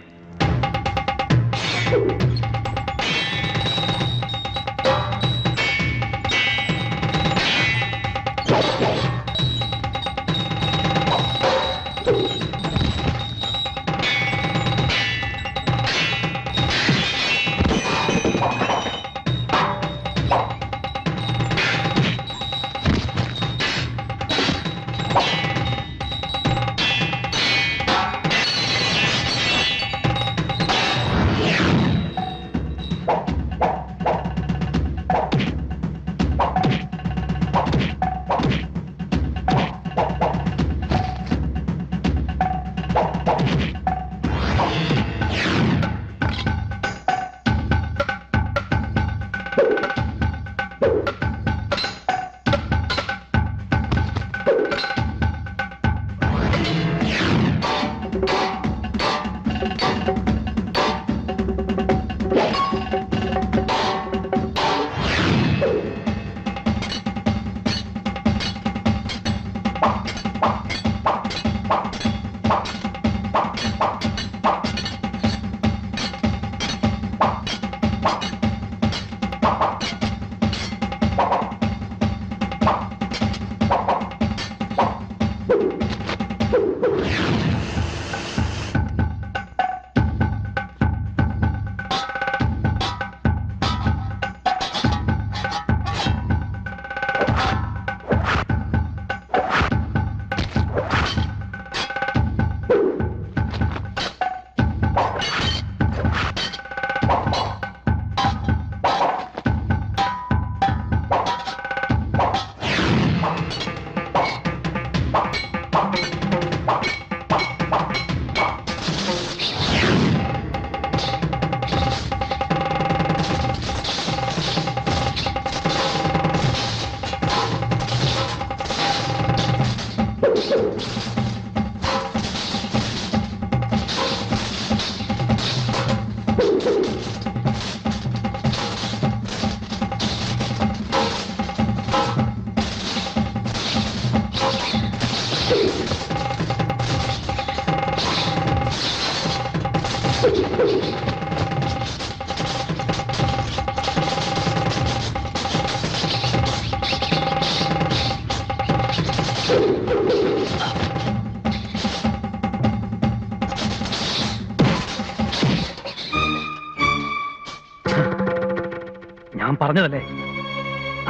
S5: ഞാൻ പറഞ്ഞതല്ലേ,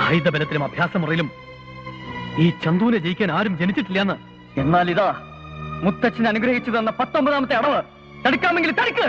S5: ആയുധബലത്തിലും അഭ്യാസമുറയിലും ഈ ചന്തുവിനെ ജയിക്കാൻ ആരും ജനിച്ചിട്ടില്ലെന്ന്.
S9: എന്നാൽ ഇതാ മുത്തച്ഛൻ അനുഗ്രഹിച്ചു തന്ന 19ാമത്തെ അടവ്. തടുക്കാമെങ്കിൽ തടുക്ക്.